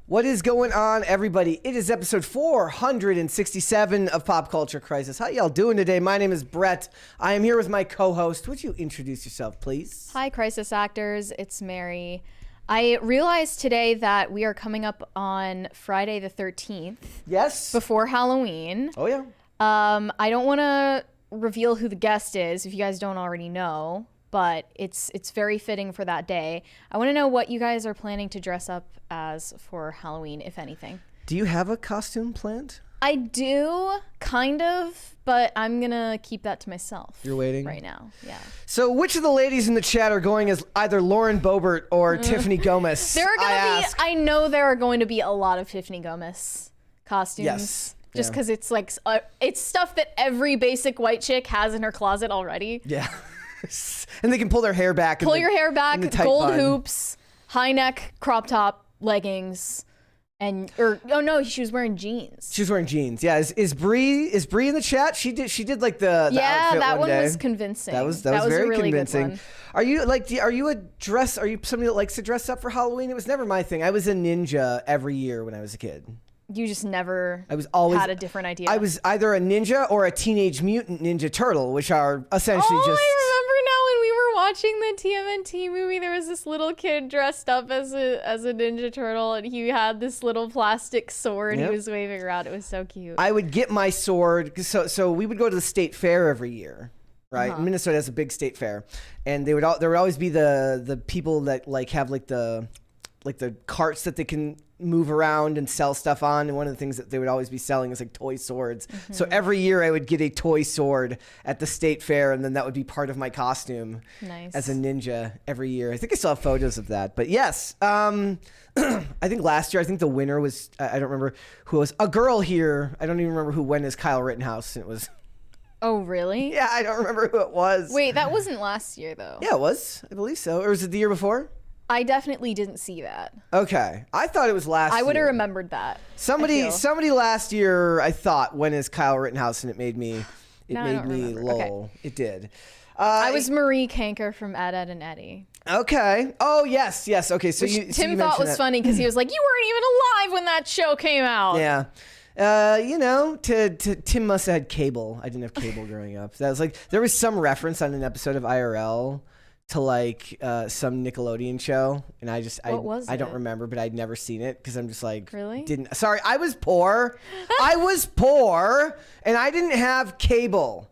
What is going on, everybody? It is episode 467 of Pop Culture Crisis. How y'all doing today? My name is Brett. I am here with my co-host. Would you introduce yourself, please? Hi, Crisis Actors. It's Mary. I realized today that we are coming up on Friday the 13th. Yes. Before Halloween. Oh, yeah. I don't want to reveal who the guest is if you guys don't already know, but it's very fitting for that day. I want to know what you guys are planning to dress up as for Halloween, if anything. Do you have a costume planned? I do, kind of, but I'm going to keep that to myself. You're waiting? Right now, yeah. So which of the ladies in the chat are going as either Lauren Boebert or Tiffany Gomez? There are going to be, I know there are going to be a lot of Tiffany Gomez costumes. Yes. Just because it's like, it's stuff that every basic white chick has in her closet already. Yeah. And they can pull their hair back. Pull your hair back, gold bun. hoops, high neck, crop top, leggings. She was wearing jeans. She was wearing jeans. Yeah, is Bree in the chat? She did like the outfit that one day. was convincing. That was very a really convincing. Good one. Are you somebody that likes to dress up for Halloween? It was never my thing. I was a ninja every year when I was a kid. You just never had a different idea. I was either a ninja or a Teenage Mutant Ninja Turtle, which are essentially just. I remember now when we were watching the TMNT movie, there was this little kid dressed up as a Ninja Turtle, and he had this little plastic sword he was waving around. It was so cute. I would get my sword. So we would go to the state fair every year. Right, Minnesota has a big state fair, and there would always be the people that have the carts that they can move around and sell stuff on, and one of the things that they would always be selling is like toy swords. So every year I would get a toy sword at the state fair, and then that would be part of my costume as a ninja every year. I think I still have photos of that, but yes. I think last year, the winner was, I don't remember who it was, a girl here. I don't even remember who went as Kyle Rittenhouse, and it was... Oh, really? Yeah, I don't remember who it was. Wait, that wasn't last year, though. Yeah, it was. I believe so. Or was it the year before? I definitely didn't see that. Okay. I thought it was last year. I would have remembered that. Somebody last year, I thought, went as Kyle Rittenhouse, and it made me lol. Okay. It did. I was Marie Kanker from Ed, Ed, and Eddie. Okay. Oh, yes. Okay. So Tim thought was funny because he was like, you weren't even alive when that show came out. Yeah. Tim must have had cable. I didn't have cable growing up. That was like, there was some reference on an episode of IRL to some Nickelodeon show, and I don't remember, but I'd never seen it because I'm just like, really? Sorry, I was poor. And I didn't have cable,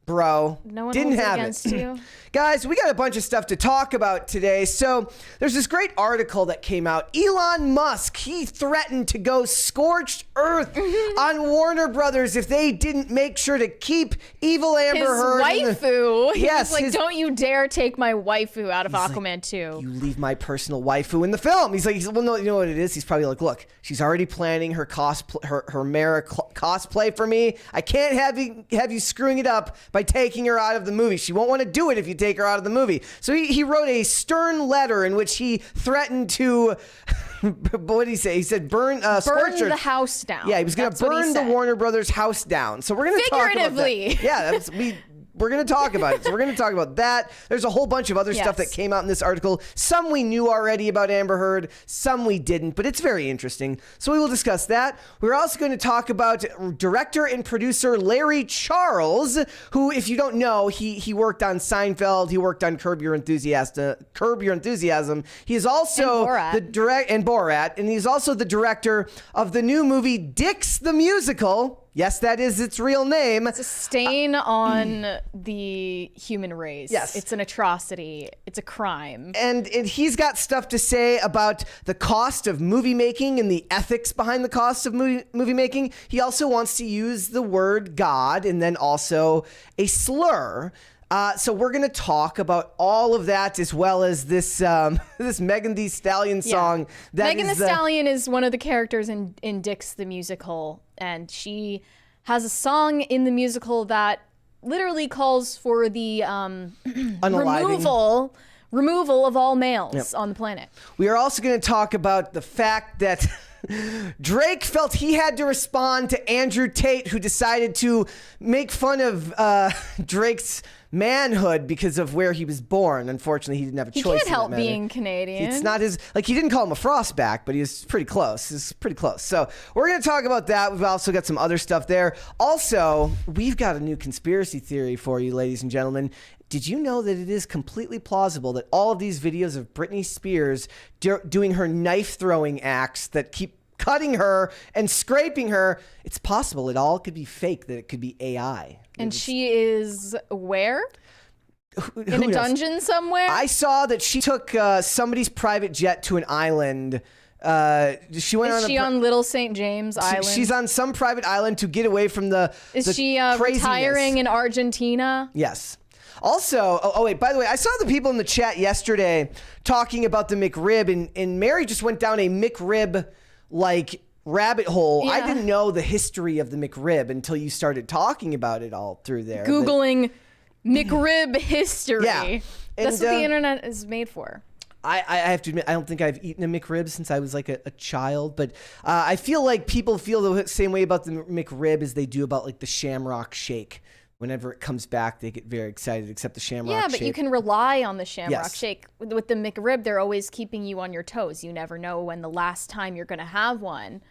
bro. No one didn't holds have against it. you. Guys, we got a bunch of stuff to talk about today. So there's this great article that came out. Elon Musk, he threatened to go scorched earth on Warner Brothers if they didn't make sure to keep evil Amber Heard. His waifu. Yes. He's like, don't you dare take my waifu out of Aquaman 2. You leave my personal waifu in the film. He's like, well, no, you know what it is? He's probably like, look, she's already planning her Mara cosplay for me. I can't have you screwing it up by taking her out of the movie. She won't want to do it if you take her out of the movie. So he wrote a stern letter in which he threatened to, what did he say? He said burn the house down. Yeah, he was going to burn the Warner Brothers house down. So we're going to talk about that. Yeah, we're going to talk about it. So we're going to talk about that. There's a whole bunch of other stuff that came out in this article. Some we knew already about Amber Heard, some we didn't, but it's very interesting. So we will discuss that. We're also going to talk about director and producer Larry Charles, who, if you don't know, he worked on Seinfeld, he worked on Curb Your Enthusiasm. He is also Borat, and he's also the director of the new movie Dicks the Musical. Yes, that is its real name. It's a stain on the human race. Yes. It's an atrocity. It's a crime. And he's got stuff to say about the cost of movie making and the ethics behind the cost of movie making. He also wants to use the word God and then also a slur. So we're going to talk about all of that as well as this this Megan Thee Stallion song. Megan Thee Stallion is one of the characters in Dicks the Musical, and she has a song in the musical that literally calls for the removal of all males on the planet. We are also going to talk about the fact that Drake felt he had to respond to Andrew Tate, who decided to make fun of Drake's manhood because of where he was born. Unfortunately, he didn't have a choice. He can't in that help matter. being Canadian. It's not his, like, he didn't call him a frostback, but he was pretty close. It's pretty close. So we're going to talk about that. We've also got some other stuff there. Also, we've got a new conspiracy theory for you, ladies and gentlemen. Did you know that it is completely plausible that all of these videos of Britney Spears doing her knife throwing acts that keep cutting her and scraping her, it's possible it all could be fake, that it could be AI. And she is where? In a dungeon somewhere? I saw that she took somebody's private jet to an island. She went is she on Little St. James Island? She's on some private island to get away from the Is she craziness. retiring in Argentina? Yes. Also, oh wait, by the way, I saw the people in the chat yesterday talking about the McRib, and Mary just went down a McRib, like, rabbit hole. Yeah. I didn't know the history of the McRib until you started talking about it all through there. Googling McRib history. Yeah. That's what the internet is made for. I have to admit, I don't think I've eaten a McRib since I was like a child, but I feel like people feel the same way about the McRib as they do about like the Shamrock Shake. Whenever it comes back, they get very excited, except the Shamrock Shake. Yeah, but you can rely on the Shamrock Yes. Shake. With the McRib, they're always keeping you on your toes. You never know when the last time you're going to have one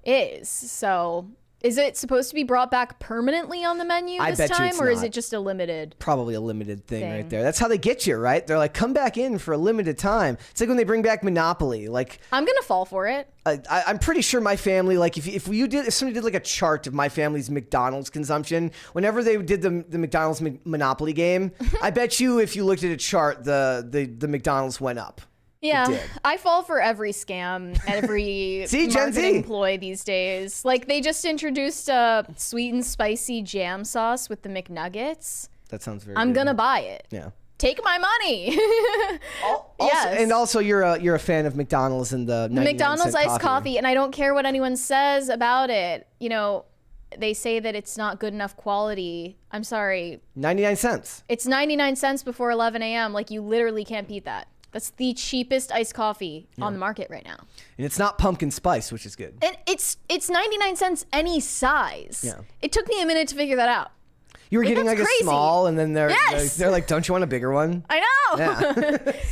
is. So is it supposed to be brought back permanently on the menu this time, or is it just a limited? Probably a limited thing right there. That's how they get you, right? They're like, come back in for a limited time. It's like when they bring back Monopoly. Like, I'm going to fall for it. I'm pretty sure my family, like, if somebody did like a chart of my family's McDonald's consumption, whenever they did the McDonald's Monopoly game, I bet you if you looked at a chart, the McDonald's went up. Yeah, I fall for every scam, every marketing ploy these days. Like, they just introduced a sweet and spicy jam sauce with the McNuggets. That sounds very I'm good. gonna buy it. Yeah. Take my money. Yes. And also, you're a fan of McDonald's and the McDonald's iced coffee, and I don't care what anyone says about it. You know, they say that it's not good enough quality. I'm sorry. 99 cents. It's 99 cents before 11 a.m. Like, you literally can't beat that. That's the cheapest iced coffee on the market right now. And it's not pumpkin spice, which is good. And it's 99 cents any size. Yeah. It took me a minute to figure that out. You were getting like crazy. A small, and then they're like, don't you want a bigger one? I know. Yeah.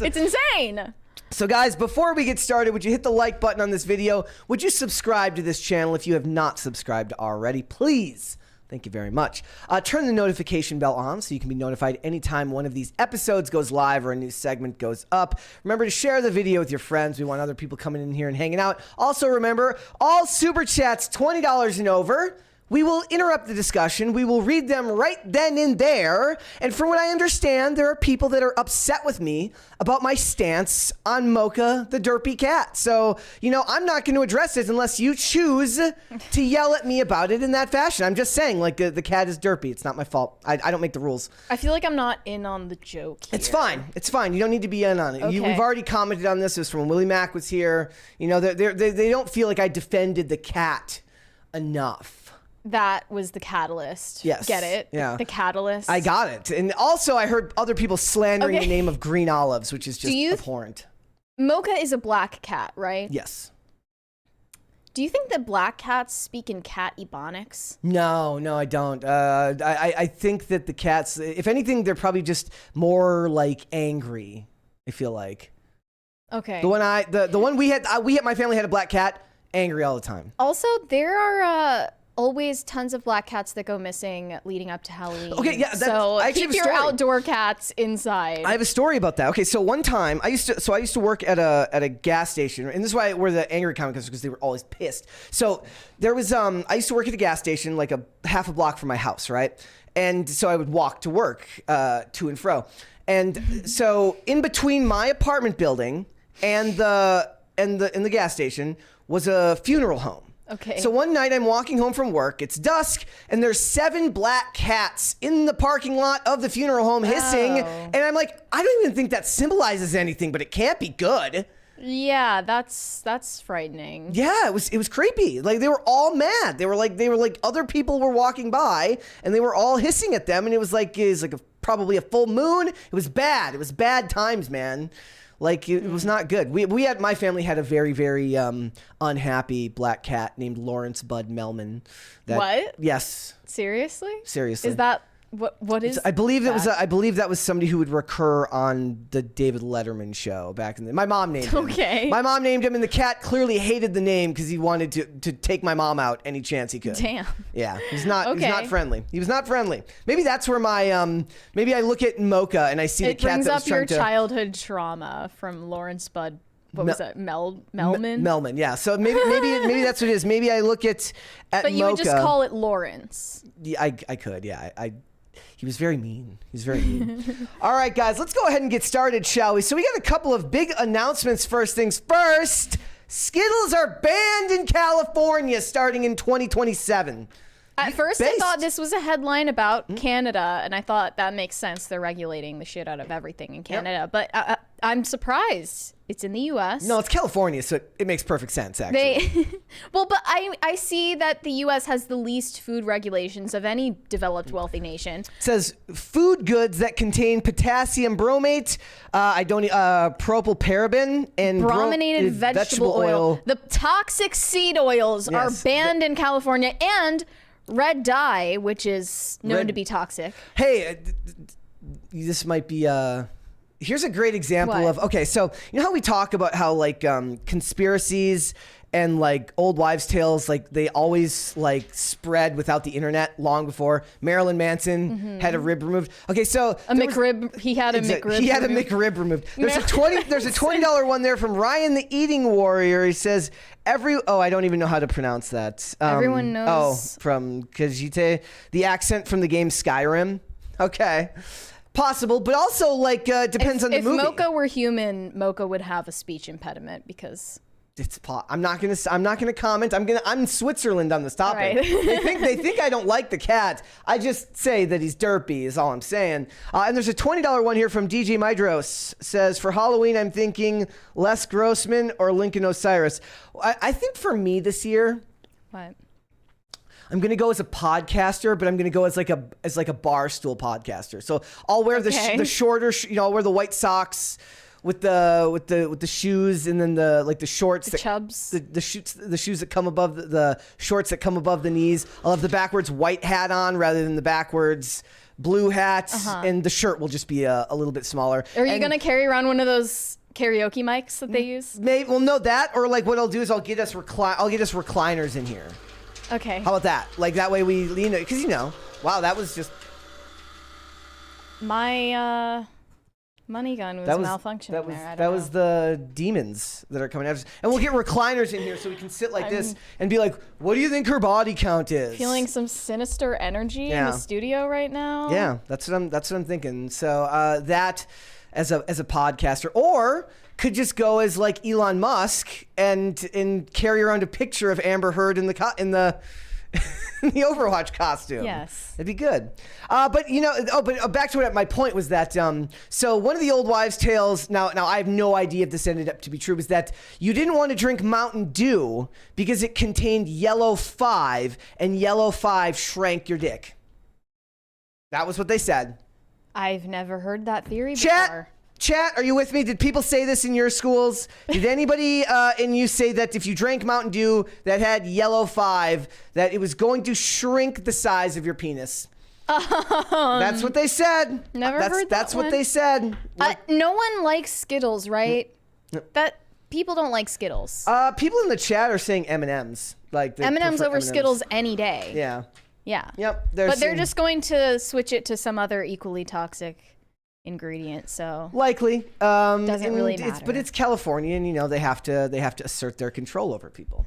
It's insane. So guys, before we get started, would you hit the like button on this video? Would you subscribe to this channel if you have not subscribed already? Please. Thank you very much. Turn the notification bell on so you can be notified anytime one of these episodes goes live or a new segment goes up. Remember to share the video with your friends. We want other people coming in here and hanging out. Also remember, all Super Chats $20 and over. We will interrupt the discussion. We will read them right then and there. And from what I understand, there are people that are upset with me about my stance on Mocha the derpy cat. So, you know, I'm not going to address it unless you choose to yell at me about it in that fashion. I'm just saying, like, the cat is derpy. It's not my fault. I don't make the rules. I feel like I'm not in on the joke here. It's fine. It's fine. You don't need to be in on it. Okay. We've already commented on this. It was from when Willie Mack was here. You know, they don't feel like I defended the cat enough. That was the catalyst. Yes. Get it? Yeah. The catalyst. I got it. And also I heard other people slandering the name of green olives, which is just abhorrent. Mocha is a black cat, right? Yes. Do you think that black cats speak in cat ebonics? No, I don't. I think that the cats, if anything, they're probably just more like angry, I feel like. Okay. The one we had, my family had a black cat, angry all the time. Also, there are always tons of black cats that go missing leading up to Halloween. Okay, yeah. So keep your outdoor cats inside. I have a story about that. Okay, so one time I used to work at a gas station, and this is where the angry comment comes, because they were always pissed. So there was I used to work at a gas station like a half a block from my house, right? And so I would walk to work to and fro. And so in between my apartment building and the gas station was a funeral home. Okay. So one night I'm walking home from work, it's dusk, and there's 7 black cats in the parking lot of the funeral home hissing. And I'm like, I don't even think that symbolizes anything, but it can't be good. Yeah, that's frightening. Yeah, it was creepy. Like, they were all mad. They were like other people were walking by and they were all hissing at them, and it was like probably a full moon. It was bad. It was bad times, man. Like, it was not good. My family had a very, very unhappy black cat named Lawrence Bud Melman. What? Yes. Seriously? Seriously. Is that What is? I believe that was somebody who would recur on the David Letterman show back in the. My mom named him. Okay. My mom named him, and the cat clearly hated the name because he wanted to take my mom out any chance he could. Damn. Yeah, he's not friendly. He was not friendly. Maybe that's where my maybe I look at Mocha and I see the cat that was brings up your trying to. childhood trauma from Lawrence Budd. What was that? Melman? Melman, yeah. So maybe that's what it is. Maybe I look at But you Mocha. would just call it Lawrence. Yeah, I could, yeah. He was very mean. He's very mean. All right, guys, let's go ahead and get started, shall we? So we got a couple of big announcements. First things first, Skittles are banned in California starting in 2027. At first, I thought this was a headline about Canada, and I thought that makes sense. They're regulating the shit out of everything in Canada. Yep. But I'm surprised. It's in the U.S. No, it's California, so it makes perfect sense, actually. But I see that the U.S. has the least food regulations of any developed wealthy nation. It says food goods that contain potassium bromate, propylparaben, and brominated vegetable oil. The toxic seed oils are banned in California, and red dye, which is known to be toxic. Hey, this might be... Here's a great example of, okay, so you know how we talk about how like conspiracies and like old wives' tales, like they always like spread without the internet long before Marilyn Manson had a rib removed. Okay, so he had a McRib removed. There's a $20 one there from Ryan the Eating Warrior. He says I don't even know how to pronounce that. Everyone knows. From Kajite, the accent from the game Skyrim. Okay. Possible, but also like depends on the movie. If Mocha were human, Mocha would have a speech impediment because I'm not gonna comment. I'm in Switzerland on this topic. Right. they think I don't like the cat. I just say that he's derpy is all I'm saying. And there's a $20 one here from DJ Mydros. Says for Halloween I'm thinking Les Grossman or Lincoln Osiris. I think for me this year. What? I'm gonna go as a podcaster, but I'm gonna go as like a bar stool podcaster. So I'll wear the shorter, I'll wear the white socks with the shoes, and then the shorts, the chubs, the shoes that come above the shorts that come above the knees. I'll have the backwards white hat on rather than the backwards blue hat, and the shirt will just be a little bit smaller. Are you gonna carry around one of those karaoke mics that they use? Maybe. Well, no, that or like what I'll do is I'll get us recliners in here. Okay. How about that? Like that way we lean it, because wow, that was just my money gun was malfunctioning there. That was the demons that are coming after us. And we'll get recliners in here so we can sit like this and be like, what do you think her body count is? Feeling some sinister energy in the studio right now. Yeah, that's what I'm thinking. So that as a podcaster, or could just go as like Elon Musk and carry around a picture of Amber Heard in the in the Overwatch costume. Yes, it'd be good. But back to what my point was that so one of the old wives' tales. Now I have no idea if this ended up to be true. Was that you didn't want to drink Mountain Dew because it contained yellow 5, and yellow 5 shrank your dick. That was what they said. I've never heard that theory before. Chat, are you with me? Did people say this in your schools? Did anybody in you say that if you drank Mountain Dew that had yellow 5, that it was going to shrink the size of your penis? That's what they said. Never heard that. That's what they said. No one likes Skittles, right? That people don't like Skittles. People in the chat are saying M&Ms. Like M&Ms over M&Ms. Skittles any day. Yeah. Yeah. Yep. They're just going to switch it to some other equally toxic ingredient, so likely doesn't really matter. But it's California, and they have to assert their control over people.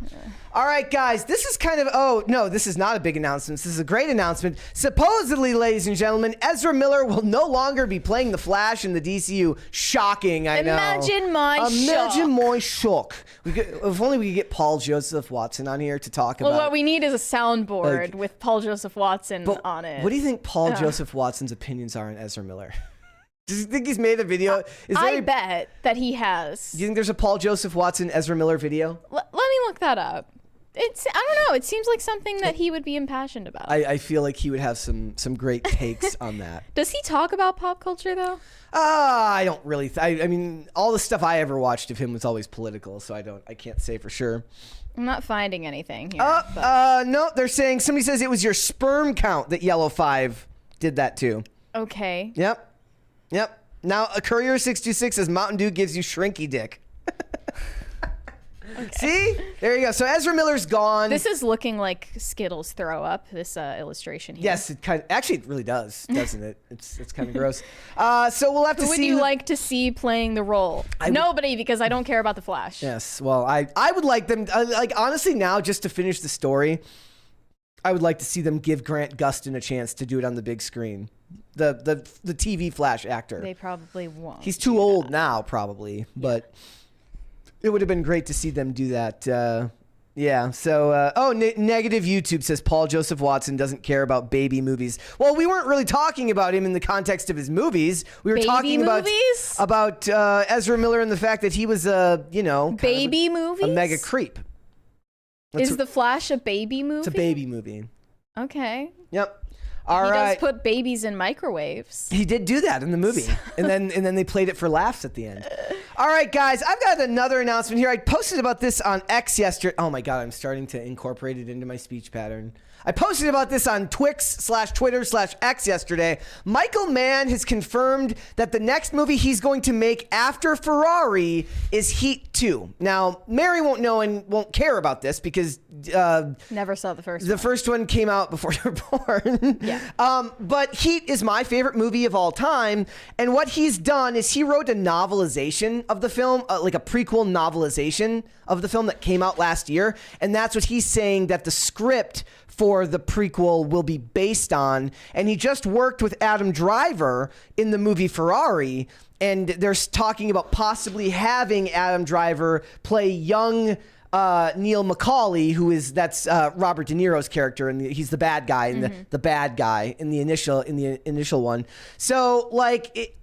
All right, guys, this is kind of this is not a big announcement. This is a great announcement. Supposedly, ladies and gentlemen, Ezra Miller will no longer be playing the Flash in the DCU. Shocking, I know. Imagine my shock. If only we could get Paul Joseph Watson on here to talk about. Well, what we need is a soundboard with Paul Joseph Watson on it. What do you think Paul Joseph Watson's opinions are on Ezra Miller? Do you think he's made a video? I bet that he has. Do you think there's a Paul Joseph Watson Ezra Miller video? Let me look that up. I don't know. It seems like something that he would be impassioned about. I feel like he would have some great takes on that. Does he talk about pop culture though? I don't really. I mean, all the stuff I ever watched of him was always political, so I can't say for sure. I'm not finding anything here. No, they're saying somebody says it was your sperm count that yellow 5 did that too. Okay. Yep. Now, a Courier 626 says Mountain Dew gives you shrinky dick. Okay. See? There you go. So Ezra Miller's gone. This is looking like Skittles throw up, this illustration here. Yes, actually it really does, doesn't it? It's kind of gross. So we'll have to see. Who would you like to see playing the role? Nobody, because I don't care about the Flash. Yes. Well, I would like them, like honestly now, just to finish the story, I would like to see them give Grant Gustin a chance to do it on the big screen. The TV Flash actor. They probably won't. He's too old now, probably, but it would have been great to see them do that. Yeah. So, negative YouTube says Paul Joseph Watson doesn't care about baby movies. Well, we weren't really talking about him in the context of his movies. We were talking about Ezra Miller and the fact that he was baby movies, a mega creep. Is The Flash a baby movie? It's a baby movie. Okay. Yep. He does put babies in microwaves. He did do that in the movie. and then they played it for laughs at the end. All right, guys, I've got another announcement here. I posted about this on X yesterday. Oh my God, I'm starting to incorporate it into my speech pattern. I posted about this on Twix/Twitter/X yesterday. Michael Mann has confirmed that the next movie he's going to make after Ferrari is Heat 2. Now, Mary won't know and won't care about this because never saw the first one. The first one came out before you were born. Yeah. But Heat is my favorite movie of all time. And what he's done is he wrote a novelization of the film, like a prequel novelization of the film that came out last year. And that's what he's saying that the script for the prequel will be based on. And he just worked with Adam Driver in the movie Ferrari. And they're talking about possibly having Adam Driver play young Neil McCauley, that's Robert De Niro's character, and he's the bad guy in the bad guy in the initial one. So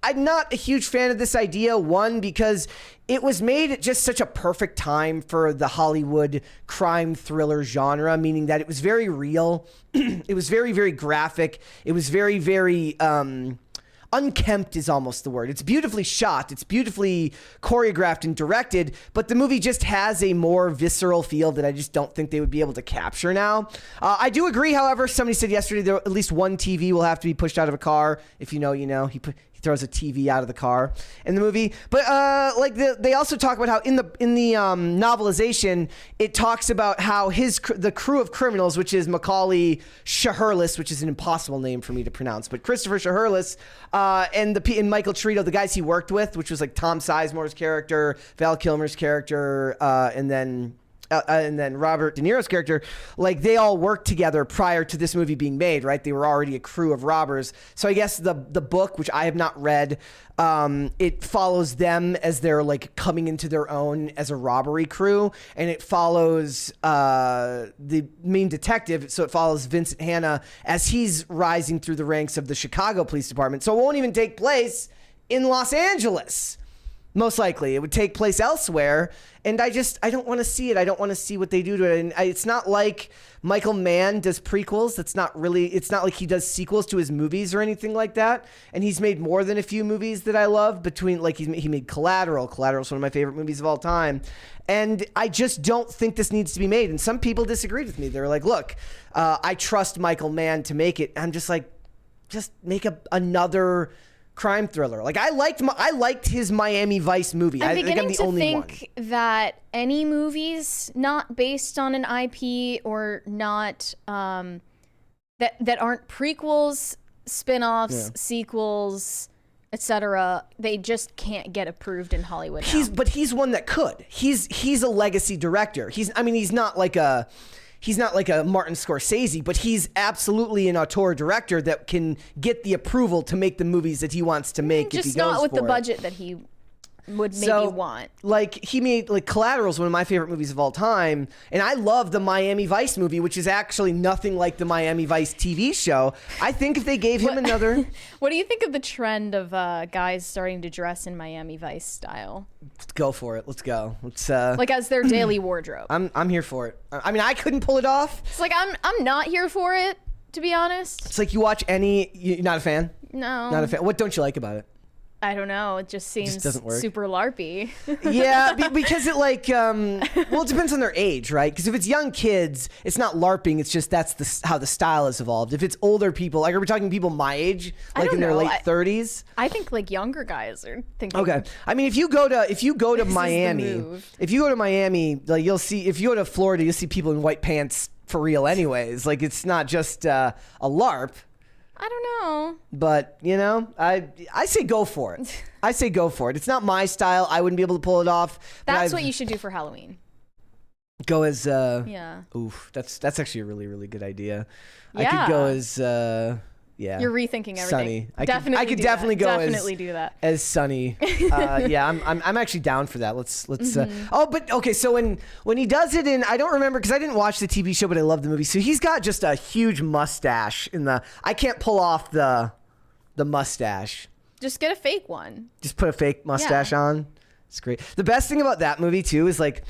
I'm not a huge fan of this idea. One, because it was made at just such a perfect time for the Hollywood crime thriller genre, meaning that it was very real. It was very, very graphic. It was very, very unkempt is almost the word. It's beautifully shot. It's beautifully choreographed and directed, but the movie just has a more visceral feel that I just don't think they would be able to capture now. I do agree, however, somebody said yesterday that at least one TV will have to be pushed out of a car. If you know, you know. He throws a TV out of the car in the movie. But they also talk about how in the novelization, it talks about how the crew of criminals, which is Macaulay Shaherless, which is an impossible name for me to pronounce, but Christopher Shaherless and Michael Trito, the guys he worked with, which was like Tom Sizemore's character, Val Kilmer's character, and then Robert De Niro's character, like they all worked together prior to this movie being made, right? They were already a crew of robbers. So I guess the book, which I have not read, it follows them as they're like coming into their own as a robbery crew, and it follows the main detective. So it follows Vincent Hanna as he's rising through the ranks of the Chicago Police Department. So it won't even take place in Los Angeles. Most likely it would take place elsewhere. And I don't want to see it. I don't want to see what they do to it. And it's not like Michael Mann does prequels. It's not like he does sequels to his movies or anything like that. And he's made more than a few movies that I love he made Collateral. Collateral's one of my favorite movies of all time. And I just don't think this needs to be made. And some people disagreed with me. They were like, look, I trust Michael Mann to make it. I'm just like, just make another crime thriller. Like I liked his Miami Vice movie. I'm beginning to think that any movies not based on an IP or not that aren't prequels, spin-offs, sequels, etc., they just can't get approved in Hollywood now. But he's one that could. He's a legacy director. He's not like a Martin Scorsese, but he's absolutely an auteur director that can get the approval to make the movies that he wants to make. Just if he goes not with for the budget that he would maybe want. Like he made Collateral's one of my favorite movies of all time, and I love the Miami Vice movie, which is actually nothing like the Miami Vice TV show. I think if they gave him another. What do you think of the trend of guys starting to dress in Miami Vice style? Let's go for it. Let's go. Let's like as their daily wardrobe. I'm here for it. I mean, I couldn't pull it off. It's like I'm not here for it, to be honest. It's like you're not a fan? No. Not a fan. What don't you like about it? I don't know. It just seems doesn't work. super LARPy. Yeah, because it like, well, it depends on their age, right? Because if it's young kids, it's not LARPing. It's just how the style has evolved. If it's older people, like are we talking people my age, like in their late 30s? I think like younger guys are thinking. Okay, I mean, if you go to Miami, like you'll see. If you go to Florida, you'll see people in white pants for real. Anyways, like it's not just a LARP. I don't know. But, you know, I say go for it. I say go for it. It's not my style. I wouldn't be able to pull it off. That's what you should do for Halloween. Go as yeah. Oof, that's actually a really, really good idea. Yeah. I could go as yeah. You're rethinking everything. Sunny. I could definitely go definitely do that. As Sunny. Yeah, I'm actually down for that. Let's oh, but okay, so when he does it in, I don't remember because I didn't watch the TV show, but I love the movie. So he's got just a huge mustache I can't pull off the mustache. Just get a fake one. Just put a fake mustache on. It's great. The best thing about that movie too is like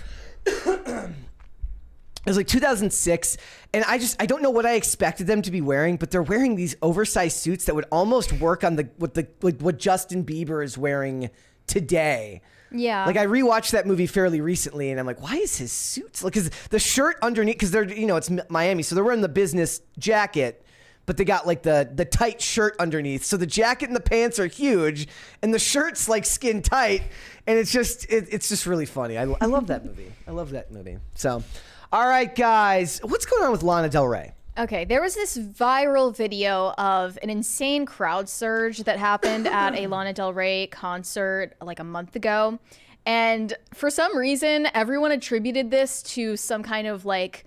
it was like 2006, and I don't know what I expected them to be wearing, but they're wearing these oversized suits that would almost work on what Justin Bieber is wearing today. Yeah. Like I rewatched that movie fairly recently, and I'm like, why is his suits like? Because the shirt underneath, because they're it's Miami, so they're wearing the business jacket, but they got like the tight shirt underneath. So the jacket and the pants are huge, and the shirt's like skin tight, and it's just really funny. I love that movie. I love that movie. So. All right, guys, what's going on with Lana Del Rey? Okay, there was this viral video of an insane crowd surge that happened at a Lana Del Rey concert like a month ago. And for some reason, everyone attributed this to some kind of like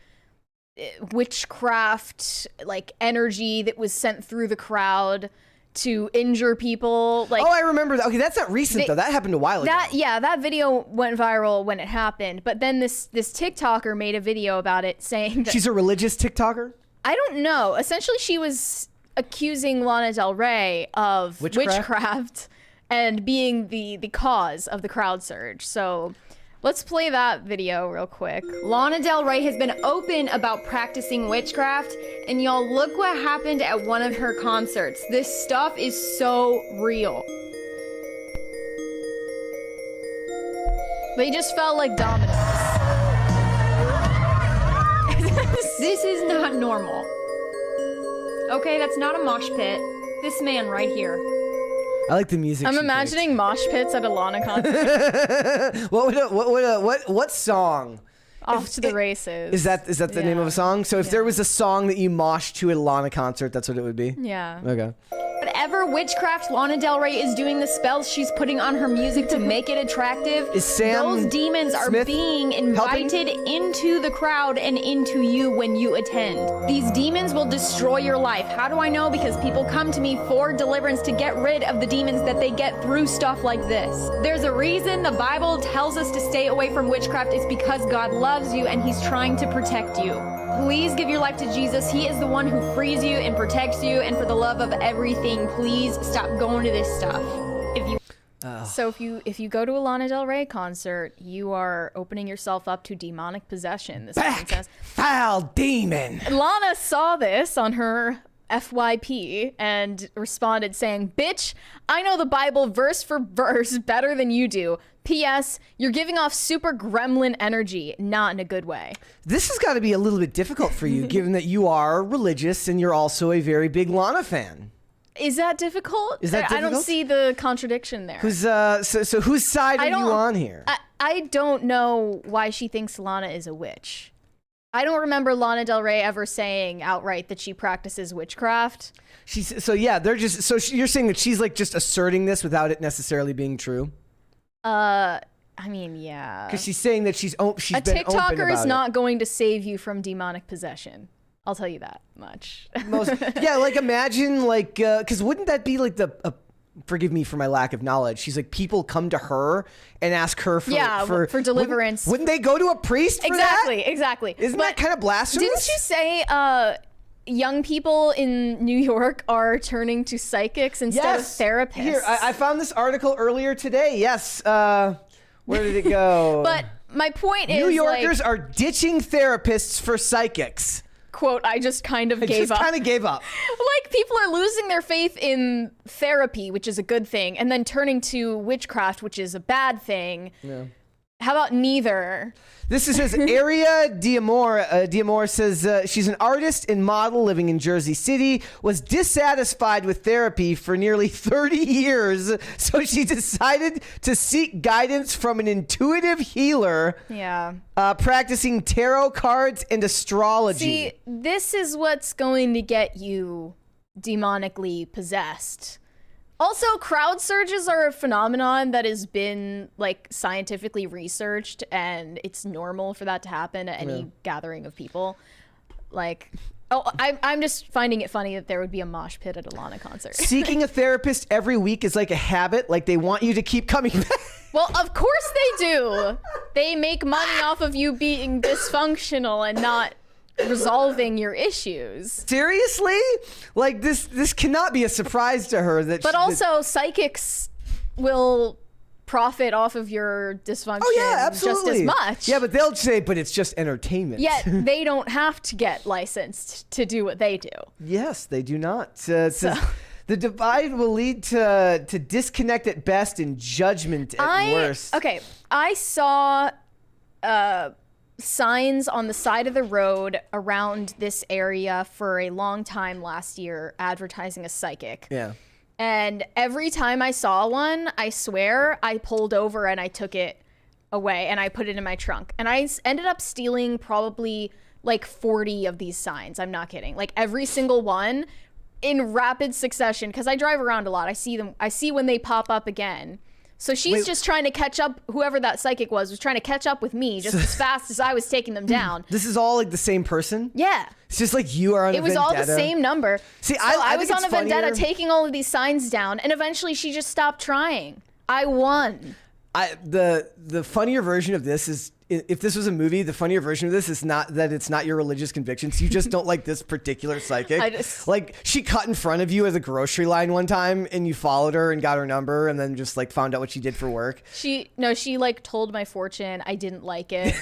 witchcraft, like energy that was sent through the crowd to injure people. Like, oh, I remember that. Okay, that's not recent though. That happened a while ago. That video went viral when it happened. But then this TikToker made a video about it saying that she's a religious TikToker? I don't know. Essentially, she was accusing Lana Del Rey of witchcraft and being the cause of the crowd surge. So let's play that video real quick. Lana Del Rey has been open about practicing witchcraft, and y'all look what happened at one of her concerts. This stuff is so real. They just felt like dominoes. This is not normal. Okay, that's not a mosh pit. This man right here. I like the music. I'm imagining mosh pits at a Lana concert. What song? Off to the races. Is that the name of a song? So if there was a song that you moshed to at a Lana concert, that's what it would be? Yeah. Okay. Whatever witchcraft Lana Del Rey is doing, the spells she's putting on her music to make it attractive, is Sam those demons are Smith being invited into the crowd and into you when you attend. These demons will destroy your life. How do I know? Because people come to me for deliverance to get rid of the demons that they get through stuff like this. There's a reason the Bible tells us to stay away from witchcraft. It's because God loves you and he's trying to protect you. Please give your life to Jesus. He is the one who frees you and protects you, and for the love of everything, please stop going to this stuff. So if you go to a Lana Del Rey concert, you are opening yourself up to demonic possession. This Back, foul demon. Lana saw this on her FYP and responded saying, "Bitch, I know the Bible verse for verse better than you do. P.S. You're giving off super gremlin energy, not in a good way." This has got to be a little bit difficult for you, given that you are religious and you're also a very big Lana fan. Is that difficult? Is that difficult? I don't see the contradiction there. So whose side are you on here? I don't know why she thinks Lana is a witch. I don't remember Lana Del Rey ever saying outright that she practices witchcraft. You're saying that she's like just asserting this without it necessarily being true? I mean, yeah. Because she's saying that she's been open about it. A TikToker is not going to save you from demonic possession. I'll tell you that much. Like imagine like, because wouldn't that be like forgive me for my lack of knowledge. She's like, people come to her and ask her for deliverance. Wouldn't they go to a priest for that? Exactly. Isn't that kind of blasphemous? Didn't you say young people in New York are turning to psychics instead of therapists? Here, I found this article earlier today. Yes. Where did it go? But my point is, New Yorkers are ditching therapists for psychics. Quote, I just kind of gave up. Like, like people are losing their faith in therapy, which is a good thing, and then turning to witchcraft, which is a bad thing. Yeah. How about neither? This says Aria Diamore. Diamore says she's an artist and model living in Jersey City, was dissatisfied with therapy for nearly 30 years, so she decided to seek guidance from an intuitive healer. Yeah. Practicing tarot cards and astrology. See, this is what's going to get you demonically possessed. Also, crowd surges are a phenomenon that has been like scientifically researched, and it's normal for that to happen at any gathering of people. Like, I'm just finding it funny that there would be a mosh pit at a Lana concert. Seeking a therapist every week is like a habit, like they want you to keep coming back. Well, of course they do. They make money off of you being dysfunctional and not resolving your issues. Seriously? Like this cannot be a surprise to her that. But also, psychics will profit off of your dysfunction just as much. Yeah, but they'll say, but it's just entertainment. Yet they don't have to get licensed to do what they do. Yes, they do not. Says, the divide will lead to disconnect at best and judgment at worst. Okay, I saw signs on the side of the road around this area for a long time last year advertising a psychic. Yeah. And every time I saw one, I swear I pulled over and I took it away and I put it in my trunk. And I ended up stealing probably like 40 of these signs. I'm not kidding. Like every single one in rapid succession, because I drive around a lot. I see when they pop up again. So she's just trying to catch up. Whoever that psychic was trying to catch up with me just as fast as I was taking them down. This is all like the same person? Yeah. It's just like you are on a vendetta. It was all the same number. See, so I was on a vendetta taking all of these signs down, and eventually she just stopped trying. I won. The funnier version of this is, if this was a movie, the funnier version of this is not that it's not your religious convictions. You just don't like this particular psychic. Like she cut in front of you at the grocery line one time and you followed her and got her number and then just like found out what she did for work. She like told my fortune. I didn't like it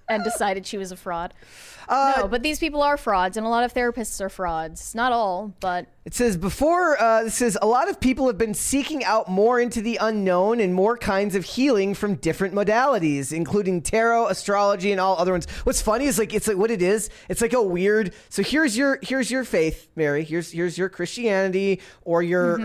and decided she was a fraud. No, but these people are frauds, and a lot of therapists are frauds. Not all, but... It says, it says, a lot of people have been seeking out more into the unknown and more kinds of healing from different modalities, including tarot, astrology, and all other ones. What's funny is like, it's like what it is. It's like a weird, so here's your faith, Mary. Here's your Christianity or your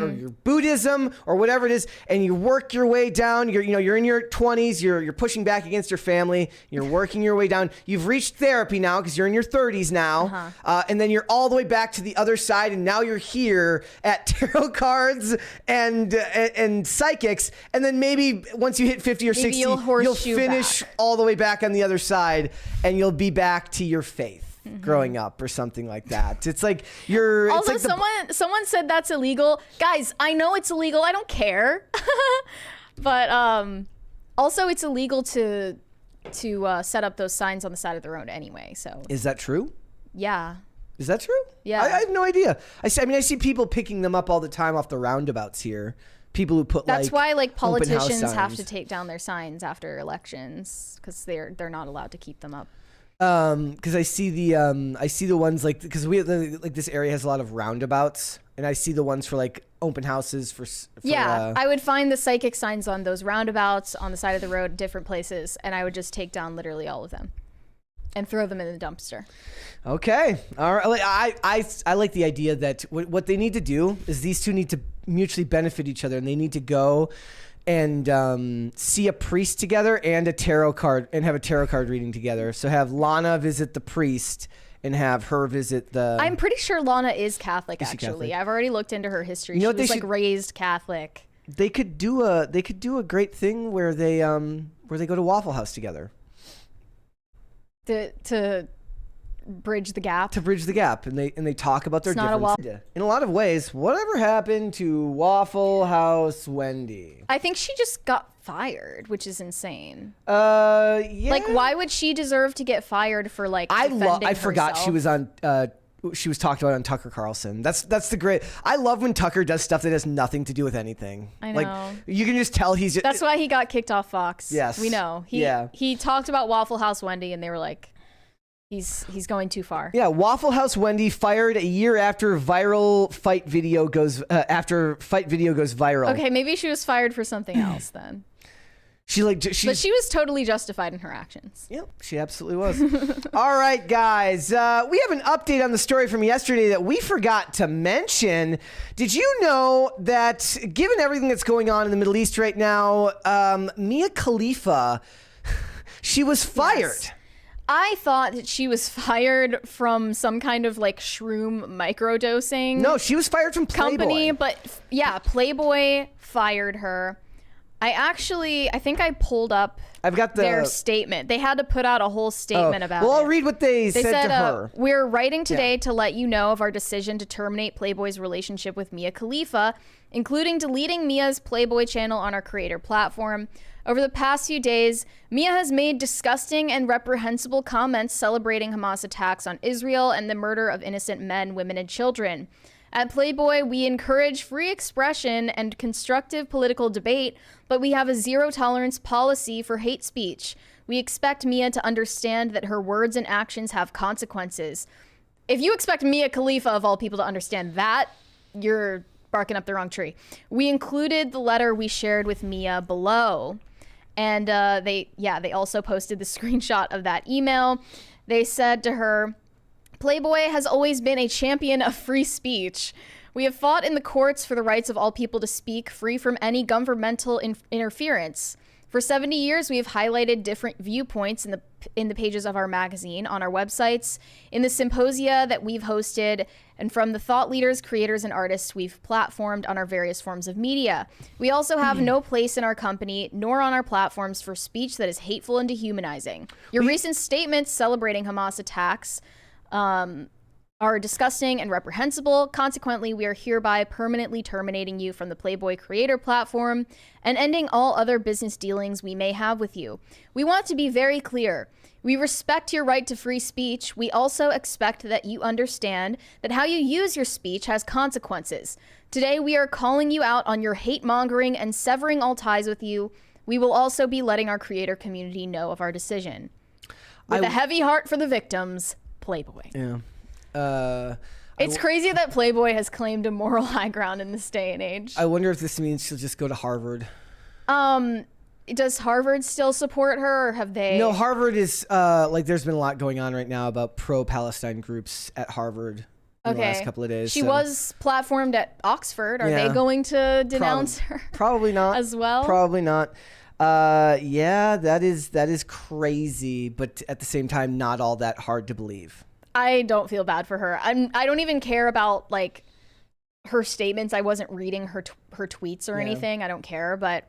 Buddhism or whatever it is. And you work your way down. You're in your 20s. You're pushing back against your family. You're working your way down. You've reached therapy now because you're in your 30s now. And then you're all the way back to the other side. And now you're here at tarot cards and psychics, and then maybe once you hit 50 or 60 you'll finish all the way back on the other side and you'll be back to your faith growing up or something like that. It's like you're also it's like someone said that's illegal. Guys, I know it's illegal. I don't care. But also it's illegal to set up those signs on the side of the road anyway. So is that true? Yeah. Is that true? Yeah. I have no idea. I see people picking them up all the time off the roundabouts here. People who put that's why like politicians have signs. to take down their signs after elections because they're not allowed to keep them up. Because I see the ones like because we like this area has a lot of roundabouts, and I see the ones for like open houses for I would find the psychic signs on those roundabouts on the side of the road, different places, and I would just take down literally all of them and throw them in the dumpster. Okay. All right. I like the idea that what they need to do is these two need to mutually benefit each other, and they need to go and see a priest together and have a tarot card reading together. So have Lana visit the priest and have her visit the... I'm pretty sure Lana is Catholic, actually. I've already looked into her history. She was like raised Catholic. They could do a great thing where they go to Waffle House together. To bridge the gap. And they talk about their differences. In a lot of ways, whatever happened to Waffle House Wendy? I think she just got fired, which is insane. Yeah. Like, why would she deserve to get fired for like defending I forgot herself? she was on. She was talked about on Tucker Carlson. That's the great. I love when Tucker does stuff that has nothing to do with anything. I know. Like you can just tell he's. That's why he got kicked off Fox. Yes. We know. He talked about Waffle House Wendy, and they were like, He's going too far. Yeah, Waffle House Wendy fired a year after fight video goes viral. Okay, maybe she was fired for something else then. But she was totally justified in her actions. Yep, she absolutely was. All right, guys. We have an update on the story from yesterday that we forgot to mention. Did you know that given everything that's going on in the Middle East right now, Mia Khalifa, she was fired. Yes. I thought that she was fired from some kind of like shroom microdosing. No, she was fired from Playboy. Company, but yeah, Playboy fired her. I think I pulled up their statement. They had to put out a whole statement about it. Well, I'll read what they said to her. We're writing today to let you know of our decision to terminate Playboy's relationship with Mia Khalifa, including deleting Mia's Playboy channel on our creator platform. Over the past few days, Mia has made disgusting and reprehensible comments celebrating Hamas attacks on Israel and the murder of innocent men, women, and children. At Playboy, we encourage free expression and constructive political debate, but we have a zero-tolerance policy for hate speech. We expect Mia to understand that her words and actions have consequences. If you expect Mia Khalifa, of all people, to understand that, you're barking up the wrong tree. We included the letter we shared with Mia below. And they also posted the screenshot of that email. They said to her, Playboy has always been a champion of free speech. We have fought in the courts for the rights of all people to speak free from any governmental interference. For 70 years, we have highlighted different viewpoints in the pages of our magazine, on our websites, in the symposia that we've hosted, and from the thought leaders, creators, and artists we've platformed on our various forms of media. We also have no place in our company, nor on our platforms, for speech that is hateful and dehumanizing. Your recent statements celebrating Hamas attacks are disgusting and reprehensible. Consequently, we are hereby permanently terminating you from the Playboy creator platform and ending all other business dealings we may have with you. We want to be very clear. We respect your right to free speech. We also expect that you understand that how you use your speech has consequences. Today, we are calling you out on your hate mongering and severing all ties with you. We will also be letting our creator community know of our decision. With a heavy heart for the victims, Playboy. Yeah. It's crazy that Playboy has claimed a moral high ground in this day and age. I wonder if this means she'll just go to Harvard. Does Harvard still support her, or have they? No, Harvard is there's been a lot going on right now about pro-Palestine groups at Harvard in the last couple of days. She was platformed at Oxford. Are they going to denounce her? Probably not. As well? Probably not. Yeah, that is crazy, but at the same time, not all that hard to believe. I don't feel bad for her. I don't even care about like her statements. I wasn't reading her tweets or anything. I don't care, but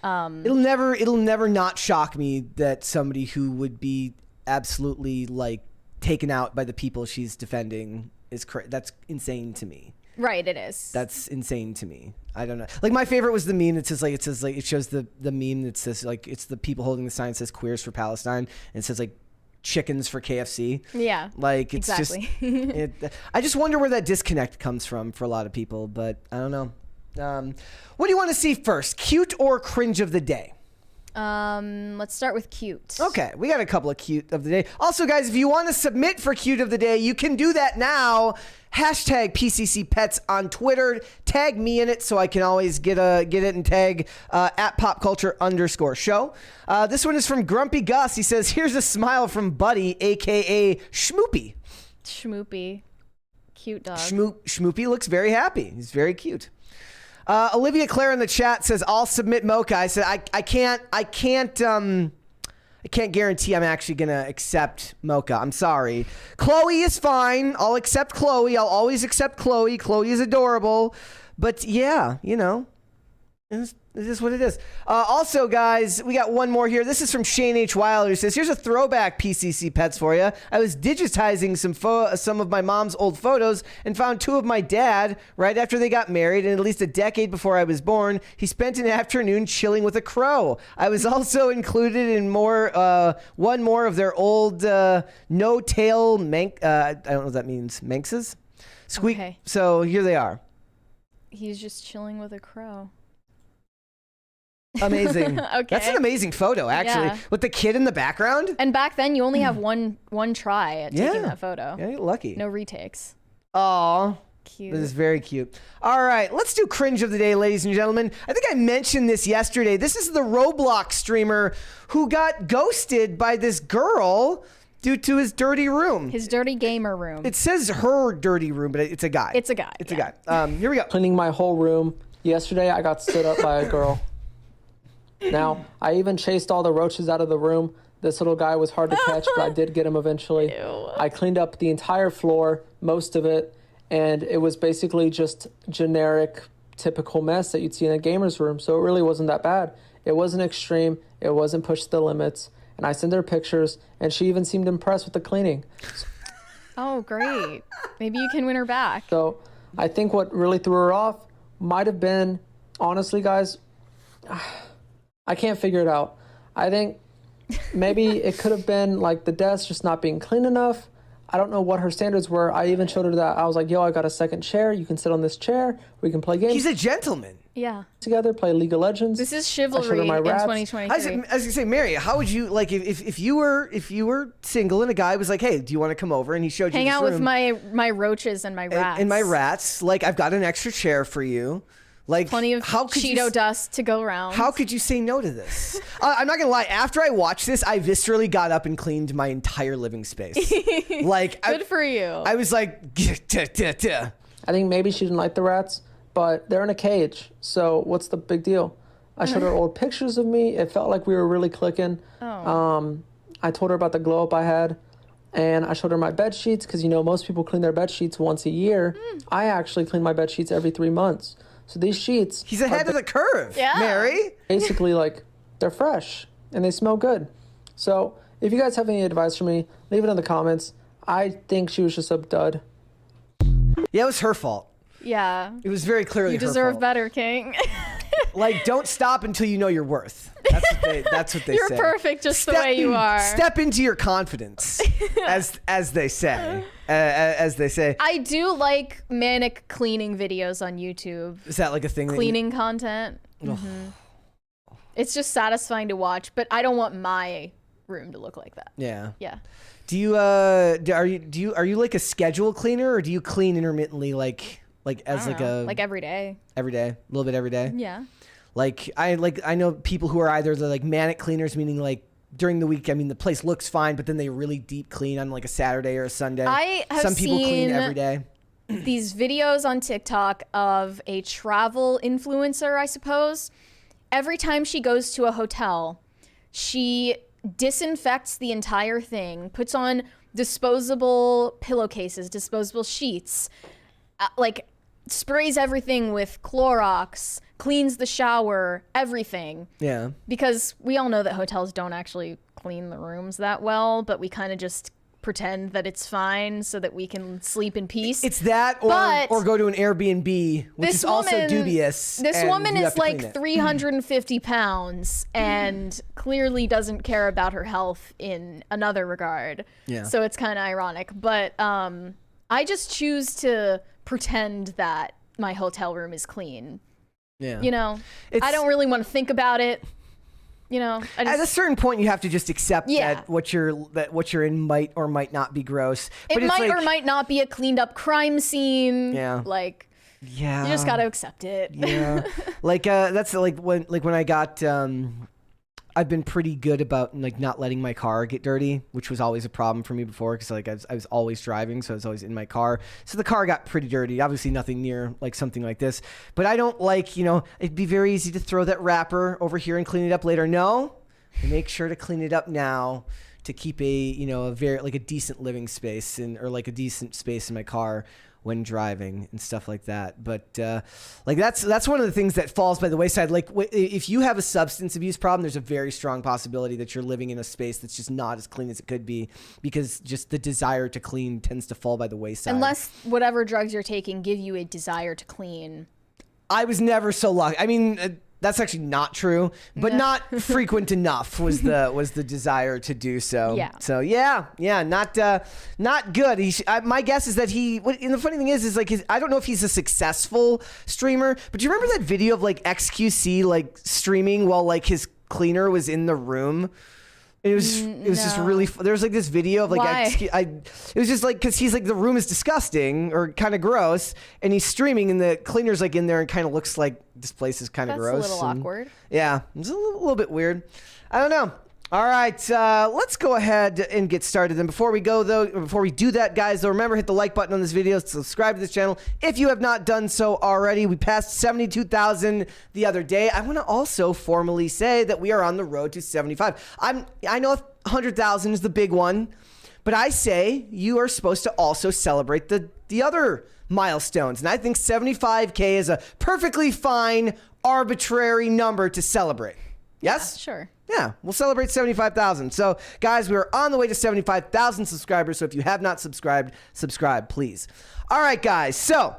it'll never not shock me that somebody who would be absolutely like taken out by the people she's defending is that's insane to me. Right, it is. That's insane to me. I don't know. Like my favorite was the meme that says it shows the meme that says like it's the people holding the sign that says queers for Palestine, and it says like chickens for KFC. Yeah, like it's exactly. I just wonder where that disconnect comes from for a lot of people, but I don't know. What do you want to see first, cute or cringe of the day? Let's start with cute. Okay, we got a couple of cute of the day. Also, guys, if you want to submit for cute of the day, you can do that now. Hashtag PCC Pets on Twitter. Tag me in it so I can always get it and tag at popculture_show. This one is from Grumpy Gus. He says, "Here's a smile from Buddy, aka Schmoopy." Schmoopy, cute dog. Schmoopy looks very happy. He's very cute. Olivia Claire in the chat says, "I'll submit Mocha." I said, I can't guarantee I'm actually gonna accept Mocha. I'm sorry. Chloe is fine. I'll accept Chloe. I'll always accept Chloe. Chloe is adorable. But yeah, you know, it is what it is. Also, guys, we got one more here. This is from Shane H. Wilder, who says, "Here's a throwback PCC Pets for you. I was digitizing some of my mom's old photos and found two of my dad right after they got married, and at least a decade before I was born. He spent an afternoon chilling with a crow. I was also included in one more of their old no-tail I don't know what that means. Manxes? Squeak. Okay. So here they are. He's just chilling with a crow. Amazing. Okay. That's an amazing photo, actually, Yeah. with the kid in the background. And back then, you only have one try at taking that photo. Yeah, you're lucky. No retakes. Aw. Cute. This is very cute. All right, let's do cringe of the day, ladies and gentlemen. I think I mentioned this yesterday. This is the Roblox streamer who got ghosted by this girl due to his dirty room. His dirty gamer room. It says her dirty room, but it's a guy. It's a guy. It's a guy. Here we go. Cleaning my whole room. Yesterday, I got stood up by a girl. Now, I even chased all the roaches out of the room. This little guy was hard to catch, but I did get him eventually. Ew. I cleaned up the entire floor, most of it, and it was basically just generic, typical mess that you'd see in a gamer's room, so it really wasn't that bad. It wasn't extreme. It wasn't pushed to the limits. And I sent her pictures, and she even seemed impressed with the cleaning. Oh, great. Maybe you can win her back. So I think what really threw her off might have been, honestly, guys, I can't figure it out. I think maybe it could have been like the desk just not being clean enough. I don't know what her standards were. I even showed her that. I was like, yo, I got a second chair. You can sit on this chair. We can play games He's a gentleman. Yeah. together, play League of Legends. This is I showed her chivalry my in raps. 2023. As you say, Mary, how would you like if you were single and a guy was like, hey, do you want to come over? And he showed you Hang this out room with my roaches and my rats. and my rats. Like, I've got an extra chair for you. Like, Plenty of how could Cheeto dust to go around. How could you say no to this? I'm not gonna lie. After I watched this, I viscerally got up and cleaned my entire living space. Like, Good for you. I was like, I think maybe she didn't like the rats, but they're in a cage. So what's the big deal? I showed her old pictures of me. It felt like we were really clicking. Oh. I told her about the glow up I had, and I showed her my bed sheets because, you know, most people clean their bed sheets once a year. I actually clean my bed sheets every 3 months. So these sheets, he's ahead of the curve. Yeah. Mary. basically, like, they're fresh and they smell good. So if you guys have any advice for me, leave it in the comments. I think she was just a dud. Yeah, it was her fault. Yeah. It was very clearly You her deserve fault. better, King. Like, don't stop until you know your worth. That's what they You're say. perfect just the way you are. Step into your confidence, as they say. As they say. I do like manic cleaning videos on YouTube. Is that like a thing? Cleaning content. Mhm. It's just satisfying to watch, but I don't want my room to look like that. Yeah. Yeah. Do you are you like a schedule cleaner, or do you clean intermittently, like as like a like every day. every day, a little bit every day? Yeah. I know people who are either the like manic cleaners, meaning like during the week, I mean, the place looks fine, but then they really deep clean on like a Saturday or a Sunday. I have Some people clean seen every day. these videos on TikTok of a travel influencer, I suppose. Every time she goes to a hotel, she disinfects the entire thing, puts on disposable pillowcases, disposable sheets, like sprays everything with Clorox, cleans the shower, everything. Yeah. Because we all know that hotels don't actually clean the rooms that well, but we kind of just pretend that it's fine so that we can sleep in peace. It's that, or go to an Airbnb, which is also dubious. This and woman you have is to clean like it. 350 pounds and clearly doesn't care about her health in another regard. Yeah. So it's kind of ironic. But I just choose to pretend that my hotel room is clean. Yeah. You know, It's- I don't really want to think about it. You know, I just, At a certain point, you have to just accept Yeah. that what you're in might or might not be gross. it But it's might like, or might not be a cleaned up crime scene. Yeah. Like, Yeah. you just got to accept it. Yeah. Like that's like when I got I've been pretty good about like not letting my car get dirty, which was always a problem for me before because like I was always driving, so I was always in my car. So the car got pretty dirty. Obviously nothing near like something like this, but I don't like, it'd be very easy to throw that wrapper over here and clean it up later. No, I make sure to clean it up now to keep a very like a decent living space or like a decent space in my car when driving and stuff like that. But like that's one of the things that falls by the wayside. Like if you have a substance abuse problem, there's a very strong possibility that you're living in a space that's just not as clean as it could be, because just the desire to clean tends to fall by the wayside. Unless whatever drugs you're taking give you a desire to clean. I was never so lucky. I mean, That's actually not true, but not frequent enough was the desire to do so. Yeah. So not good. My guess is that and the funny thing is like I don't know if he's a successful streamer, but do you remember that video of like XQC like streaming while like his cleaner was in the room? It was just really. There was like this video of like it was just like because he's like the room is disgusting or kind of gross, and he's streaming, and the cleaner's like in there and kind of looks like this place is kind of gross. That's a little awkward. Yeah, it's a little bit weird. I don't know. All right, let's go ahead and get started. And before we do that, guys, though, remember, hit the like button on this video, subscribe to this channel if you have not done so already. We passed 72,000 the other day. I want to also formally say that we are on the road to 75. I know 100,000 is the big one, but I say you are supposed to also celebrate the other milestones. And I think 75K is a perfectly fine, arbitrary number to celebrate. Yes? Yeah, sure. Yeah, we'll celebrate 75,000. So, guys, we're on the way to 75,000 subscribers. So if you have not subscribed, subscribe, please. All right, guys. So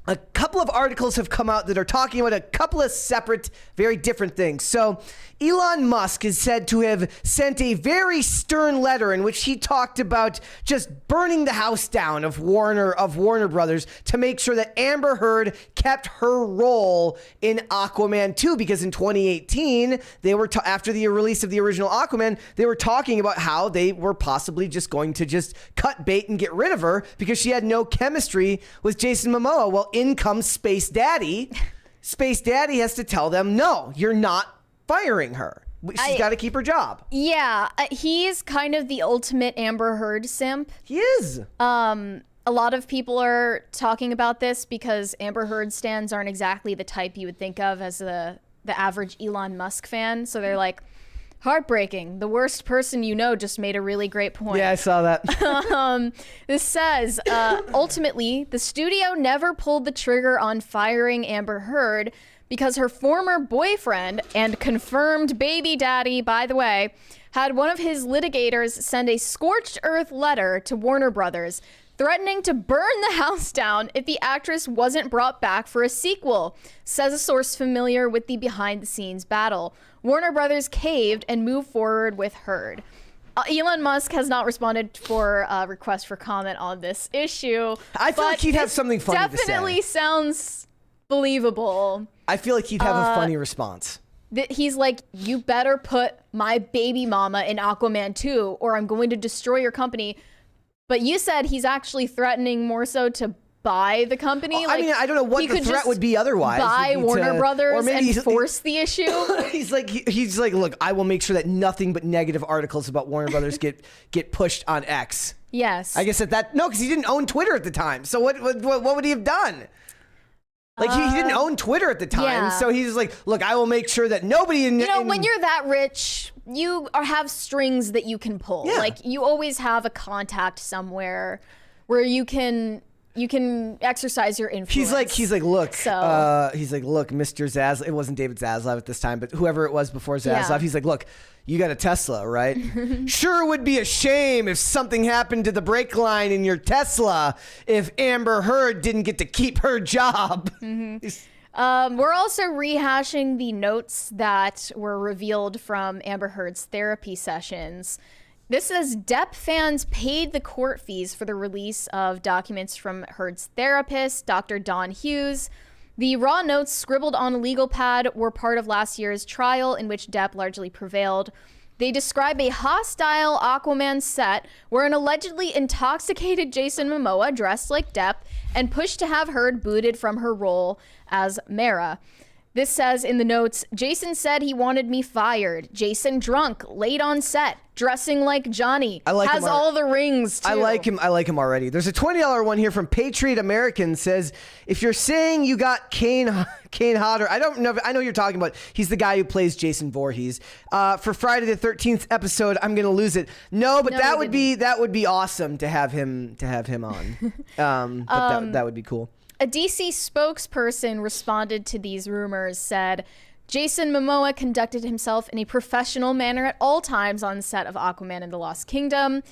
a couple of articles have come out that are talking about a couple of separate, very different things. So Elon Musk is said to have sent a very stern letter in which he talked about just burning the house down of Warner Brothers to make sure that Amber Heard kept her role in Aquaman 2, because in 2018 they were after the release of the original Aquaman, they were talking about how they were possibly just going to just cut bait and get rid of her because she had no chemistry with Jason Momoa. Well, in comes Space Daddy. Space Daddy has to tell them, no, you're not firing her. She's got to keep her job. Yeah, he's kind of the ultimate Amber Heard simp. He is. A lot of people are talking about this because Amber Heard stans aren't exactly the type you would think of as the average Elon Musk fan. So they're like, heartbreaking. The worst person you know just made a really great point. Yeah, I saw that. This says, ultimately, the studio never pulled the trigger on firing Amber Heard because her former boyfriend and confirmed baby daddy, by the way, had one of his litigators send a scorched earth letter to Warner Brothers, threatening to burn the house down if the actress wasn't brought back for a sequel, says a source familiar with the behind-the-scenes battle. Warner Brothers caved and moved forward with Heard. Elon Musk has not responded for a request for comment on this issue. I feel like he'd have something funny to say. Definitely sounds believable. I feel like he'd have a funny response. He's like, you better put my baby mama in Aquaman 2 or I'm going to destroy your company. But you said he's actually threatening more so to buy the company. I mean, I don't know what the threat would be otherwise. Buy Warner Brothers and force the issue. He's like, look, I will make sure that nothing but negative articles about Warner Brothers get pushed on X. Yes. I guess no, because he didn't own Twitter at the time. So what would he have done? Like he didn't own Twitter at the time, yeah. So he's like, look, I will make sure that nobody when you're that rich, you have strings that you can pull. Yeah. Like you always have a contact somewhere where you can exercise your influence. He's like, look, Mr. Zaslav. It wasn't David Zaslav at this time, but whoever it was before Zaslav. Yeah. He's like, look, you got a Tesla, right? Sure would be a shame if something happened to the brake line in your Tesla if Amber Heard didn't get to keep her job. Mm-hmm. We're also rehashing the notes that were revealed from Amber Heard's therapy sessions. This says Depp fans paid the court fees for the release of documents from Heard's therapist, Dr. Don Hughes. The raw notes scribbled on a legal pad were part of last year's trial in which Depp largely prevailed. They describe a hostile Aquaman set where an allegedly intoxicated Jason Momoa dressed like Depp and pushed to have Heard booted from her role as Mara. This says in the notes, Jason said he wanted me fired. Jason drunk, late on set, dressing like Johnny. Has all the rings, too. I like him already. There's a $20 one here from Patriot American. Says, if you're saying you got Kane Hodder, I don't know. I know you're talking about. He's the guy who plays Jason Voorhees. For Friday the 13th episode, I'm gonna lose it. No, but that would be awesome to have him on. But that would be cool. A DC spokesperson responded to these rumors, said, Jason Momoa conducted himself in a professional manner at all times on set of Aquaman and the Lost Kingdom.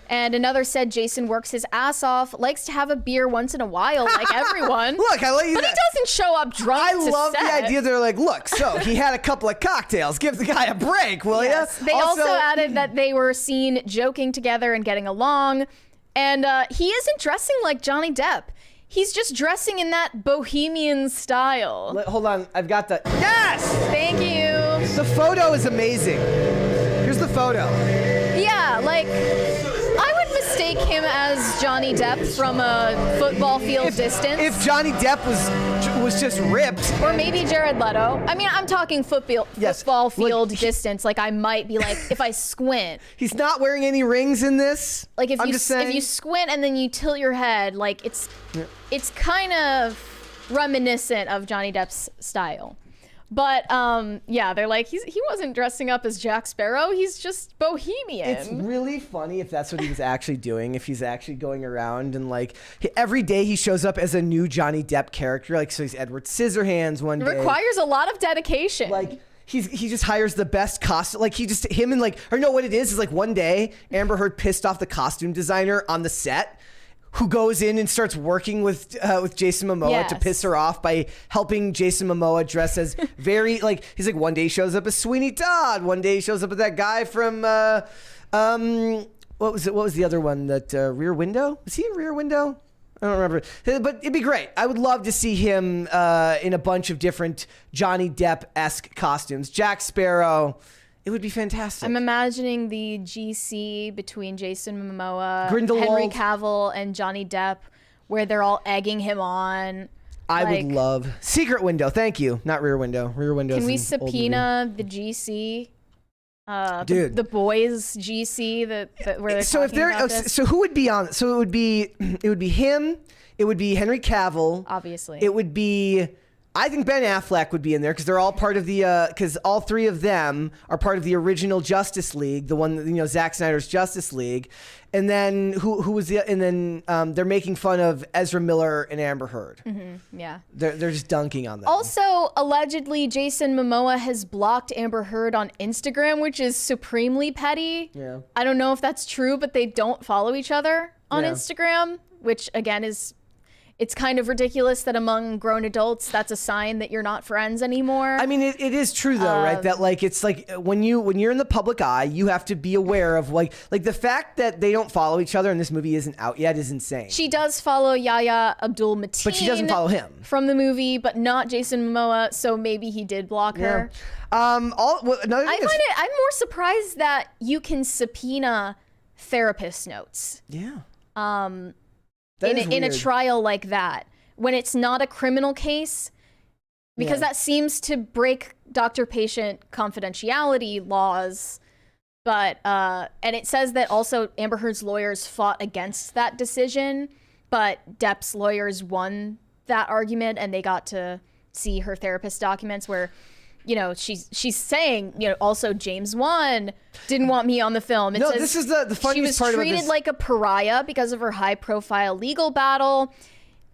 And another said Jason works his ass off, likes to have a beer once in a while, like everyone. Look, I let you. But he doesn't show up drunk. I love the idea. They're like, look, so he had a couple of cocktails. Give the guy a break, will ya? They also added that they were seen joking together and getting along. And he isn't dressing like Johnny Depp. He's just dressing in that bohemian style. Hold on, I've got the. Yes! Thank you. The photo is amazing. Here's the photo. Yeah, like, I would mistake him as Johnny Depp from a football field distance. If Johnny Depp was just ripped. Or maybe Jared Leto. I mean, I'm talking football field distance. Like, I might be like, if I squint. He's not wearing any rings in this. Like, if you squint and then you tilt your head, like, it's kind of reminiscent of Johnny Depp's style. But yeah, they're like, he wasn't dressing up as Jack Sparrow. He's just bohemian. It's really funny if that's what he was actually doing. If he's actually going around and like every day he shows up as a new Johnny Depp character. Like, so he's Edward Scissorhands one day. It requires a lot of dedication. Like, he just hires the best costume. Like, what it is like one day Amber Heard pissed off the costume designer on the set, who goes in and starts working with Jason Momoa to piss her off by helping Jason Momoa dress as very, like, he's like, one day he shows up as Sweeney Todd, one day he shows up as that guy from what was the other one, that Rear Window? Was he in Rear Window? I don't remember, but it'd be great. I would love to see him in a bunch of different Johnny Depp-esque costumes. Jack Sparrow. It would be fantastic. I'm imagining the GC between Jason Momoa, Grindelwald, Henry Cavill, and Johnny Depp, where they're all egging him on. I would love Secret Window. Thank you, not Rear Window. Rear Window. Can we subpoena the GC? Dude, the boys GC that where they're talking about this? So who would be on? So it would be him. It would be Henry Cavill. Obviously. It would be. I think Ben Affleck would be in there because they're all part of the because all three of them are part of the original Justice League, the one Zack Snyder's Justice League, and then who was they're making fun of Ezra Miller and Amber Heard. Mm-hmm. Yeah, they're just dunking on them. Also, allegedly, Jason Momoa has blocked Amber Heard on Instagram, which is supremely petty. Yeah, I don't know if that's true, but they don't follow each other on Instagram, which again is. It's kind of ridiculous that among grown adults, that's a sign that you're not friends anymore. I mean, it is true though, right? That like it's like when you're in the public eye, you have to be aware of like the fact that they don't follow each other and this movie isn't out yet is insane. She does follow Yahya Abdul-Mateen, but she doesn't follow him from the movie, but not Jason Momoa. So maybe he did block her. I'm more surprised that you can subpoena therapist notes. Yeah. In a trial like that, when it's not a criminal case, because that seems to break doctor-patient confidentiality laws. But and it says that also Amber Heard's lawyers fought against that decision, but Depp's lawyers won that argument, and they got to see her therapist documents where. She's saying, also James Wan didn't want me on the film. It says this is the funniest part about this. She was treated like a pariah because of her high-profile legal battle.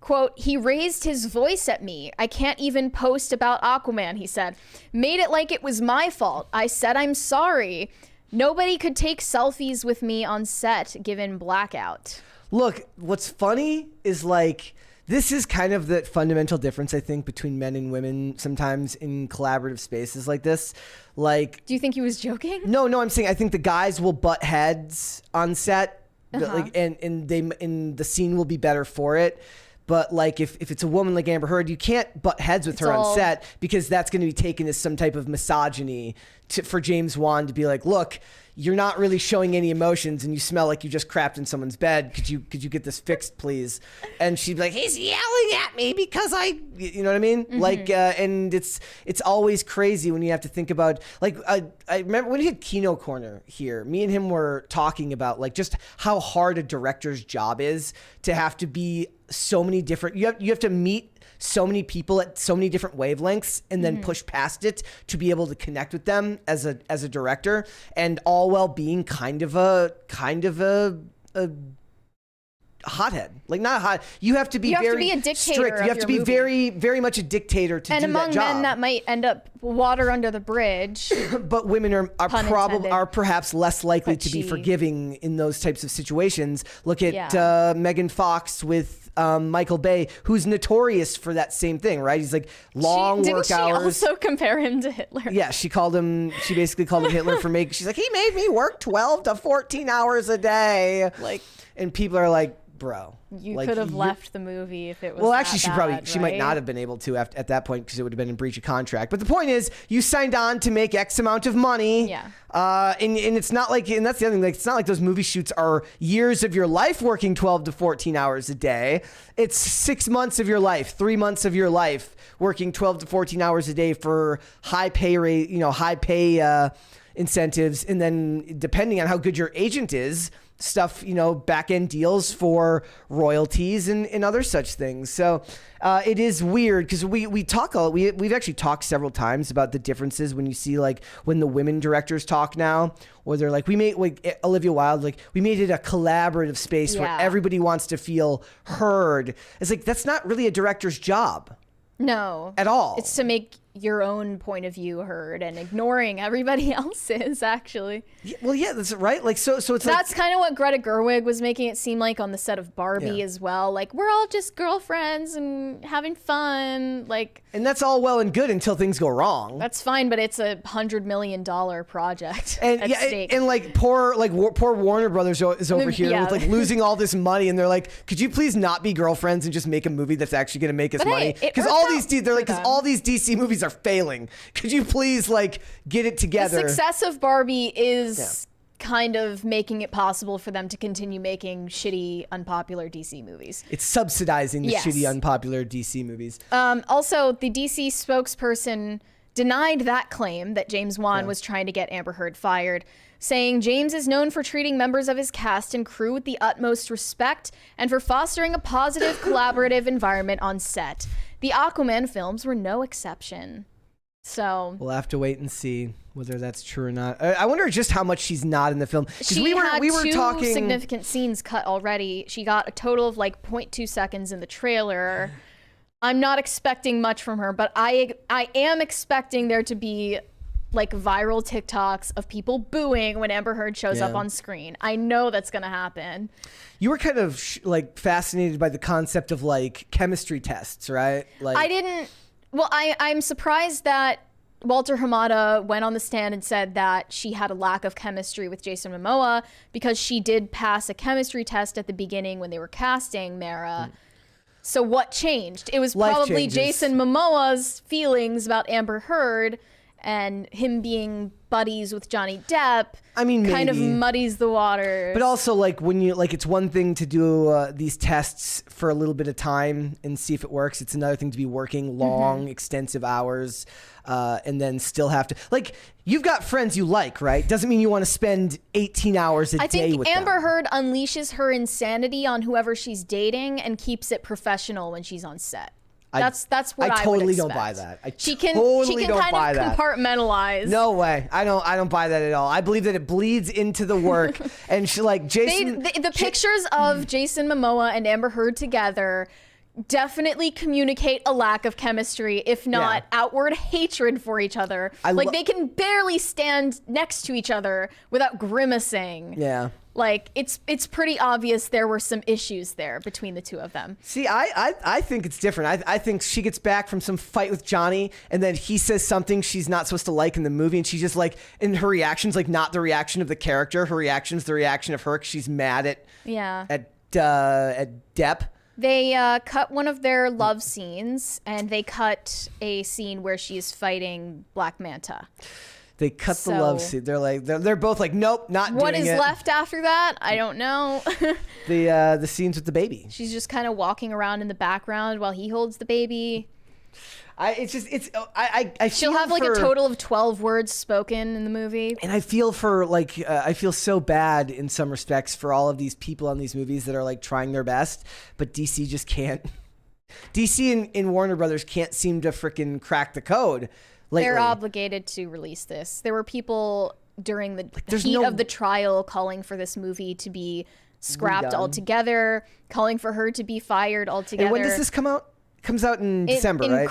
Quote, he raised his voice at me. I can't even post about Aquaman, he said. Made it like it was my fault. I said I'm sorry. Nobody could take selfies with me on set given blackout. Look, what's funny is like... This is kind of the fundamental difference, I think, between men and women sometimes in collaborative spaces like this. Like, do you think he was joking? No, I'm saying I think the guys will butt heads on set, and the scene will be better for it. But like if it's a woman like Amber Heard, you can't butt heads with her on set because that's going to be taken as some type of misogyny for James Wan to be like, look, you're not really showing any emotions and you smell like you just crapped in someone's bed. Could you get this fixed, please? And she'd be like, he's yelling at me because you know what I mean? Mm-hmm. Like, and it's always crazy when you have to think about, like, I remember when he had Kino Corner here, me and him were talking about like just how hard a director's job is to have to be so many different, you have to meet so many people at so many different wavelengths and then push past it to be able to connect with them as a director, and all while being kind of a hothead. Like not a hot. You have to be very a dictator strict. You have to be very, very much a dictator to do that job. And among men, that might end up water under the bridge. But women are perhaps less likely to be forgiving in those types of situations. Look at Megan Fox with Michael Bay, who's notorious for that same thing, right? He's like long work hours. She also compare him to Hitler? Yeah, she basically called him Hitler for making. She's like, he made me work 12 to 14 hours a day. Like, and people are like, bro, you could have left the movie if it was. Well, actually, she might right? not have been able to at that point because it would have been in breach of contract. But the point is, you signed on to make X amount of money. Yeah. And it's not like, and that's the other thing. Like, it's not like those movie shoots are years of your life working 12 to 14 hours a day. It's 6 months of your life, 3 months of your life working 12 to 14 hours a day for high pay rate, high pay incentives, and then depending on how good your agent is, stuff, back end deals for royalties and other such things. So it is weird because we've actually talked several times about the differences when you see like when the women directors talk now, where they're like, we made like Olivia Wilde, like we made it a collaborative space where everybody wants to feel heard. It's like, that's not really a director's job. No. At all. It's to make your own point of view heard and ignoring everybody else's, actually. Yeah, that's right. Like, so it's that's kind of what Greta Gerwig was making it seem like on the set of Barbie as well. Like, we're all just girlfriends and having fun. Like, and that's all well and good until things go wrong. That's fine, but it's a $100 million project. And at stake. And like poor Warner Brothers is over here with like losing all this money, and they're like, could you please not be girlfriends and just make a movie that's actually going to make us money? Because all these DC movies are failing. Could you please like get it together? The success of Barbie is kind of making it possible for them to continue making shitty, unpopular DC movies. It's subsidizing the shitty, unpopular DC movies. Also, the DC spokesperson denied that claim that James Wan was trying to get Amber Heard fired, saying James is known for treating members of his cast and crew with the utmost respect and for fostering a positive, collaborative environment on set. The Aquaman films were no exception. So we'll have to wait and see whether that's true or not. I wonder just how much she's not in the film. We were talking significant scenes cut already. She got a total of like 0.2 seconds in the trailer. I'm not expecting much from her, but I am expecting there to be like viral TikToks of people booing when Amber Heard shows up on screen. I know that's going to happen. You were kind of like fascinated by the concept of like chemistry tests, right? Like I didn't. Well, I'm surprised that Walter Hamada went on the stand and said that she had a lack of chemistry with Jason Momoa because she did pass a chemistry test at the beginning when they were casting Mara. So what changed? It was probably Jason Momoa's feelings about Amber Heard and him being buddies with Johnny Depp. I mean, kind of muddies the waters. But also, like, when you like, it's one thing to do these tests for a little bit of time and see if it works. It's another thing to be working long, extensive hours, and then still have to like. You've got friends you like, right? Doesn't mean you want to spend 18 hours a day with them. I think Amber Heard unleashes her insanity on whoever she's dating and keeps it professional when she's on set. That's what I totally would don't expect. buy that. She can don't kind of compartmentalize. No way. I don't buy that at all. I believe that it bleeds into the work. And she like Jason. The pictures of Jason Momoa and Amber Heard together definitely communicate a lack of chemistry, if not outward hatred for each other. They can barely stand next to each other without grimacing. Yeah. Like, it's pretty obvious there were some issues there between the two of them. See, I think it's different. I think she gets back from some fight with Johnny, and then he says something she's not supposed to like in the movie, and she's just like, and her reaction's like not the reaction of the character. Her reaction's the reaction of her because she's mad at Depp. They cut one of their love scenes, and they cut a scene where she's fighting Black Manta. They cut the love scene. They're like, they're both like, nope, not doing it. What is left after that? I don't know. The scenes with the baby. She's just kind of walking around in the background while he holds the baby. She'll have like a total of 12 words spoken in the movie. And I feel for like, I feel so bad in some respects for all of these people on these movies that are like trying their best, but DC just can't. DC and Warner Brothers can't seem to freaking crack the code. Lately. They're obligated to release this. There were people during the heat of the trial calling for this movie to be scrapped Redone. altogether, calling for her to be fired altogether. And when does this come out? Comes out in December, right?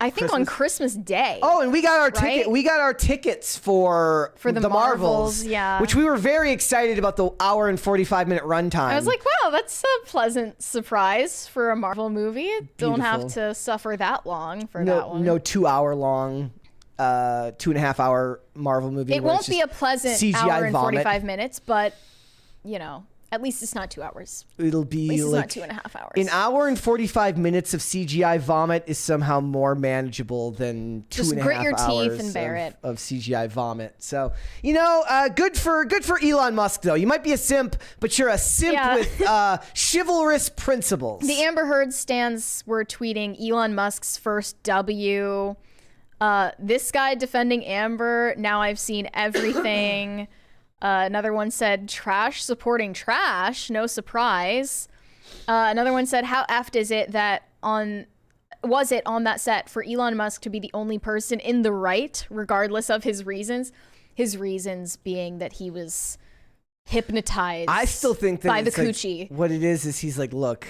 I think on Christmas Day. Oh, and we got our right? ticket. We got our tickets for the Marvels, yeah. which we were very excited about the hour and 45-minute runtime. I was like, wow, that's a pleasant surprise for a Marvel movie. Don't have to suffer that long for that one. No 2-hour-long, 2.5-hour Marvel movie. It won't be a pleasant CGI hour and vomit. 45 minutes, but at least it's not 2 hours. It'll be at least like it's not 2.5 hours. An hour and 45 minutes of CGI vomit is somehow more manageable than Just 2.5 grit your hours teeth and bear it. of CGI vomit. So, good for Elon Musk though. You might be a simp, but you're a simp with chivalrous principles. The Amber Heard stans were tweeting Elon Musk's first W. This guy defending Amber. Now I've seen everything. Another one said, trash supporting trash, no surprise. Another one said, how effed is it was it on that set for Elon Musk to be the only person in the right, regardless of his reasons? His reasons being that he was hypnotized I still think that by the it's like, coochie. what it is he's like, look,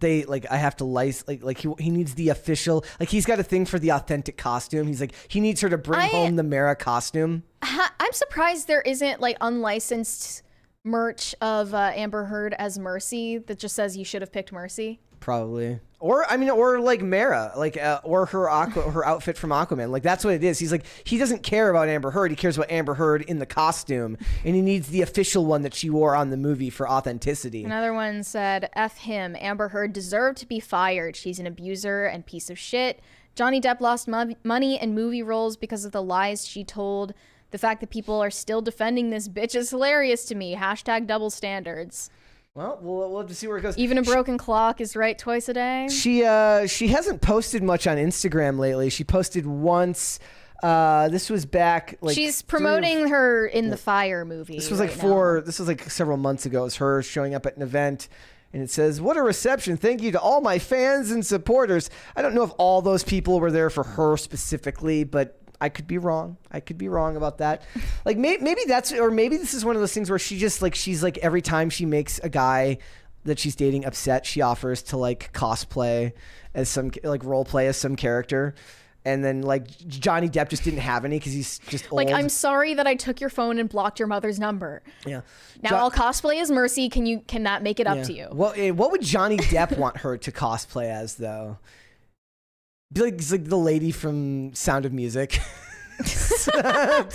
I have to license, he needs the official, he's got a thing for the authentic costume. He's like, he needs her to bring home the Mara costume. I'm surprised there isn't unlicensed merch of Amber Heard as Mercy that just says you should have picked Mercy. Probably. Or like Mara, or her outfit from Aquaman. That's what it is. He's like, he doesn't care about Amber Heard. He cares about Amber Heard in the costume, and he needs the official one that she wore on the movie for authenticity. Another one said, F him. Amber Heard deserved to be fired. She's an abuser and piece of shit. Johnny Depp lost money and movie roles because of the lies she told. The fact that people are still defending this bitch is hilarious to me. # double standards. Well, we'll have to see where it goes. Even a broken clock is right twice a day. She hasn't posted much on Instagram lately. She posted once. This was back she's promoting her In the Fire movie. This was this was several months ago. It was her showing up at an event, and it says, "What a reception! Thank you to all my fans and supporters." I don't know if all those people were there for her specifically, but I could be wrong. I could be wrong about that. Maybe that's, or maybe this is one of those things where she just she's every time she makes a guy that she's dating upset, she offers to cosplay as some role play as some character. And then Johnny Depp just didn't have any because he's just old. I'm sorry that I took your phone and blocked your mother's number. Yeah. Now I'll cosplay as Mercy. Can that make it up to you? What would Johnny Depp want her to cosplay as though? Be like the lady from Sound of Music. I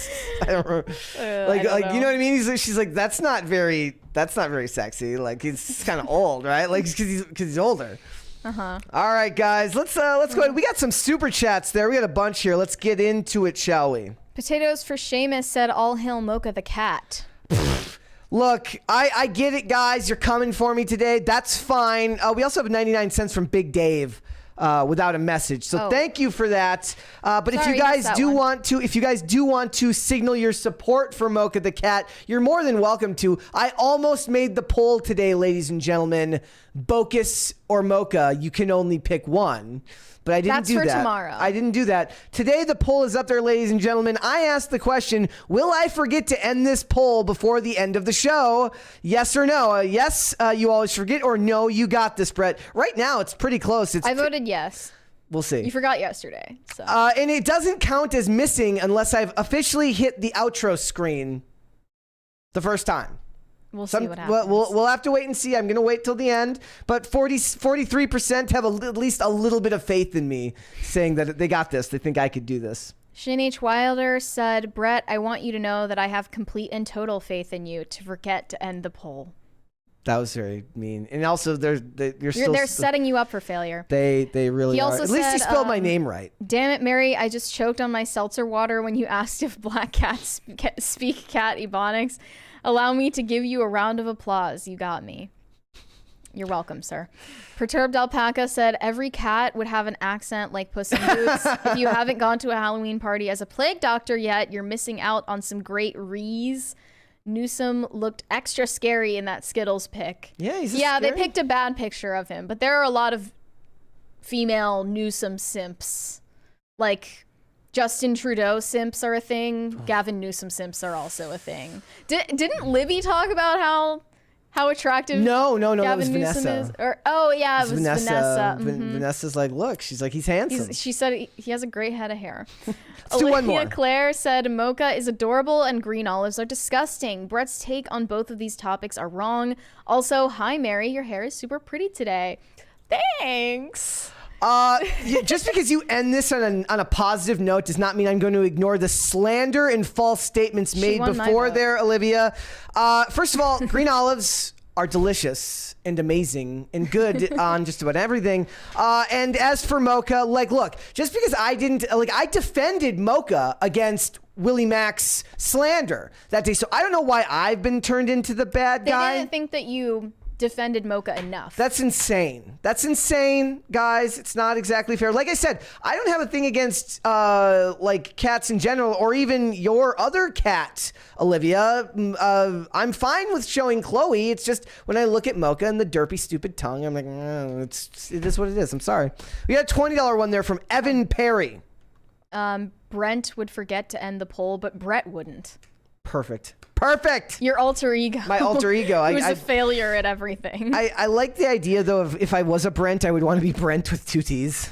don't know. You know what I mean? She's like, that's not very sexy. He's kind of old, right? Because he's older. Uh-huh. All right, guys, let's go ahead. We got some super chats there. We got a bunch here. Let's get into it, shall we? Potatoes for Seamus said, all hail Mocha the cat. Look, I get it, guys. You're coming for me today. That's fine. We also have 99 cents from Big Dave. Without a message, so thank you for that. But if you guys do want to signal your support for Mocha the cat, you're more than welcome to. I almost made the poll today, ladies and gentlemen. Bocus or Mocha, you can only pick one. But I didn't do that. That's for tomorrow. I didn't do that. Today, the poll is up there, ladies and gentlemen. I asked the question, will I forget to end this poll before the end of the show? Yes or no? Yes, you always forget, or no, you got this, Brett. Right now, it's pretty close. I voted yes. We'll see. You forgot yesterday. So. And it doesn't count as missing unless I've officially hit the outro screen the first time. We'll see what happens. We'll have to wait and see. I'm going to wait till the end. But 43% have at least a little bit of faith in me, saying that they got this. They think I could do this. Shane H. Wilder said, Brett, I want you to know that I have complete and total faith in you to forget to end the poll. That was very mean. And also, they're setting you up for failure. They really he are. Also At least said, he spelled my name right. Damn it, Mary. I just choked on my seltzer water when you asked if black cats speak cat ebonics. Allow me to give you a round of applause. You got me. You're welcome, sir. Perturbed Alpaca said, every cat would have an accent like Puss in Boots. If you haven't gone to a Halloween party as a plague doctor yet, you're missing out on some great rees. Newsom looked extra scary in that Skittles pic. Yeah, they picked a bad picture of him, but there are a lot of female Newsom simps. Justin Trudeau simps are a thing. Gavin Newsom simps are also a thing. Didn't Libby talk about how how attractive No, Gavin that was Newsom Vanessa. is? Or it was Vanessa. Vanessa's like, look, she's like, he's handsome. She said he has a great head of hair. Let's do one more. Olivia Claire said mocha is adorable and green olives are disgusting. Brett's take on both of these topics are wrong. Also, hi Mary, your hair is super pretty today. Thanks. Just because you end this on a positive note does not mean I'm going to ignore the slander and false statements made before there, Olivia. First of all, green olives are delicious and amazing and good on just about everything. And as for mocha, like, look, just because I defended mocha against Willie Mack's slander that day. So I don't know why I've been turned into the bad guy. They didn't think that you defended mocha enough. That's insane. That's insane, guys. It's not exactly fair. Like I said, I don't have a thing against like cats in general, or even your other cat, Olivia. I'm fine with showing Chloe. It's just when I look at mocha and the derpy, stupid tongue, I'm like, it is what it is. I'm sorry. We got a $20 one there from Evan Perry. Brent would forget to end the poll, but Brett wouldn't. Perfect. Your alter ego. My alter ego. Who's a failure at everything. I like the idea, though, of if I was a Brent, I would want to be Brent with 2 T's.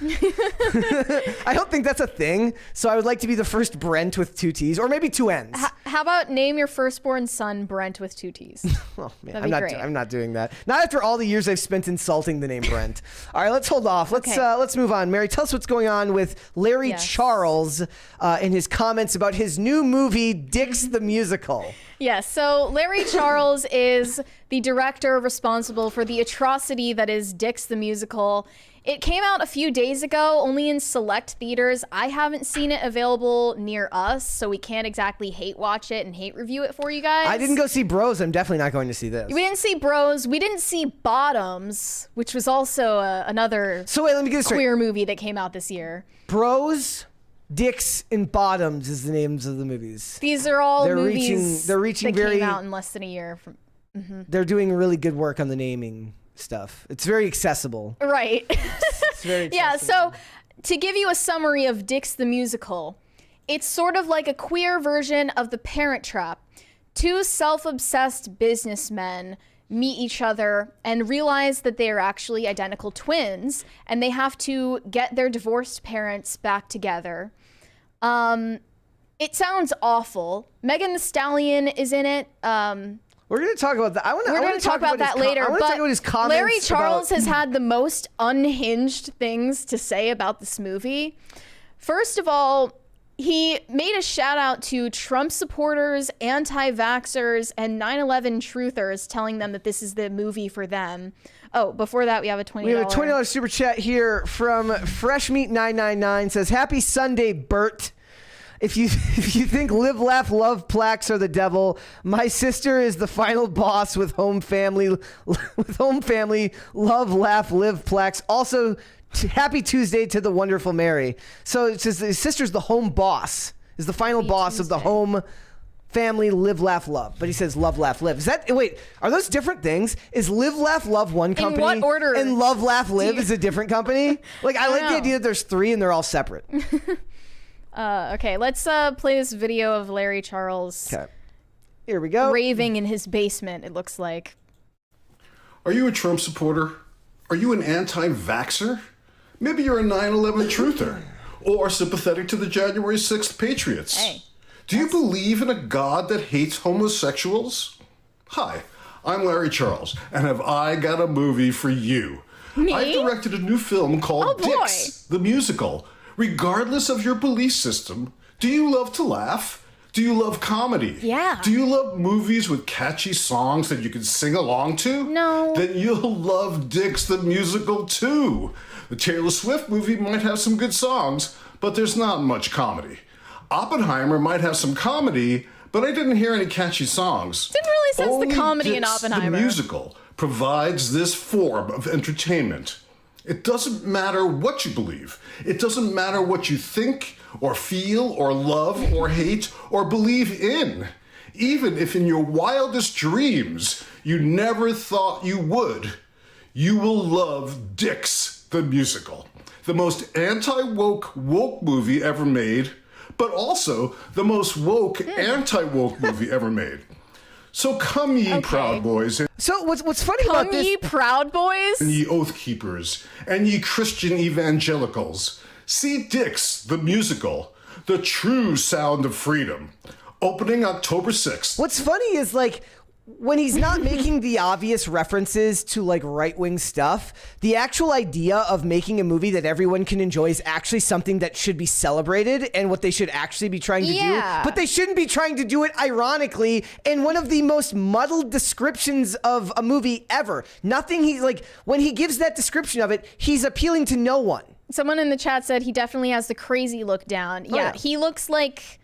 I don't think that's a thing. So I would like to be the first Brent with 2 T's, or maybe 2 N's. How about name your firstborn son Brent with 2 T's? Oh, man, That'd be I'm not doing that. Not after all the years I've spent insulting the name Brent. All right, let's hold off. Let's move on. Mary, tell us what's going on with Larry Charles and his comments about his new movie, Dix the Musical. Yes, so Larry Charles is the director responsible for the atrocity that is Dix the Musical. It came out a few days ago, only in select theaters. I haven't seen it available near us, so we can't exactly hate watch it and hate review it for you guys. I didn't go see Bros. I'm definitely not going to see this. We didn't see Bros. We didn't see Bottoms, which was also another let me get this queer movie that came out this year. Bros, Dicks, and Bottoms is the names of the movies. They're movies they're reaching that very, came out in less than a year. They're doing really good work on the naming stuff. It's very accessible. Right. It's very accessible. Yeah, so to give you a summary of Dix the Musical, it's sort of like a queer version of The Parent Trap. 2 self-obsessed businessmen meet each other and realize that they are actually identical twins, and they have to get their divorced parents back together. It sounds awful. Megan Thee Stallion is in it. We're going to talk about that. We're going to talk about that later. I want to talk about his comments. Larry Charles has had the most unhinged things to say about this movie. First of all, he made a shout out to Trump supporters, anti-vaxxers, and 9/11 truthers, telling them that this is the movie for them. Oh, before that, we have a $20. We have a $20 super chat here from Fresh Meat 999. Says, "Happy Sunday, Bert. If you think Live, Laugh, Love plaques are the devil, my sister is the final boss with home family, Love, Laugh, Live plaques. Also, happy Tuesday to the wonderful Mary." So it says his sister's the home boss, is the final boss of the home family, Live, Laugh, Love. But he says Love, Laugh, Live. Is that, wait, are those different things? Is Live, Laugh, Love one company? In what order? And Love, Laugh, Live is a different company? Like, I like the idea that there's 3 and they're all separate. Okay, let's play this video of Larry Charles. Okay. Here we go. Raving in his basement, it looks like. Are you a Trump supporter? Are you an anti-vaxxer? Maybe you're a 9/11 truther or sympathetic to the January 6th Patriots. Hey. Do you believe in a God that hates homosexuals? Hi, I'm Larry Charles, and have I got a movie for you. Me? I've directed a new film called Dix, the Musical. Regardless of your belief system, do you love to laugh? Do you love comedy? Yeah. Do you love movies with catchy songs that you can sing along to? No. Then you'll love Dix the Musical too. The Taylor Swift movie might have some good songs, but there's not much comedy. Oppenheimer might have some comedy, but I didn't hear any catchy songs. Didn't really sense Only the comedy in Dix Oppenheimer. The Musical provides this form of entertainment. It doesn't matter what you believe. It doesn't matter what you think or feel or love or hate or believe in. Even if in your wildest dreams you never thought you would, you will love Dix the Musical. The most anti-woke movie ever made, but also the most woke anti-woke movie ever made. So come ye Proud Boys, So what's funny about this? Come ye Proud Boys? and ye Oath Keepers, and ye Christian evangelicals. See Dix, the musical, the true sound of freedom, opening October 6th. What's funny is like when he's not making the obvious references to like right-wing stuff, the actual idea of making a movie that everyone can enjoy is actually something that should be celebrated and what they should actually be trying to do. But they shouldn't be trying to do it ironically in one of the most muddled descriptions of a movie ever. Nothing he like when he gives that description of it, he's appealing to no one. Someone in the chat said he definitely has the crazy look down. Yeah, he looks like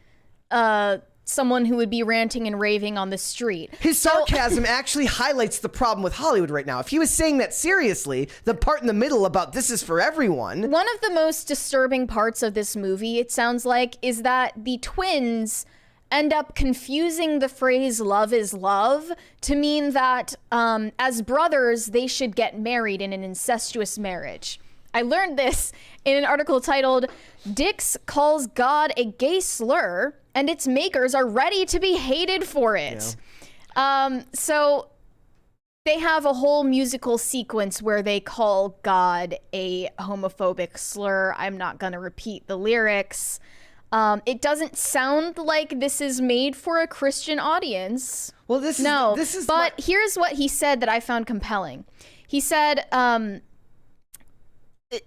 someone who would be ranting and raving on the street. His sarcasm actually highlights the problem with Hollywood right now. If he was saying that seriously, the part in the middle about this is for everyone. One of the most disturbing parts of this movie, it sounds like, is that the twins end up confusing the phrase love is love to mean that as brothers, they should get married in an incestuous marriage. I learned this in an article titled, Dix Calls God a Gay Slur, and its makers are ready to be hated for it. So they have a whole musical sequence where they call God a homophobic slur. I'm not going to repeat the lyrics. It doesn't sound like this is made for a Christian audience. Well, this is but here's what he said that I found compelling. He said,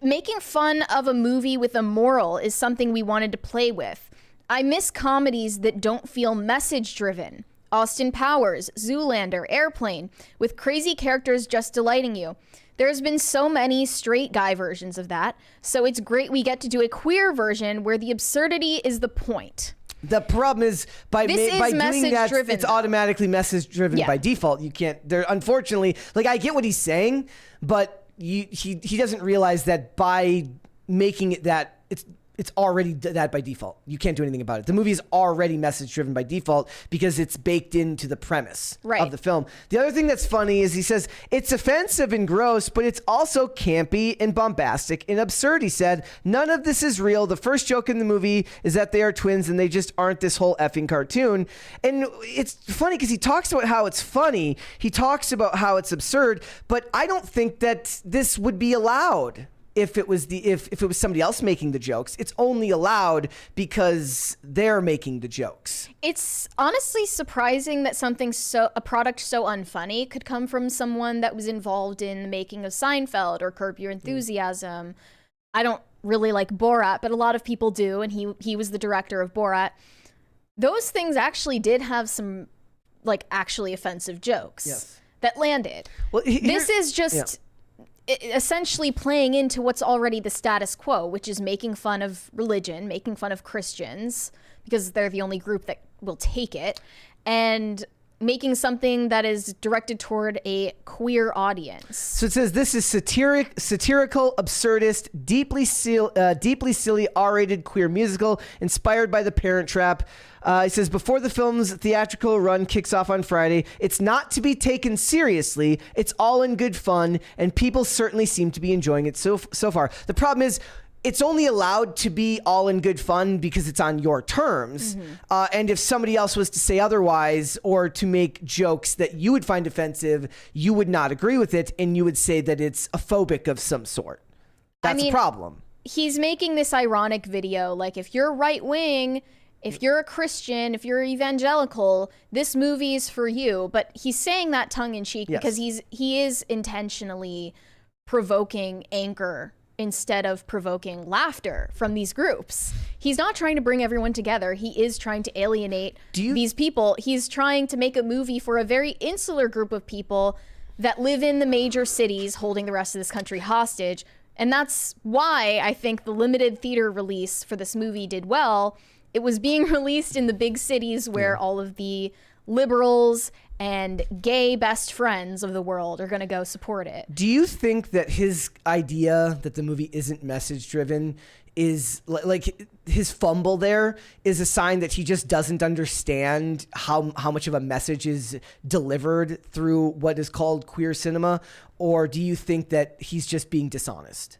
making fun of a movie with a moral is something we wanted to play with. I miss comedies that don't feel message-driven. Austin Powers, Zoolander, Airplane, with crazy characters just delighting you. There's been so many straight guy versions of that, so it's great we get to do a queer version where the absurdity is the point. The problem is by doing that, it's automatically message-driven by default. You can't. Unfortunately, like I get what he's saying, but he doesn't realize that by making it that it's already that by default. You can't do anything about it. The movie is already message driven by default because it's baked into the premise of the film. The other thing that's funny is he says it's offensive and gross, but it's also campy and bombastic and absurd. He said, none of this is real. The first joke in the movie is that they are twins and they just aren't this whole effing cartoon. And it's funny because he talks about how it's funny. He talks about how it's absurd, but I don't think that this would be allowed. If it was somebody else making the jokes. It's only allowed because they're making the jokes. It's honestly surprising that a product so unfunny could come from someone that was involved in the making of Seinfeld or Curb Your Enthusiasm. I don't really like Borat, but a lot of people do, and he was the director of Borat. Those things actually did have some like actually offensive jokes that landed. Well, this is just essentially playing into what's already the status quo, which is making fun of religion, making fun of Christians, because they're the only group that will take it, and making something that is directed toward a queer audience. So it says this is satirical, absurdist, deeply silly, R-rated queer musical inspired by The Parent Trap. It says before the film's theatrical run kicks off on Friday, it's not to be taken seriously. It's all in good fun, and people certainly seem to be enjoying it so far. The problem is, it's only allowed to be all in good fun because it's on your terms. And if somebody else was to say otherwise or to make jokes that you would find offensive, you would not agree with it and you would say that it's a phobic of some sort. That's a problem. He's making this ironic video. Like, if you're right wing, if you're a Christian, if you're evangelical, this movie is for you. But he's saying that tongue in cheek because he is intentionally provoking anger instead of provoking laughter from these groups. He's not trying to bring everyone together. He is trying to alienate these people. He's trying to make a movie for a very insular group of people that live in the major cities holding the rest of this country hostage. And that's why I think the limited theater release for this movie did well. It was being released in the big cities where all of the liberals and gay best friends of the world are going to go support it. Do you think that his idea that the movie isn't message driven is like his fumble there is a sign that he just doesn't understand how much of a message is delivered through what is called queer cinema? Or do you think that he's just being dishonest?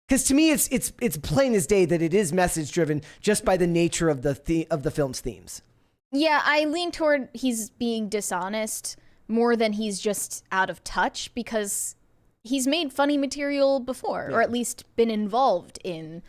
Because to me, it's plain as day that it is message driven just by the nature of the film's themes. Yeah, I lean toward he's being dishonest more than he's just out of touch, because he's made funny material before, or at least been involved in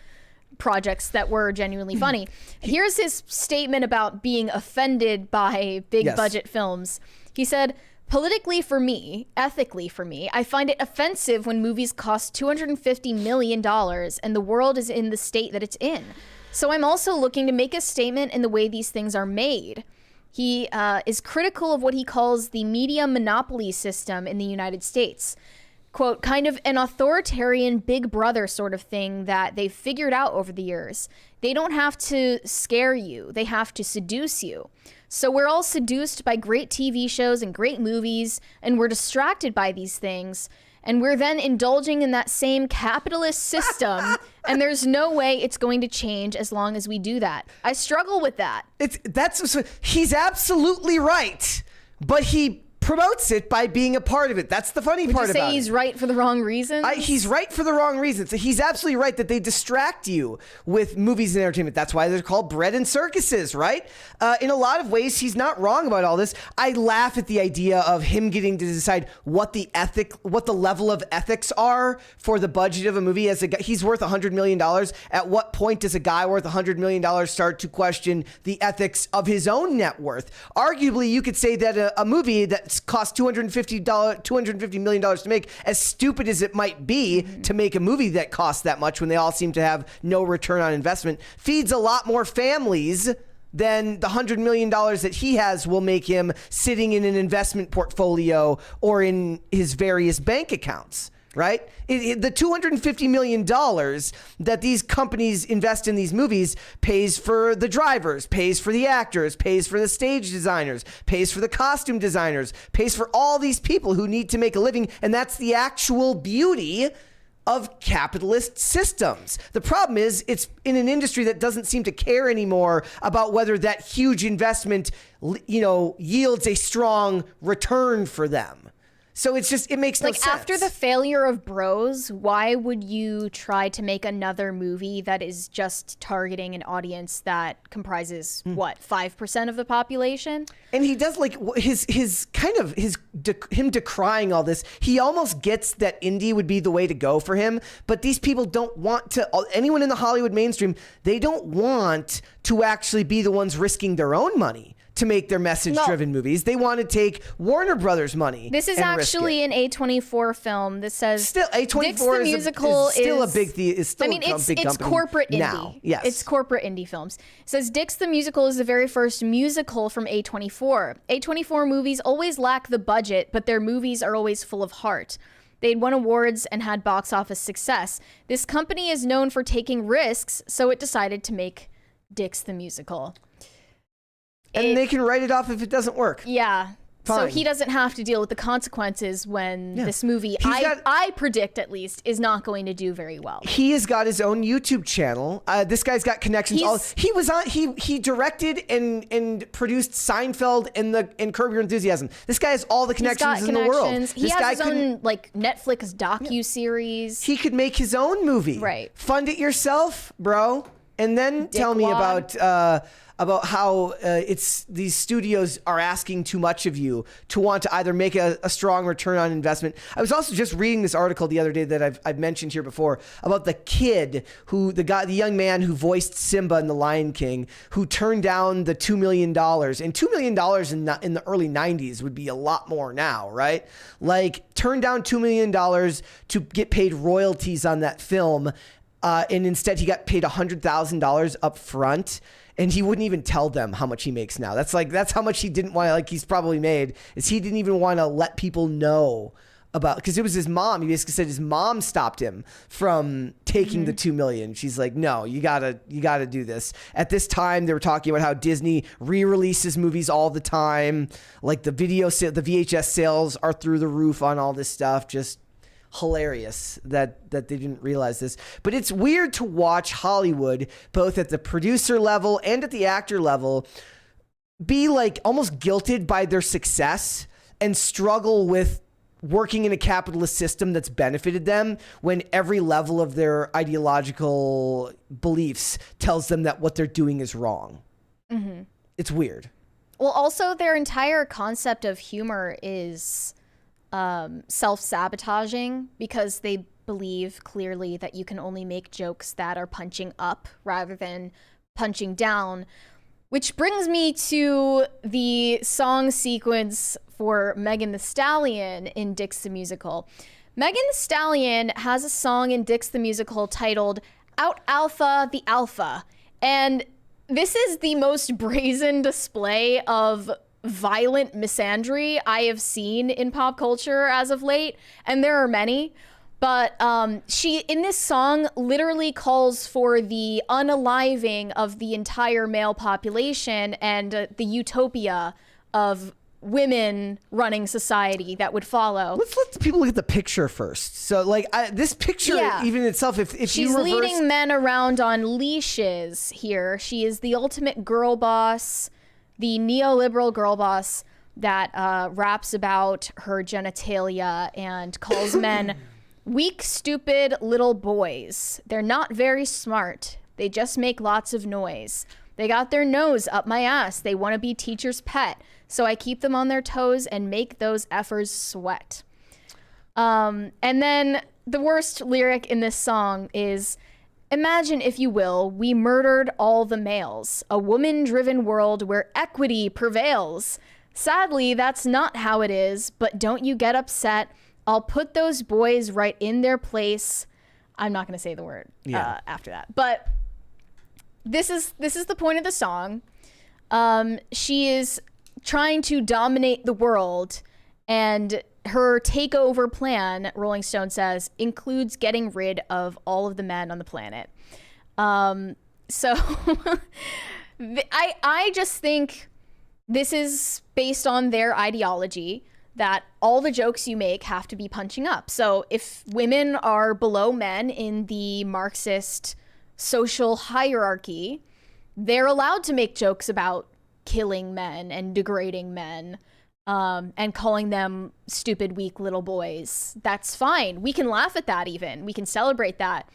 projects that were genuinely funny. Here's his statement about being offended by big budget films. He said, "Politically for me, ethically for me, I find it offensive when movies cost $250 million and the world is in the state that it's in. So I'm also looking to make a statement in the way these things are made." He is critical of what he calls the media monopoly system in the United States. Quote, kind of an authoritarian big brother sort of thing that they've figured out over the years. They don't have to scare you. They have to seduce you. So we're all seduced by great TV shows and great movies, and we're distracted by these things. And we're then indulging in that same capitalist system, and there's no way it's going to change as long as we do that. I struggle with that. He's absolutely right, but he promotes it by being a part of it. That's the funny part about it. Would you say he's right for the wrong reasons? He's right for the wrong reasons. He's absolutely right that they distract you with movies and entertainment. That's why they're called bread and circuses, right? In a lot of ways, he's not wrong about all this. I laugh at the idea of him getting to decide what the level of ethics are for the budget of a movie. As a guy, he's worth $100 million. At what point does a guy worth $100 million start to question the ethics of his own net worth? Arguably, you could say that a movie that cost $250 million to make, as stupid as it might be to make a movie that costs that much when they all seem to have no return on investment, feeds a lot more families than the $100 million that he has will make him sitting in an investment portfolio or in his various bank accounts. Right? The $250 million that these companies invest in these movies pays for the drivers, pays for the actors, pays for the stage designers, pays for the costume designers, pays for all these people who need to make a living. And that's the actual beauty of capitalist systems. The problem is it's in an industry that doesn't seem to care anymore about whether that huge investment, yields a strong return for them. So it's just, it makes no sense. After the failure of Bros, why would you try to make another movie that is just targeting an audience that comprises, 5% of the population? And he does him decrying all this. He almost gets that indie would be the way to go for him. But these people don't want to, anyone in the Hollywood mainstream, they don't want to actually be the ones risking their own money to make their message-driven movies. They want to take Warner Brothers money. This is actually an A24 film. This says still A24 Dix the Musical is still a big it's corporate indie. Now. Yes. It's corporate indie films. It says Dix the Musical is the very first musical from A24. A24 movies always lack the budget, but their movies are always full of heart. They'd won awards and had box office success. This company is known for taking risks, so it decided to make Dix the Musical. And they can write it off if it doesn't work. Yeah. Fine. So he doesn't have to deal with the consequences when this movie, I predict at least, is not going to do very well. He has got his own YouTube channel. This guy's got connections. He directed and produced Seinfeld and Curb Your Enthusiasm. This guy has all the connections in the world. He has his own Netflix docu-series. He could make his own movie. Right. Fund it yourself, bro. And then tell me about how these studios are asking too much of you to want to either make a strong return on investment. I was also just reading this article the other day that I've mentioned here before about the kid the young man who voiced Simba in The Lion King, who turned down the $2 million. And $2 million in the early 90s would be a lot more now, right? Turned down $2 million to get paid royalties on that film. And instead he got paid $100,000 up front, and he wouldn't even tell them how much he makes now. That's how much he didn't want he's probably made, is he didn't even want to let people know about, because it was his mom. He basically said his mom stopped him from taking the $2 million. She's like, no, you gotta do this. At this time, they were talking about how Disney re-releases movies all the time. The the VHS sales are through the roof on all this stuff. Just hilarious that they didn't realize this. But it's weird to watch Hollywood, both at the producer level and at the actor level, be almost guilted by their success and struggle with working in a capitalist system that's benefited them, when every level of their ideological beliefs tells them that what they're doing is wrong. It's weird. Well, also their entire concept of humor is self-sabotaging because they believe clearly that you can only make jokes that are punching up rather than punching down, which brings me to the song sequence for Megan Thee Stallion in Dix the Musical. Megan Thee Stallion has a song in Dix the Musical titled Out Alpha the Alpha, and this is the most brazen display of violent misandry I have seen in pop culture as of late, and there are many. But she, in this song, literally calls for the unaliving of the entire male population and the utopia of women running society that would follow. Let's let people look at the picture first. So, like, this picture, even itself, if she's you reverse... leading men around on leashes here. She is the ultimate girl boss, the neoliberal girl boss that raps about her genitalia and calls men weak, stupid little boys. They're not very smart. They just make lots of noise. They got their nose up my ass. They want to be teacher's pet. So I keep them on their toes and make those effers sweat. And then the worst lyric in this song is, imagine, if you will, we murdered all the males. A woman-driven world where equity prevails. Sadly, that's not how it is, but don't you get upset. I'll put those boys right in their place. I'm not going to say the word after that. But this is the point of the song. She is trying to dominate the world, and her takeover plan, Rolling Stone says, includes getting rid of all of the men on the planet. So I just think this is based on their ideology that all the jokes you make have to be punching up. So if women are below men in the Marxist social hierarchy, they're allowed to make jokes about killing men and degrading men and calling them stupid, weak little boys. That's fine. We can laugh at that even. We can celebrate that.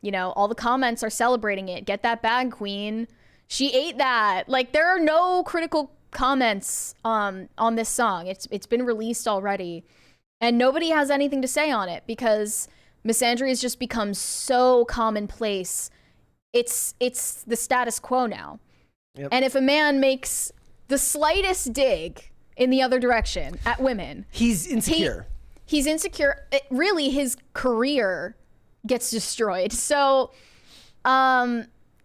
You know, all the comments are celebrating it. Get that bag, queen. She ate that. Like, there are no critical comments on this song. It's been released already, and nobody has anything to say on it because misandry has just become so commonplace. It's the status quo now. Yep. And if a man makes the slightest dig in the other direction at women, he's insecure. He's insecure. Really, his career gets destroyed. So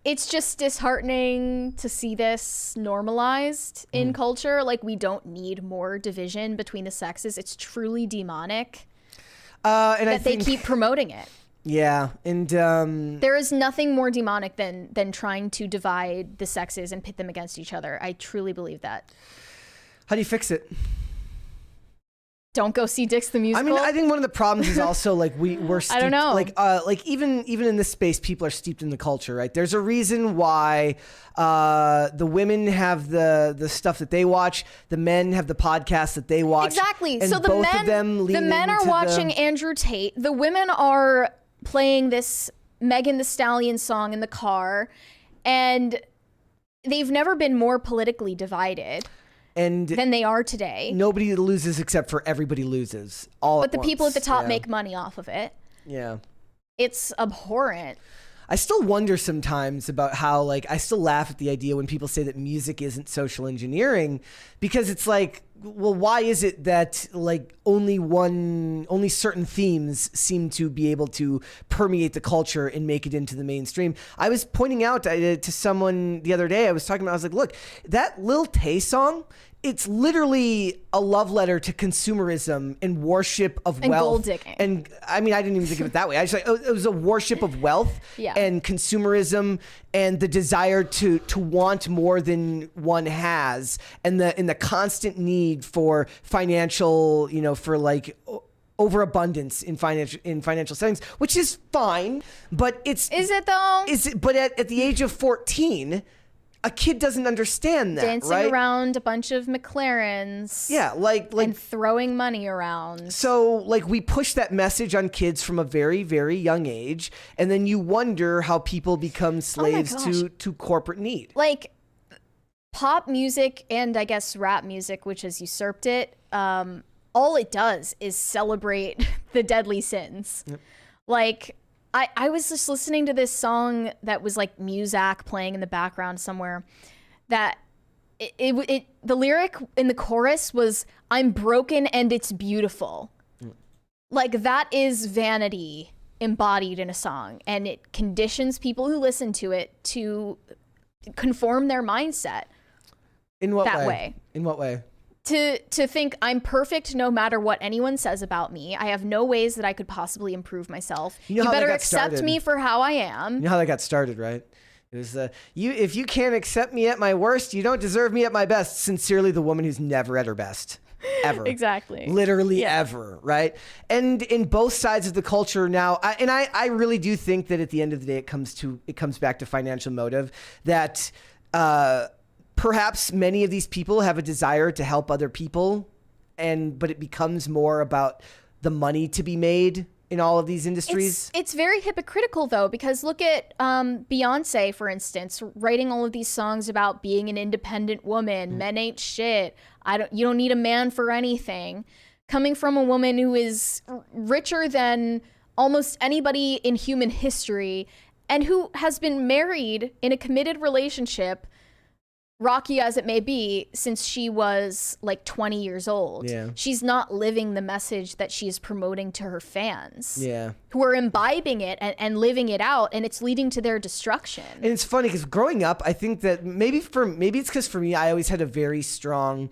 it's just disheartening to see this normalized in culture. Like, we don't need more division between the sexes. It's truly demonic and I think they keep promoting it. Yeah, and there is nothing more demonic than trying to divide the sexes and pit them against each other. I truly believe that. How do you fix it? Don't go see Dix the Musical. I mean, I think one of the problems is also like we're steeped, I don't know. Like even in this space, people are steeped in the culture, right? There's a reason why the women have the stuff that they watch, the men have the podcasts that they watch. Exactly. And so the both men, of them the men are watching Andrew Tate. The women are playing this Megan Thee Stallion song in the car, and they've never been more politically divided than they are today. Nobody loses except for everybody loses. But the people at the top make money off of it. Yeah. It's abhorrent. I still wonder sometimes about how, like, I still laugh at the idea when people say that music isn't social engineering, because it's like, well, why is it that like only certain themes seem to be able to permeate the culture and make it into the mainstream? I was pointing out to someone the other day, I was like, look, that Lil Tay song, it's literally a love letter to consumerism and worship of wealth. Gold digging. And I mean, I didn't even think of it that way. I just like, it was a worship of wealth and consumerism and the desire to want more than one has, and the constant need for financial, for like overabundance in financial settings, which is fine, but is it though? But at the age of 14, a kid doesn't understand that, dancing right? around a bunch of McLarens. Yeah, like and throwing money around. So like we push that message on kids from a very, very young age, and then you wonder how people become slaves to corporate need. Like, pop music and I guess rap music, which has usurped it, all it does is celebrate the deadly sins. Yep. Like, I was just listening to this song that was like Muzak playing in the background somewhere, that the lyric in the chorus was, "I'm broken and it's beautiful." Like, that is vanity embodied in a song, and it conditions people who listen to it to conform their mindset. In what that way? In what way? To think I'm perfect no matter what anyone says about me. I have no ways that I could possibly improve myself. You better accept me for how I am. You know how that got started, right? It was if you can't accept me at my worst, you don't deserve me at my best. Sincerely, the woman who's never at her best. Ever. Exactly. Literally ever, right? And in both sides of the culture now, I really do think that at the end of the day, it comes back to financial motive, that perhaps many of these people have a desire to help other people, but it becomes more about the money to be made in all of these industries. It's very hypocritical though, because look at Beyonce, for instance, writing all of these songs about being an independent woman. Men ain't shit. You don't need a man for anything. Coming from a woman who is richer than almost anybody in human history, and who has been married in a committed relationship, rocky as it may be, since she was like 20 years old. Yeah. She's not living the message that she is promoting to her fans. Yeah. Who are imbibing it and living it out, and it's leading to their destruction. And it's funny because growing up, I think that maybe it's because for me, I always had a very strong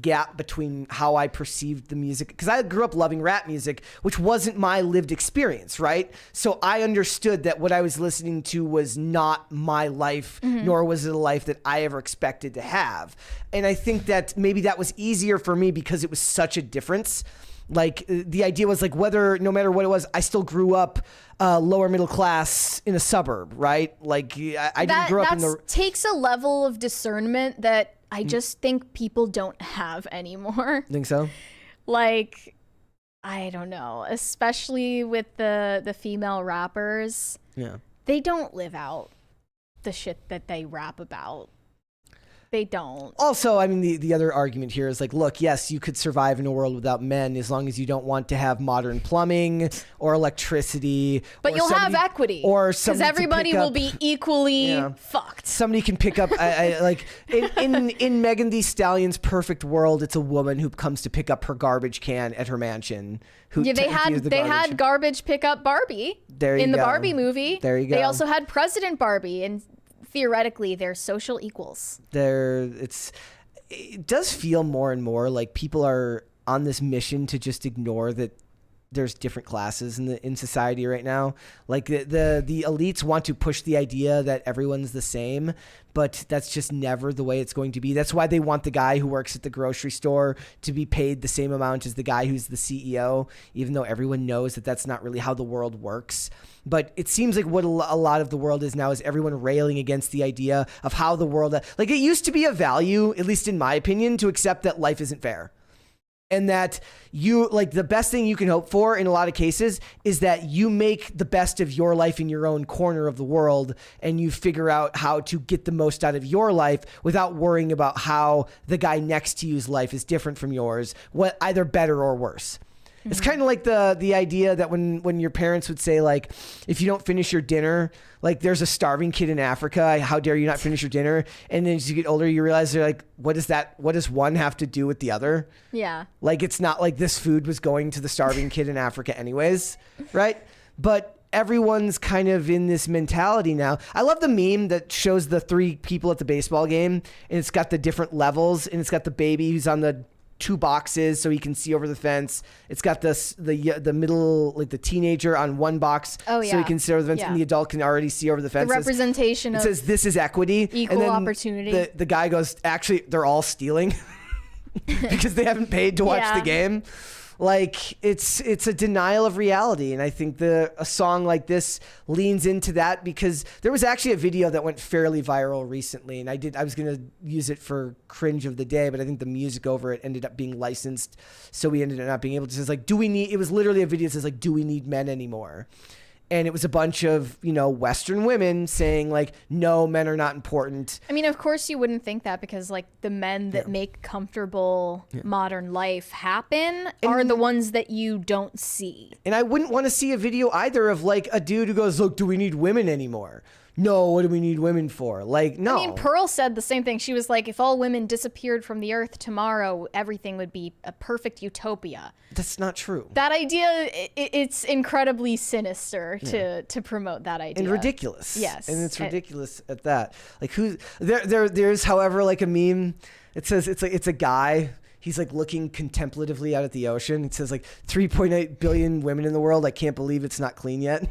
gap between how I perceived the music, because I grew up loving rap music, which wasn't my lived experience, right? So I understood that what I was listening to was not my life, nor was it a life that I ever expected to have. And I think that maybe that was easier for me because it was such a difference. Like, the idea was like, no matter what it was, I still grew up lower middle class in a suburb, right? Like, I didn't grow up in the... takes a level of discernment that I just think people don't have anymore. Think so? Like, I don't know, especially with the female rappers. Yeah. They don't live out the shit that they rap about. They don't. Also, I mean, the other argument here is like, look, yes, you could survive in a world without men as long as you don't want to have modern plumbing or electricity. But you'll have equity. Or because everybody will be equally fucked. Somebody can pick up, like, in Megan Thee Stallion's perfect world, it's a woman who comes to pick up her garbage can at her mansion. They had garbage pickup Barbie in the Barbie movie. There you go. They also had President Barbie, and theoretically, they're social equals. It does feel more and more like people are on this mission to just ignore that there's different classes in society right now. Like the elites want to push the idea that everyone's the same, but that's just never the way it's going to be. That's why they want the guy who works at the grocery store to be paid the same amount as the guy who's the CEO, even though everyone knows that that's not really how the world works. But it seems like what a lot of the world is now is everyone railing against the idea of how the world, like, it used to be a value, at least in my opinion, to accept that life isn't fair. And that the best thing you can hope for in a lot of cases is that you make the best of your life in your own corner of the world, and you figure out how to get the most out of your life without worrying about how the guy next to you's life is different from yours, either better or worse. It's kind of like the idea that when your parents would say, like, if you don't finish your dinner, like, there's a starving kid in Africa, how dare you not finish your dinner? And then as you get older, you realize they're like, what does one have to do with the other? Yeah. Like, it's not like this food was going to the starving kid in Africa anyways, right? But everyone's kind of in this mentality now. I love the meme that shows the 3 people at the baseball game, and it's got the different levels, and it's got the baby who's on the 2 boxes so he can see over the fence. It's got the middle, like the teenager on 1 box so he can see over the fence, and the adult can already see over the fence. The representation it says this is equity. Equal and then opportunity. The guy goes, actually, they're all stealing because they haven't paid to watch the game. Like, it's a denial of reality, and I think a song like this leans into that, because there was actually a video that went fairly viral recently, and I was gonna use it for Cringe of the Day, but I think the music over it ended up being licensed, so we ended up not being able to. It was literally a video that says, like, do we need men anymore? and it was a bunch of, Western women saying like, no, men are not important. I mean, of course you wouldn't think that, because like the men that make comfortable modern life happen are the ones that you don't see. And I wouldn't want to see a video either of like a dude who goes, look, do we need women anymore? No, what do we need women for? Like, no. I mean, Pearl said the same thing. She was like, if all women disappeared from the earth tomorrow, everything would be a perfect utopia. That's not true. That idea, it's incredibly sinister to promote that idea. And ridiculous. Yes. And it's ridiculous at that. Like, there's, however, like a meme. It says it's a guy. He's like looking contemplatively out at the ocean. It says like 3.8 billion women in the world. I can't believe it's not clean yet.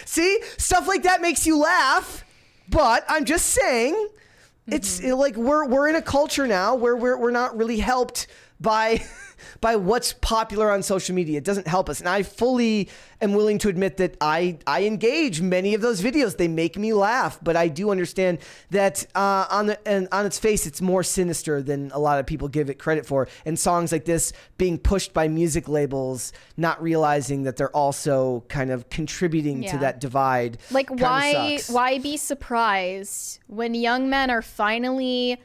See, stuff like that makes you laugh, but I'm just saying, it's like we're in a culture now where we're not really helped by what's popular on social media. It doesn't help us, and I fully am willing to admit that I engage many of those videos. They make me laugh, but I do understand that on its face, it's more sinister than a lot of people give it credit for. And songs like this being pushed by music labels, not realizing that they're also kind of contributing to that divide. Like, why be surprised when young men are finally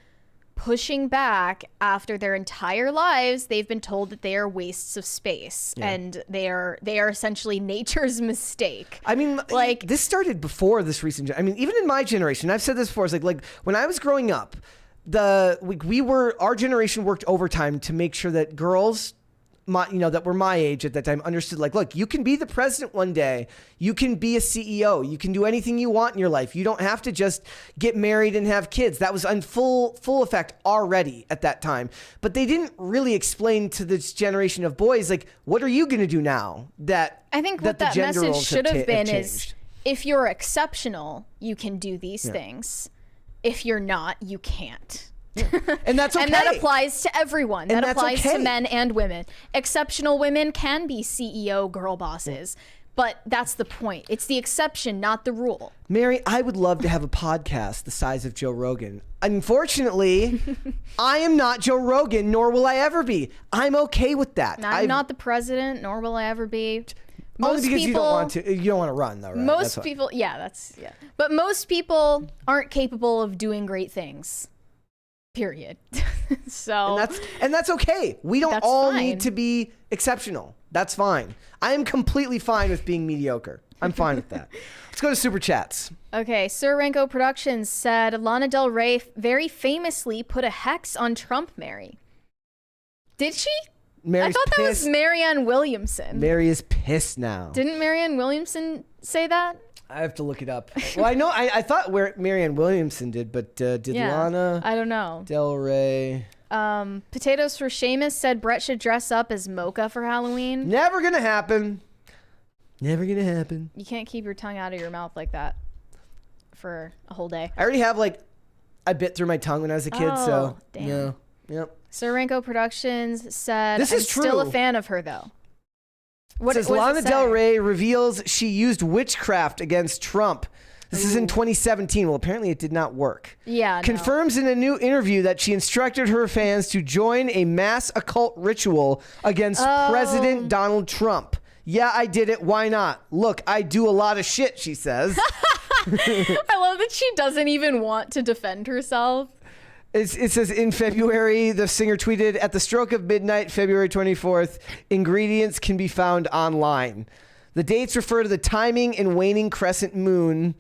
pushing back after their entire lives they've been told that they are wastes of space and they are essentially nature's mistake. I mean, like, this started before this recent. I mean, even in my generation, I've said this before. It's like when I was growing up, our generation worked overtime to make sure that girls, that were my age at that time, understood, like, look, you can be the president one day. You can be a CEO. You can do anything you want in your life. You don't have to just get married and have kids. That was in full effect already at that time. But they didn't really explain to this generation of boys, like, what are you going to do now? I think what that message should have been is, if you're exceptional, you can do these things. If you're not, you can't. And that's okay. And that applies to everyone. That applies to men and women. Exceptional women can be CEO girl bosses, but that's the point. It's the exception, not the rule. Mary, I would love to have a podcast the size of Joe Rogan. Unfortunately, I am not Joe Rogan, nor will I ever be. I'm okay with that. I'm not the president, nor will I ever be. Only because you don't want to run, though, right? Most people, but most people aren't capable of doing great things. Period. So and that's okay. We don't all need to be exceptional. That's fine. I am completely fine with being mediocre. I'm fine with that. Let's go to Super Chats. Okay, Sir Renko Productions said Lana Del Rey very famously put a hex on Trump Mary. Did she? Mary's I thought that was Marianne Williamson. Mary is pissed now. Didn't Marianne Williamson say that? I have to look it up. Well, I know. I thought Marianne Williamson did, but did Lana? I don't know. Del Rey. Potatoes for Seamus said Brett should dress up as Mocha for Halloween. Never gonna happen. Never gonna happen. You can't keep your tongue out of your mouth like that for a whole day. I already have I bit through my tongue when I was a kid, so damn. Yeah. Yep. Sir Renko Productions said this is true. Still a fan of her though. What says Lana Del Rey reveals she used witchcraft against Trump. This is in 2017. Well, apparently it did not work. Yeah. Confirms in a new interview that she instructed her fans to join a mass occult ritual against President Donald Trump. Yeah, I did it. Why not? Look, I do a lot of shit, she says. I love that she doesn't even want to defend herself. It says in February, the singer tweeted, at the stroke of midnight, February 24th, ingredients can be found online. The dates refer to the timing and waning crescent moon,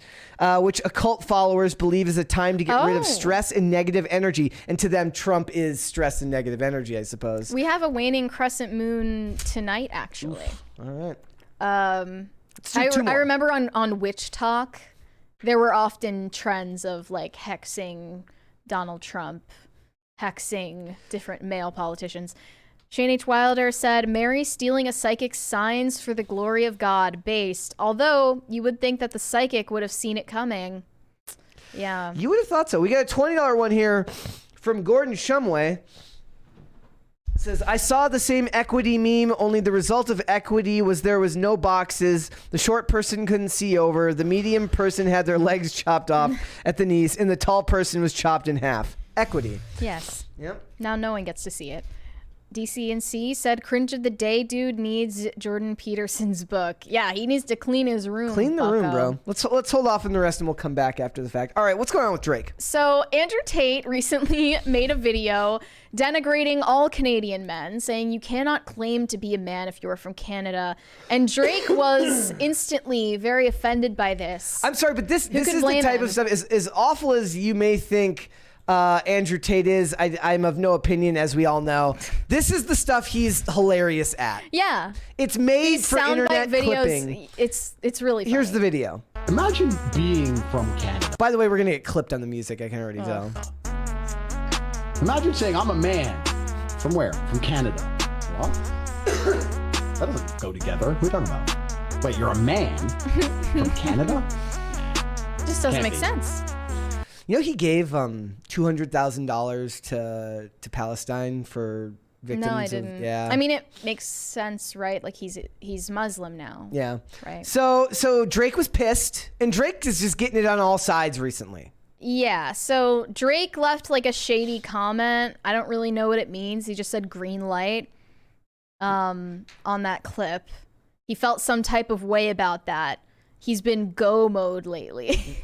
which occult followers believe is a time to get rid of stress and negative energy. And to them, Trump is stress and negative energy, I suppose. We have a waning crescent moon tonight, actually. Oof. All right. I remember on Witch Talk, there were often trends of hexing Donald Trump, hexing different male politicians. Shane H. Wilder said, Mary stealing a psychic's signs for the glory of God based, although you would think that the psychic would have seen it coming. Yeah. You would have thought so. We got a $20 one here from Gordon Shumway. It says, I saw the same equity meme, only the result of equity was there was no boxes. The short person couldn't see over. The medium person had their legs chopped off at the knees, and the tall person was chopped in half. Equity. Yes. Yep. Now no one gets to see it. DCNC said, "Cringe of the day, dude needs Jordan Peterson's book." Yeah, he needs to clean his room. Clean the room, bro. Let's hold off on the rest and we'll come back after the fact. All right, what's going on with Drake? So Andrew Tate recently made a video denigrating all Canadian men, saying you cannot claim to be a man if you're from Canada. And Drake was instantly very offended by this. I'm sorry, but this is the type of stuff, as awful as you may think Andrew Tate is, I'm of no opinion, as we all know. This is the stuff he's hilarious at. Yeah. It's made for internet videos, clipping. It's really funny. Here's the video. Imagine being from Canada. By the way, we're going to get clipped on the music. I can already tell. Imagine saying, I'm a man. From where? From Canada. Well, that doesn't go together. What are you talking about? Wait, you're a man from Canada? Just doesn't make sense. You know, he gave $200,000 to Palestine for victims. No, I didn't. Yeah. I mean, it makes sense, right? Like he's Muslim now. Yeah. Right. So Drake was pissed, and Drake is just getting it on all sides recently. Yeah. So Drake left like a shady comment. I don't really know what it means. He just said green light on that clip. He felt some type of way about that. He's been go mode lately.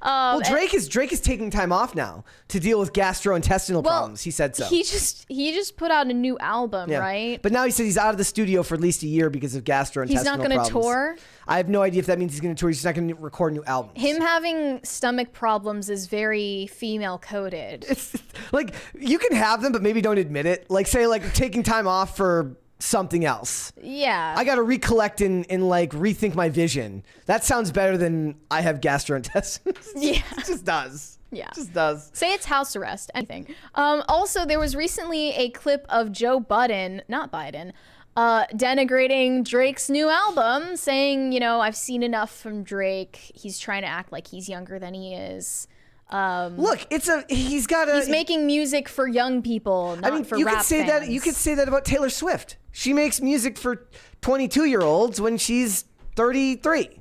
Well, Drake is taking time off now to deal with gastrointestinal problems. He said so. He just put out a new album, right? But now he said he's out of the studio for at least a year because of gastrointestinal problems. He's not going to tour? I have no idea if that means he's going to tour. He's just not going to record new albums. Him having stomach problems is very female coded. It's like, you can have them, but maybe don't admit it. Like, say, like taking time off for something else. Yeah. I got to recollect and like rethink my vision. That sounds better than I have gastrointestinals. Yeah. It just does. Yeah. It just does. Say it's house arrest, anything. Also, there was recently a clip of Joe Budden, not Biden, denigrating Drake's new album, saying, you know, I've seen enough from Drake. He's trying to act like he's younger than he is. Look, he's making music for young people, not for rap fans. You could say that about Taylor Swift. She makes music for 22-year-olds when she's 33.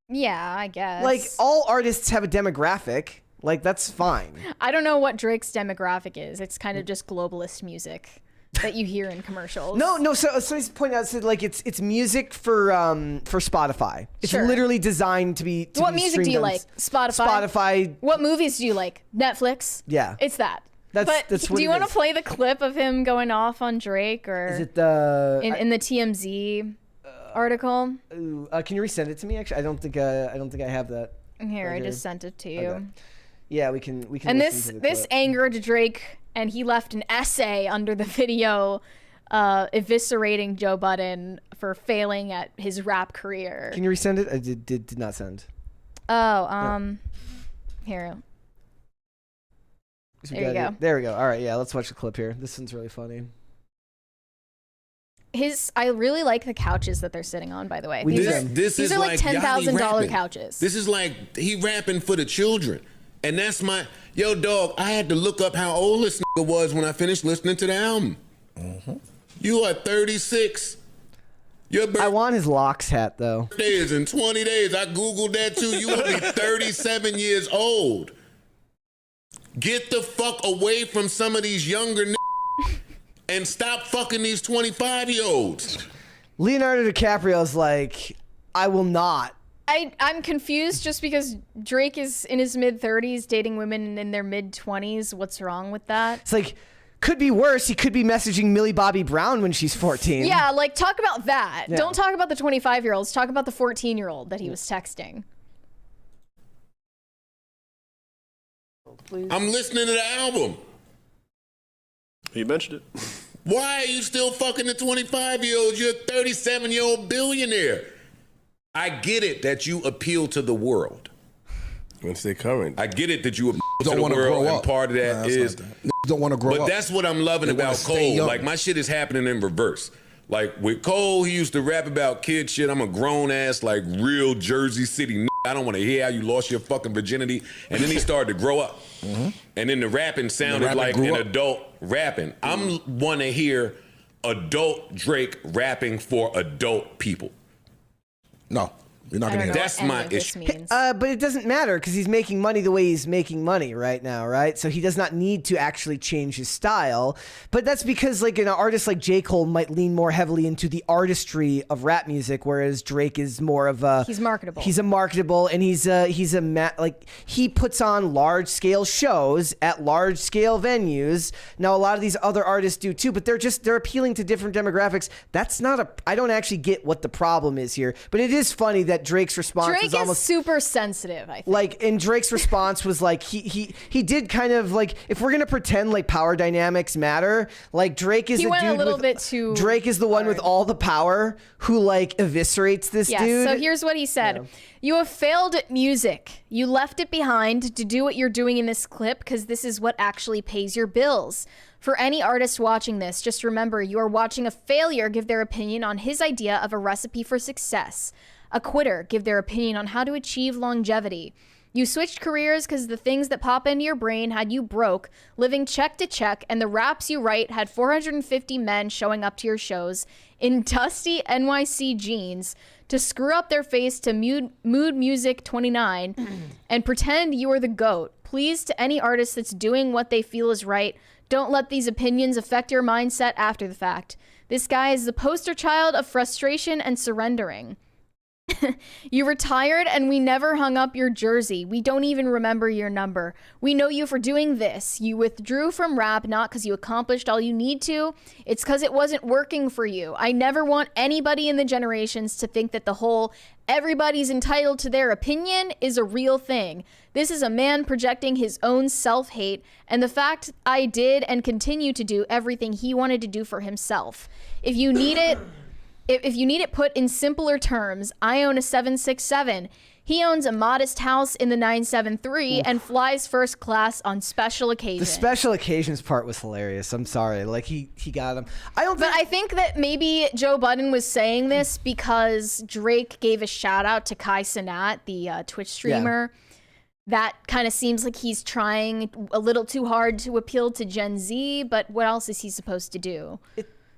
Yeah, I guess. Like, all artists have a demographic. Like, that's fine. I don't know what Drake's demographic is. It's kind of just globalist music that you hear in commercials. No. So he's pointing out, said like it's music for Spotify. It's Sure. literally designed to be. What music do you like? Spotify. What movies do you like? Netflix. Yeah. It's that. That's what do you want to play the clip of him going off on Drake, or is it the in the TMZ article? Can you resend it to me? Actually, I don't think I have that. Here, I just sent it to you. Okay. Yeah, we can. And listen to the this clip. angered Drake, and he left an essay under the video, eviscerating Joe Budden for failing at his rap career. Can you resend it? I did not send. Oh, here. There you go. There we go. All right, yeah, let's watch the clip here. This one's really funny. I really like the couches that they're sitting on, by the way. These are like $10,000 couches. This is like he rapping for the children. And that's yo, dog, I had to look up how old this nigga was when I finished listening to the album. Mm-hmm. You are 36. I want his locks hat, though. Birthday is in 20 days. I Googled that, too. You only 37 years old. Get the fuck away from some of these younger and stop fucking these 25-year-olds. Leonardo DiCaprio's like, I will not. I'm confused just because Drake is in his mid-30s dating women in their mid-20s. What's wrong with that? It's like, could be worse. He could be messaging Millie Bobby Brown when she's 14. Yeah, like, talk about that. Yeah. Don't talk about the 25-year-olds. Talk about the 14-year-old that he was texting. I'm listening to the album. You mentioned it. Why are you still fucking the 25-year-olds? You're a 37-year-old billionaire. I get it that you appeal to the world. Once they current. I get it that you appeal to Don't the want to world, grow and up. part of that is. Don't want to grow up. But that's what I'm loving They wanna about stay Cole. young. Like, my shit is happening in reverse. Like, with Cole, he used to rap about kid shit. I'm a grown-ass, like, real Jersey City I don't want to hear how you lost your fucking virginity. And then he started to grow up. Mm-hmm. And then the rapping sounded like an adult rapping. I'm want to hear adult Drake rapping for adult people. No. You're not I gonna don't get know That's what any my of this issue. means. But it doesn't matter because he's making money the way he's making money right now, right? So he does not need to actually change his style. But that's because like an artist like J. Cole might lean more heavily into the artistry of rap music, whereas Drake is more of a He's marketable. He's a marketable, and like he puts on large scale shows at large scale venues. Now a lot of these other artists do too, but they're appealing to different demographics. That's not I don't actually get what the problem is here, but it is funny that Drake's response Drake was is almost super sensitive, I think. like, and Drake's response was like he did kind of like, if we're gonna pretend like power dynamics matter, like Drake is He a went a dude little with, bit too Drake is the one with all the power who like eviscerates this Yes, dude. so here's what he said. You have failed at music. You left it behind to do what you're doing in this clip because this is what actually pays your bills. For any artist watching this, just remember you are watching a failure give their opinion on his idea of a recipe for success. A quitter give their opinion on how to achieve longevity. You switched careers because the things that pop into your brain had you broke, living check to check, and the raps you write had 450 men showing up to your shows in dusty NYC jeans to screw up their face to Mood Music 29 and pretend you are the GOAT. Please, to any artist that's doing what they feel is right, don't let these opinions affect your mindset after the fact. This guy is the poster child of frustration and surrendering. You retired and we never hung up your jersey. We don't even remember your number. We know you for doing this. You withdrew from rap not because you accomplished all you need to. It's because it wasn't working for you. I never want anybody in the generations to think that the whole everybody's entitled to their opinion is a real thing. This is a man projecting his own self-hate and the fact I did and continue to do everything he wanted to do for himself. If you need it put in simpler terms, I own a 767. He owns a modest house in the 973 and flies first class on special occasions. The special occasions part was hilarious. I'm sorry, like he got him. I think that maybe Joe Budden was saying this because Drake gave a shout out to Kai Cenat, the Twitch streamer. Yeah. That kind of seems like he's trying a little too hard to appeal to Gen Z, but what else is he supposed to do?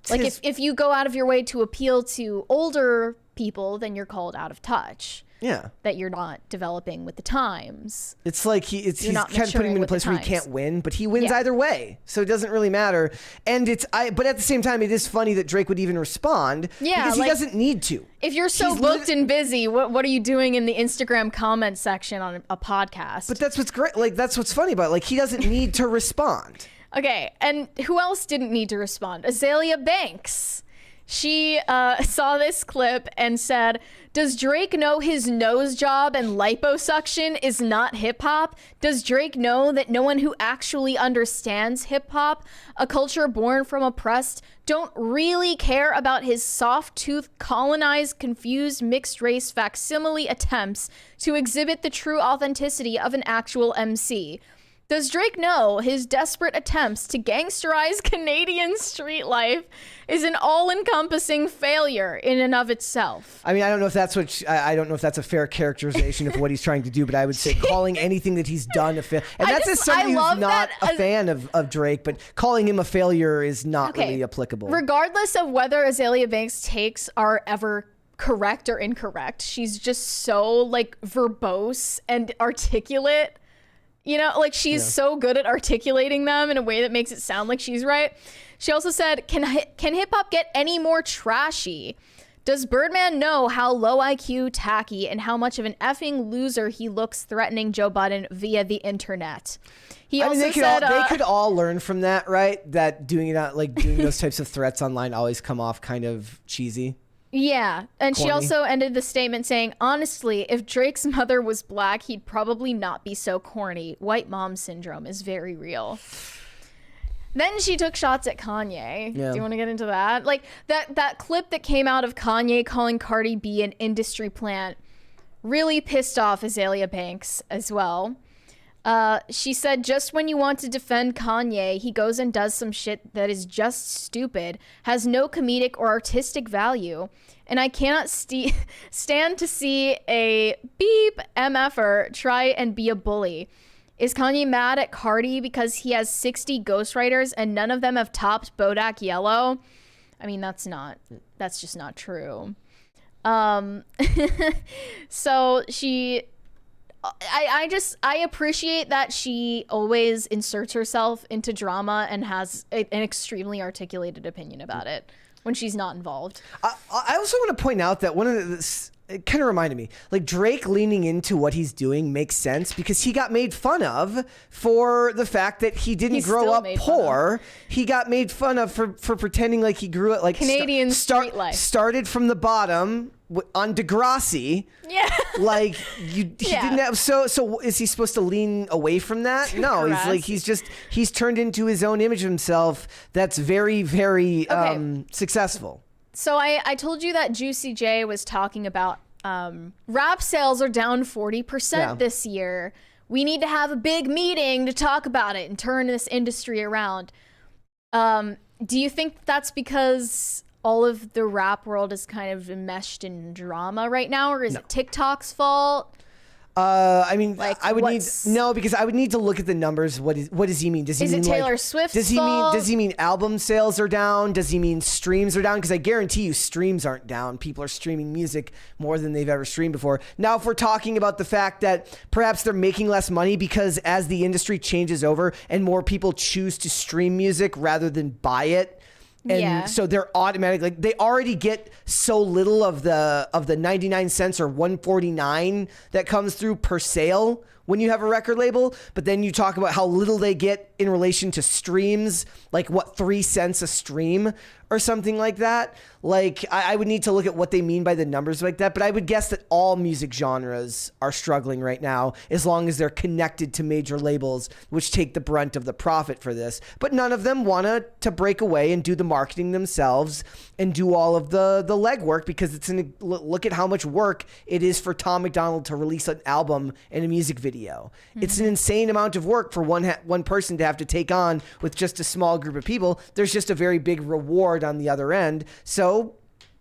Like if you go out of your way to appeal to older people, then you're called out of touch. Yeah. That you're not developing with the times. It's like he's kind of putting him in a place where he can't win, but he wins either way. So it doesn't really matter. And but at the same time, it is funny that Drake would even respond because he doesn't need to. If you're so booked and busy, what are you doing in the Instagram comment section on a podcast? But that's what's great. Like, that's what's funny about it. Like, he doesn't need to respond. Okay, and who else didn't need to respond? Azalea Banks. She saw this clip and said, does Drake know his nose job and liposuction is not hip-hop? Does Drake know that no one who actually understands hip-hop, a culture born from oppressed, don't really care about his soft-toothed, colonized, confused, mixed-race facsimile attempts to exhibit the true authenticity of an actual MC? Does Drake know his desperate attempts to gangsterize Canadian street life is an all-encompassing failure in and of itself? I mean, I don't know if that's I don't know if that's a fair characterization of what he's trying to do, but I would say calling anything that he's done a failure. And that's as somebody who's not a fan of Drake, but calling him a failure is not really applicable. Regardless of whether Azalea Banks' takes are ever correct or incorrect, she's just so like verbose and articulate. You know, like she's so good at articulating them in a way that makes it sound like she's right. She also said, can hip hop get any more trashy? Does Birdman know how low IQ, tacky, and how much of an effing loser he looks threatening Joe Budden via the internet? He also said they could all learn from that, right? That doing those types of threats online always come off kind of cheesy. Yeah, and corny. She also ended the statement saying, honestly, if Drake's mother was black, he'd probably not be so corny. White mom syndrome is very real. Then she took shots at Kanye. Yeah. Do you want to get into that? Like that clip that came out of Kanye calling Cardi B an industry plant really pissed off Azalea Banks as well. She said, just when you want to defend Kanye, he goes and does some shit that is just stupid, has no comedic or artistic value, and I cannot stand to see a beep MFer try and be a bully. Is Kanye mad at Cardi because he has 60 ghostwriters and none of them have topped Bodak Yellow? I mean, that's just not true. So I appreciate that she always inserts herself into drama and has an extremely articulated opinion about it when she's not involved. I also want to point out that one of the, it kind of reminded me, like Drake leaning into what he's doing makes sense because he got made fun of for the fact that he didn't grow up poor. He got made fun of for pretending like he grew up like Canadian street life. Started from the bottom on Degrassi. Yeah. Like he didn't have, so is he supposed to lean away from that? No, he's turned into his own image of himself that's very, very successful. So I told you that Juicy J was talking about rap sales are down 40% this year. We need to have a big meeting to talk about it and turn this industry around. Do you think that's because all of the rap world is kind of enmeshed in drama right now, or is it TikTok's fault? I mean, like, I would because I would need to look at the numbers. What does he mean? Does he mean Taylor Swift's fault? Does he mean album sales are down? Does he mean streams are down? Because I guarantee you streams aren't down. People are streaming music more than they've ever streamed before. Now, if we're talking about the fact that perhaps they're making less money because as the industry changes over and more people choose to stream music rather than buy it, and so they're automatically, like, they already get so little of the 99 cents or 149 that comes through per sale when you have a record label. But then you talk about how little they get in relation to streams, like what, 3 cents a stream or something like that. Like I would need to look at what they mean by the numbers like that. But I would guess that all music genres are struggling right now as long as they're connected to major labels, which take the brunt of the profit for this. But none of them want to break away and do the marketing themselves and do all of the legwork, because look at how much work it is for Tom McDonald to release an album and a music video. Mm-hmm. It's an insane amount of work for one person to have to take on with just a small group of people. There's just a very big reward on the other end. So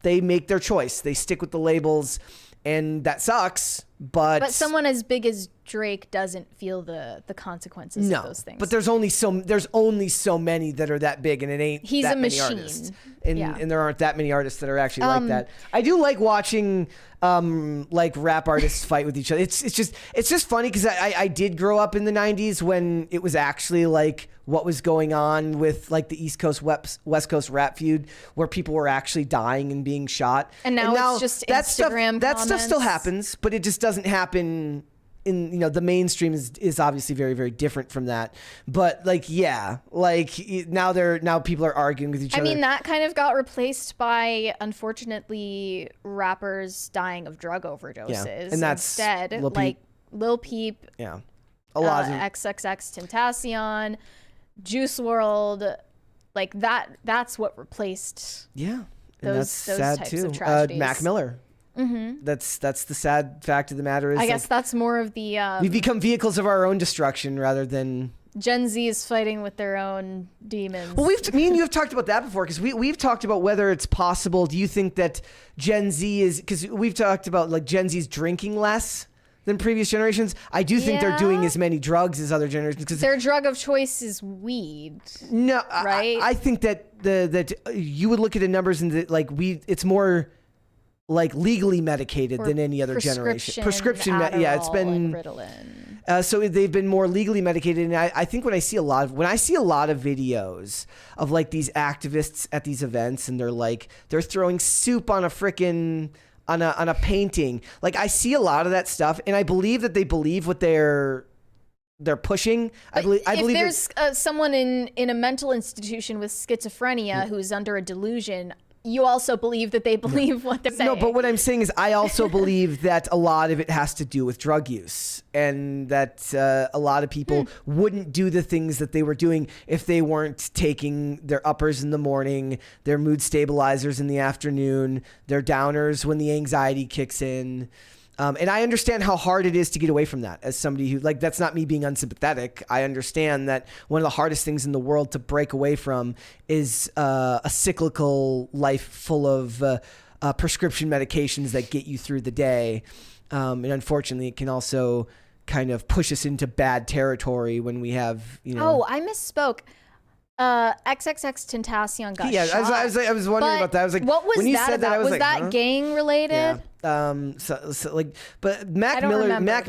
they make their choice. They stick with the labels, and that sucks. But someone as big as Drake doesn't feel the consequences of those things. But there's only so many that are that big, and it ain't. He's that a many machine, artists. And there aren't that many artists that are actually like that. I do like watching like rap artists fight with each other. It's just funny because I did grow up in the 90s when it was actually like what was going on with like the East Coast West Coast rap feud, where people were actually dying and being shot. And now it's just Instagram that stuff still happens, but it just doesn't happen in, the mainstream is obviously very, very different from that. But now people are arguing with each other. I mean, that kind of got replaced by, unfortunately, rappers dying of drug overdoses. Yeah. And that's instead, like Lil Peep, a lot of XXXTentacion, Juice WRLD, like that's what replaced those sad types too. of tragedies. Mac Miller. Mm-hmm. That's the sad fact of the matter is, I guess that's more of the we've become vehicles of our own destruction rather than Gen Z is fighting with their own demons. Well, me and you have talked about that before, because we've talked about whether it's possible. Do you think that Gen Z is, because we've talked about like Gen Z's drinking less than previous generations? I do think they're doing as many drugs as other generations, because their drug of choice is weed. No, right? I think that that you would look at the numbers and it's more like legally medicated than any other generation. Prescription, it's been Ritalin. So they've been more legally medicated, and I think when I see a lot of videos of like these activists at these events, and they're throwing soup on a frickin' on a painting, like I see a lot of that stuff, and I believe that they believe what they're pushing. I believe if there's someone in a mental institution with schizophrenia who's under a delusion, you also believe that they believe what they're saying. No, but what I'm saying is I also believe that a lot of it has to do with drug use, and that a lot of people wouldn't do the things that they were doing if they weren't taking their uppers in the morning, their mood stabilizers in the afternoon, their downers when the anxiety kicks in. And I understand how hard it is to get away from that as somebody who, like, that's not me being unsympathetic. I understand that one of the hardest things in the world to break away from is a cyclical life full of prescription medications that get you through the day. And unfortunately, it can also kind of push us into bad territory when we have, Oh, I misspoke. XXX Tentacion got Yeah, shot. I was wondering about that. I was like, what was when you that said about? that, I was like, that huh? gang related? Yeah. So like, but Mac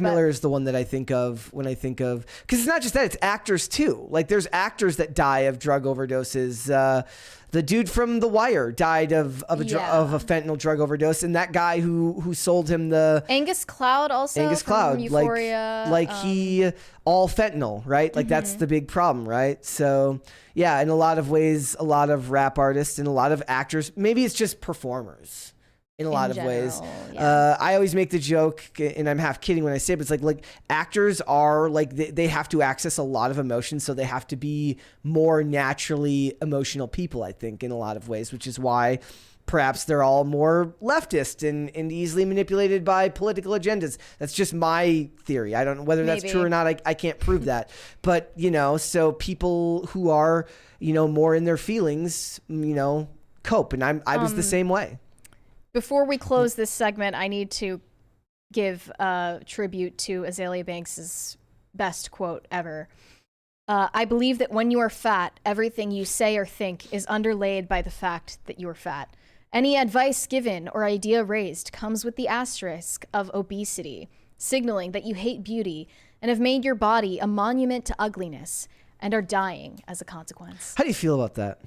Miller is the one that I think of when I think of, because it's not just that, it's actors too. Like there's actors that die of drug overdoses. The dude from The Wire died of a fentanyl drug overdose, and that guy who sold him the Angus Cloud also. Angus from Cloud, Euphoria, he all fentanyl, right? Like that's the big problem, right? So yeah, in a lot of ways, a lot of rap artists and a lot of actors, maybe it's just performers. In a lot of ways. Yeah. I always make the joke, and I'm half kidding when I say it, but it's like actors are like, they have to access a lot of emotions, so they have to be more naturally emotional people, I think, in a lot of ways, which is why perhaps they're all more leftist and easily manipulated by political agendas. That's just my theory. I don't know whether that's true or not. I can't prove that. But, so people who are, more in their feelings, cope. And I was the same way. Before we close this segment, I need to give tribute to Azalea Banks's best quote ever. I believe that when you are fat, everything you say or think is underlaid by the fact that you are fat. Any advice given or idea raised comes with the asterisk of obesity, signaling that you hate beauty and have made your body a monument to ugliness and are dying as a consequence. How do you feel about that?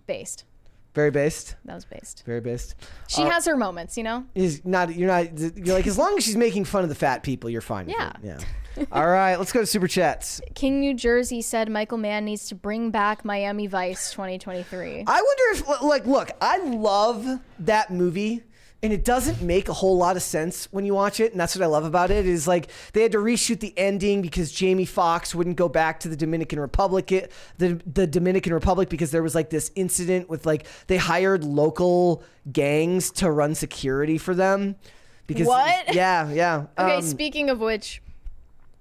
Based. Very based. That was based. Very based. She has her moments, You're like, as long as she's making fun of the fat people, you're fine. Yeah. With it. Yeah. All right, let's go to Super Chats. King New Jersey said Michael Mann needs to bring back Miami Vice 2023. I wonder if, look, I love that movie. And it doesn't make a whole lot of sense when you watch it. And that's what I love about it, is like they had to reshoot the ending because Jamie Foxx wouldn't go back to the Dominican Republic, the Dominican Republic, because there was like this incident with like, they hired local gangs to run security for them. Because, what? Yeah. Okay, speaking of which,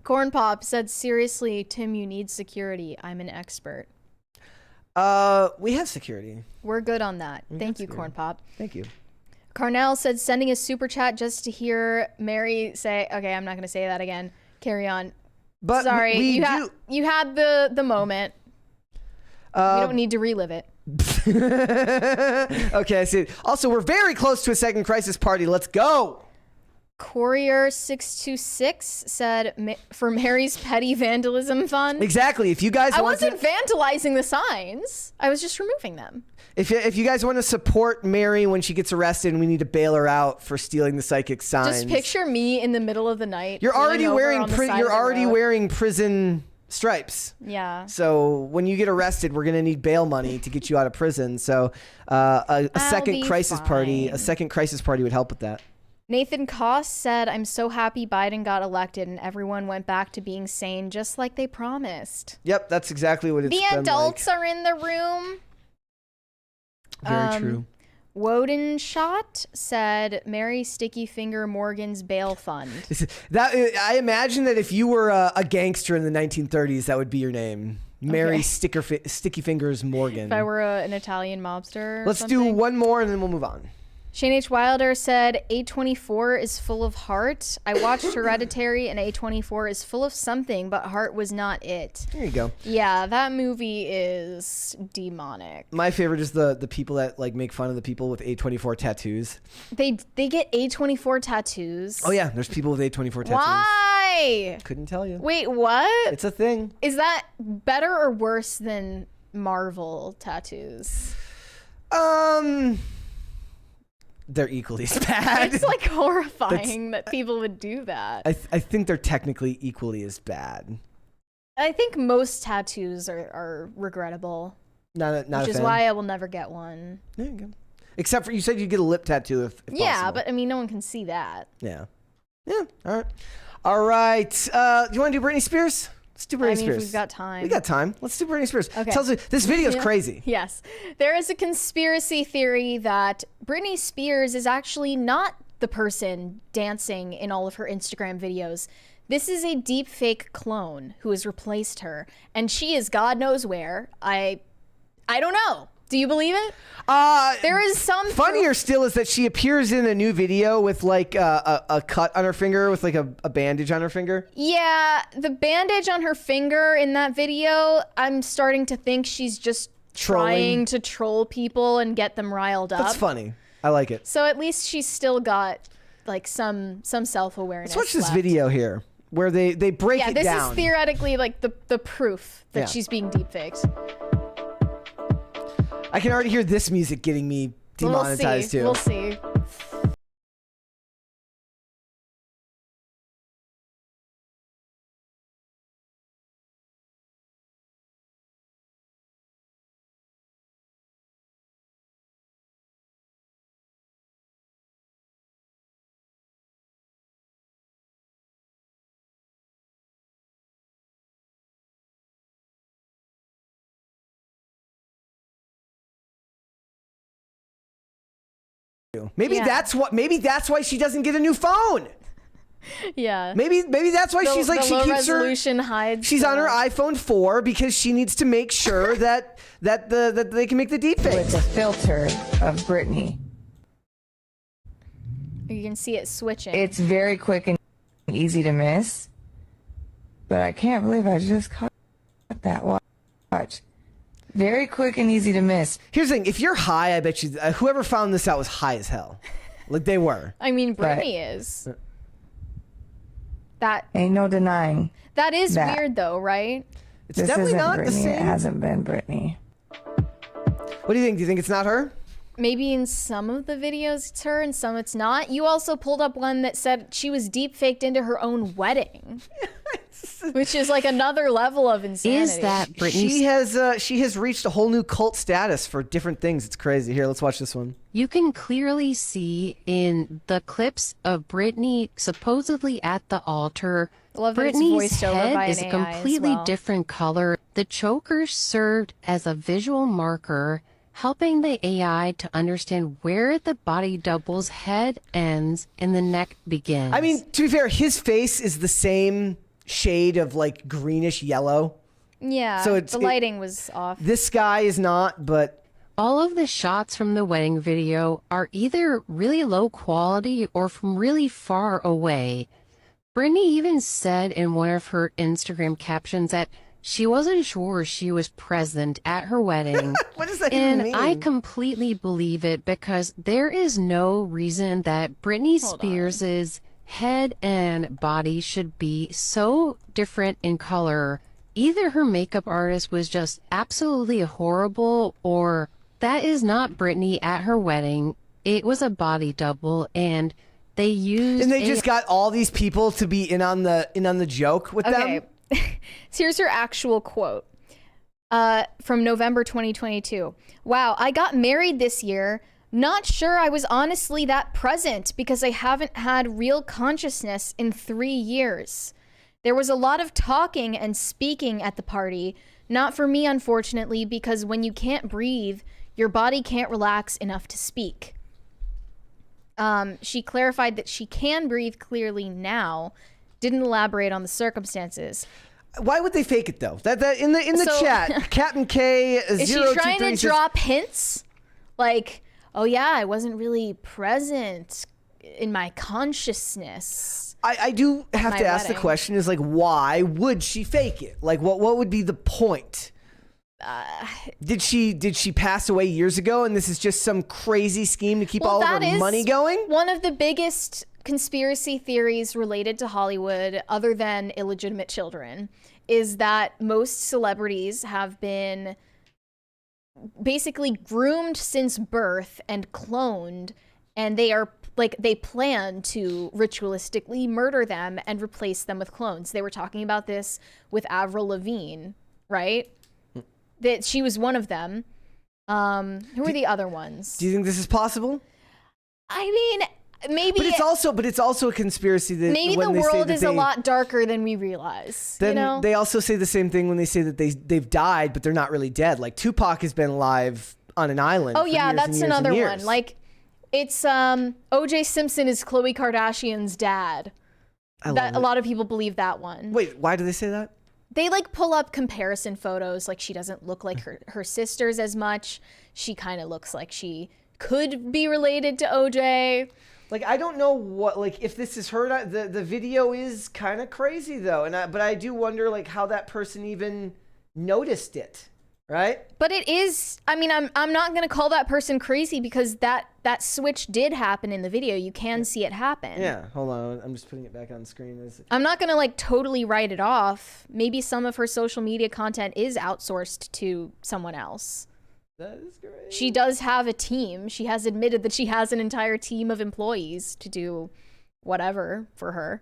Corn Pop said, seriously, Tim, you need security. I'm an expert. We have security. We're good on that. Thank you, Corn Pop. Thank you. Carnell said, sending a super chat just to hear Mary say, okay, I'm not going to say that again. Carry on. But sorry, you had the moment. We don't need to relive it. Okay, I see. Also, we're very close to a second crisis party. Let's go. Courier626 said, for Mary's petty vandalism fund. Exactly. If you guys wasn't vandalizing the signs. I was just removing them. If you guys want to support Mary when she gets arrested and we need to bail her out for stealing the psychic signs. Just picture me in the middle of the night. You're already wearing prison stripes. Yeah. So when you get arrested, we're going to need bail money to get you out of prison. So a second crisis party would help with that. Nathan Koss said, I'm so happy Biden got elected and everyone went back to being sane just like they promised. Yep, that's exactly what it's been like. The adults are in the room. Very true. Woden Shot said, Mary Sticky Finger Morgan's bail fund. I imagine that if you were a gangster in the 1930s, that would be your name. Mary Sticky Fingers Morgan. If I were an Italian mobster. Let's do one more and then we'll move on. Shane H. Wilder said, A24 is full of heart. I watched Hereditary and A24 is full of something, but heart was not it. There you go. Yeah, that movie is demonic. My favorite is the people that like make fun of the people with A24 tattoos. They get A24 tattoos. Oh yeah, there's people with A24 tattoos. Why? Couldn't tell you. Wait, what? It's a thing. Is that better or worse than Marvel tattoos? They're equally as bad. It's like horrifying that people would do that. I think they're technically equally as bad. I think most tattoos are regrettable. Not which is why I will never get one. There you go. Except for, you said you get a lip tattoo if possible. But I mean, no one can see that. Yeah. All right. Do you want to do Britney Spears? Let's do Britney Spears. We've got time. We got time. Let's do Britney Spears. Okay. Tells you this video is crazy. Yes. There is a conspiracy theory that Britney Spears is actually not the person dancing in all of her Instagram videos. This is a deepfake clone who has replaced her, and she is God knows where. I don't know. Do you believe it? There is some funnier still is that she appears in a new video with like a cut on her finger with like a bandage on her finger. Yeah, the bandage on her finger in that video, I'm starting to think she's just trying to troll people and get them riled up. That's funny. I like it. So at least she's still got like some self-awareness. Let's watch this video here where they break it down. Yeah, this is theoretically like the proof that she's being deepfaked. I can already hear this music getting me demonetized too. We'll see. Maybe that's why she doesn't get a new phone. Yeah. Maybe that's why she's like, the she low keeps resolution hides. She's on her iPhone 4 because she needs to make sure that they can make the deepfake. With the filter of Britney. You can see it switching. It's very quick and easy to miss. But I can't believe I just caught that. Watch. Very quick and easy to miss. Here's the thing. If you're high, I bet you whoever found this out was high as hell. Like they were. I mean, Britney is. That ain't no denying. That is weird though, right? It's definitely not Britney. the same. It hasn't been Britney. What do you think? Do you think it's not her? Maybe in some of the videos it's her and some it's not. You also pulled up one that said she was deep faked into her own wedding. Which is like another level of insanity. Is that Britney? She has reached a whole new cult status for different things. It's crazy. Here, let's watch this one. You can clearly see in the clips of Britney supposedly at the altar, Britney's head is a completely different color. The choker served as a visual marker, helping the AI to understand where the body double's head ends and the neck begins. I mean, to be fair, his face is the same shade of like greenish yellow. Yeah, so the lighting was off. This guy is not, but all of the shots from the wedding video are either really low quality or from really far away. Britney even said in one of her Instagram captions that she wasn't sure she was present at her wedding. What does that even mean? And I completely believe it because there is no reason that Britney Spears' head and body should be so different in color. Either her makeup artist was just absolutely horrible, or that is not Britney at her wedding. It was a body double, and they used. And they just got all these people to be in on the joke with them. So here's her actual quote from November 2022. Wow, I got married this year. Not sure I was honestly that present because I haven't had real consciousness in 3 years. There was a lot of talking and speaking at the party. Not for me, unfortunately, because when you can't breathe, your body can't relax enough to speak. She clarified that she can breathe clearly now. Didn't elaborate on the circumstances. Why would they fake it though? That in the chat, Captain K. Is she trying to drop hints? Like, oh yeah, I wasn't really present in my consciousness. I do have to ask the question is like, why would she fake it? Like, what would be the point? Did she pass away years ago and this is just some crazy scheme to keep all of her money going? One of the biggest conspiracy theories related to Hollywood, other than illegitimate children, is that most celebrities have been basically groomed since birth and cloned, and they plan to ritualistically murder them and replace them with clones. They were talking about this with Avril Lavigne, right? That she was one of them. Who are the other ones? Do you think this is possible? I mean, maybe. But it's also a conspiracy that maybe the world is a lot darker than we realize. Then they also say the same thing when they say that they've died, but they're not really dead. Like Tupac has been alive on an island. Oh yeah, that's another one. Like it's O.J. Simpson is Khloe Kardashian's dad. A lot of people believe that one. Wait, why do they say that? they like pull up comparison photos. Like she doesn't look like her sisters as much. She kind of looks like she could be related to OJ. Like, I don't know what, like, if this is her, the video is kind of crazy though. But I do wonder like how that person even noticed it. Right? But it is, I mean, I'm not going to call that person crazy because that switch did happen in the video. You can see it happen. Yeah, hold on. I'm just putting it back on screen. I'm not going to like totally write it off. Maybe some of her social media content is outsourced to someone else. That is great. She does have a team. She has admitted that she has an entire team of employees to do whatever for her.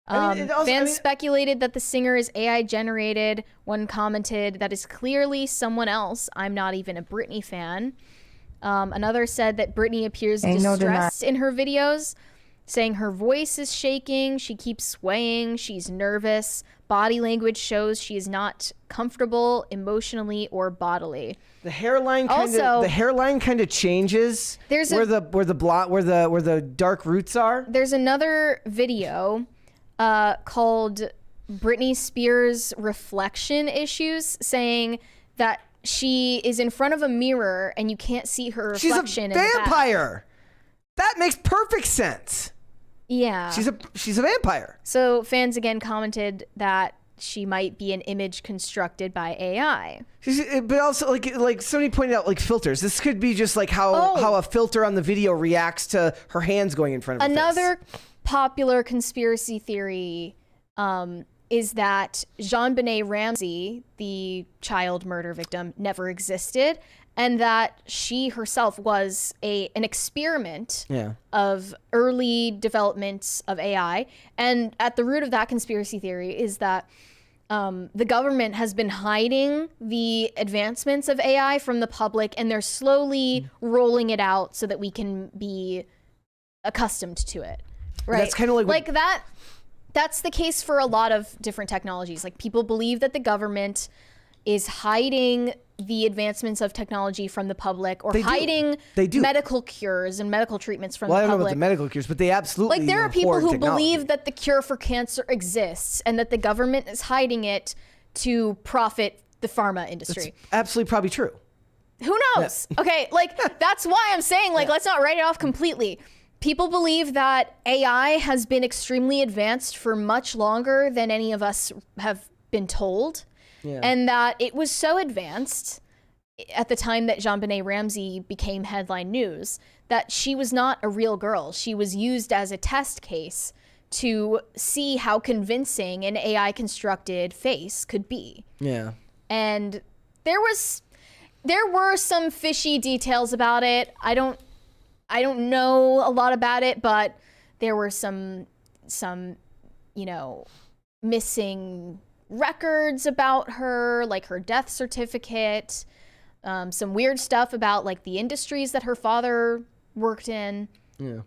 Fans speculated that the singer is AI generated. One commented, that is clearly someone else. I'm not even a Britney fan. Another said that Britney appears distressed in her videos, saying her voice is shaking, she keeps swaying, she's nervous. Body language shows she is not comfortable emotionally or bodily. The hairline kind of changes. There's where the dark roots are. There's another video called Britney Spears reflection issues, saying that she is in front of a mirror and you can't see her reflection. She's a vampire. That makes perfect sense. Yeah. She's a vampire. So fans again commented that she might be an image constructed by AI. But also, like somebody pointed out, like filters. This could be just like how a filter on the video reacts to her hands going in front of her Another popular conspiracy theory is that JonBenet Ramsey, the child murder victim, never existed, and that she herself was an experiment of early developments of AI. And at the root of that conspiracy theory is that the government has been hiding the advancements of AI from the public, and they're slowly rolling it out so that we can be accustomed to it. Right. That's kind of like that. That's the case for a lot of different technologies. Like people believe that the government is hiding the advancements of technology from the public, or hiding medical cures and medical treatments from the public. Well, I don't know about the medical cures, but they absolutely like there are people who believe that the cure for cancer exists and that the government is hiding it to profit the pharma industry. That's absolutely probably true. Who knows? Yeah. Okay, like that's why I'm saying like let's not write it off completely. People believe that AI has been extremely advanced for much longer than any of us have been told. Yeah. And that it was so advanced at the time that JonBenet Ramsey became headline news that she was not a real girl. She was used as a test case to see how convincing an AI constructed face could be. Yeah. And there were some fishy details about it. I don't know a lot about it, but there were some missing records about her, like her death certificate, some weird stuff about like the industries that her father worked in. Yeah.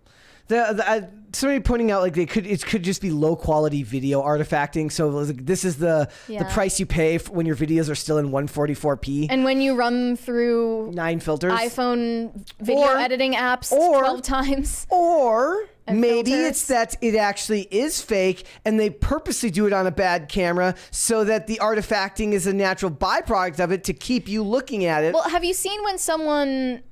Somebody pointing out like it could just be low quality video artifacting. So this is the price you pay when your videos are still in 144p. And when you run through 9 filters, iPhone video editing apps 12 times. Or maybe it's that it actually is fake and they purposely do it on a bad camera so that the artifacting is a natural byproduct of it to keep you looking at it. Well, have you seen when someone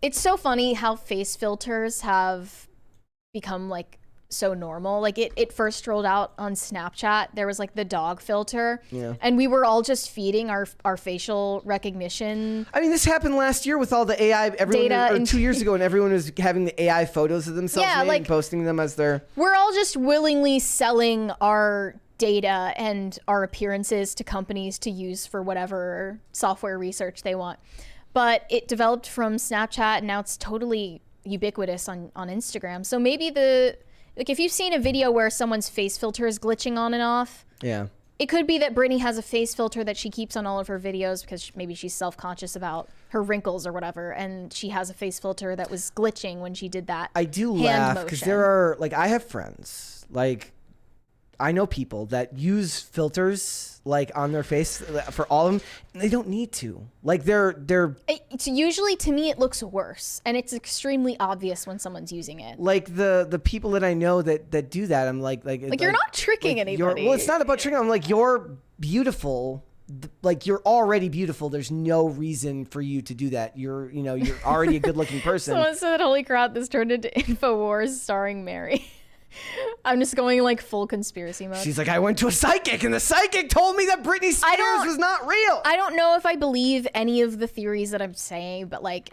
it's so funny how face filters have become like so normal. Like it first rolled out on Snapchat. There was like the dog filter. Yeah. And we were all just feeding our facial recognition. I mean, this happened last year with all the AI, or 2 years ago, and everyone was having the AI photos of themselves made and posting them as their... We're all just willingly selling our data and our appearances to companies to use for whatever software research they want. But it developed from Snapchat, and now it's totally ubiquitous on Instagram. So maybe if you've seen a video where someone's face filter is glitching on and off, it could be that Britney has a face filter that she keeps on all of her videos because maybe she's self-conscious about her wrinkles or whatever, and she has a face filter that was glitching when she did that. I do laugh because there are, like, I have friends, like, I know people that use filters like on their face for all of them. And they don't need to. Like it's usually, to me, it looks worse, and it's extremely obvious when someone's using it. Like the people that I know that do that, I'm like you're not tricking anybody. Well, it's not about tricking. I'm like, you're beautiful. Like, you're already beautiful. There's no reason for you to do that. You're already a good looking person. Someone said, holy crap, this turned into InfoWars starring Mary. I'm just going like full conspiracy mode. She's like, I went to a psychic and the psychic told me that Britney Spears was not real. I don't know if I believe any of the theories that I'm saying, but like,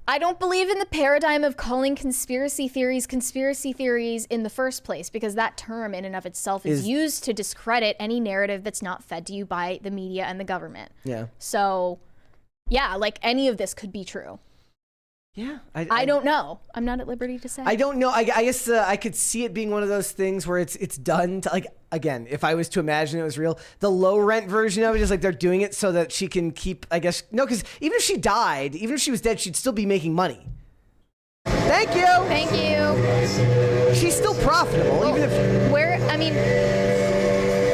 I don't believe in the paradigm of calling conspiracy theories in the first place, because that term in and of itself is used to discredit any narrative that's not fed to you by the media and the government. Yeah. So, yeah, like any of this could be true. Yeah. I don't know. I'm not at liberty to say. I don't know. I guess I could see it being one of those things where it's done to, like, again, if I was to imagine it was real, the low rent version of it is like they're doing it so that she can keep, I guess, no, because even if she died, even if she was dead, she'd still be making money. Thank you. Thank you. She's still profitable, even if.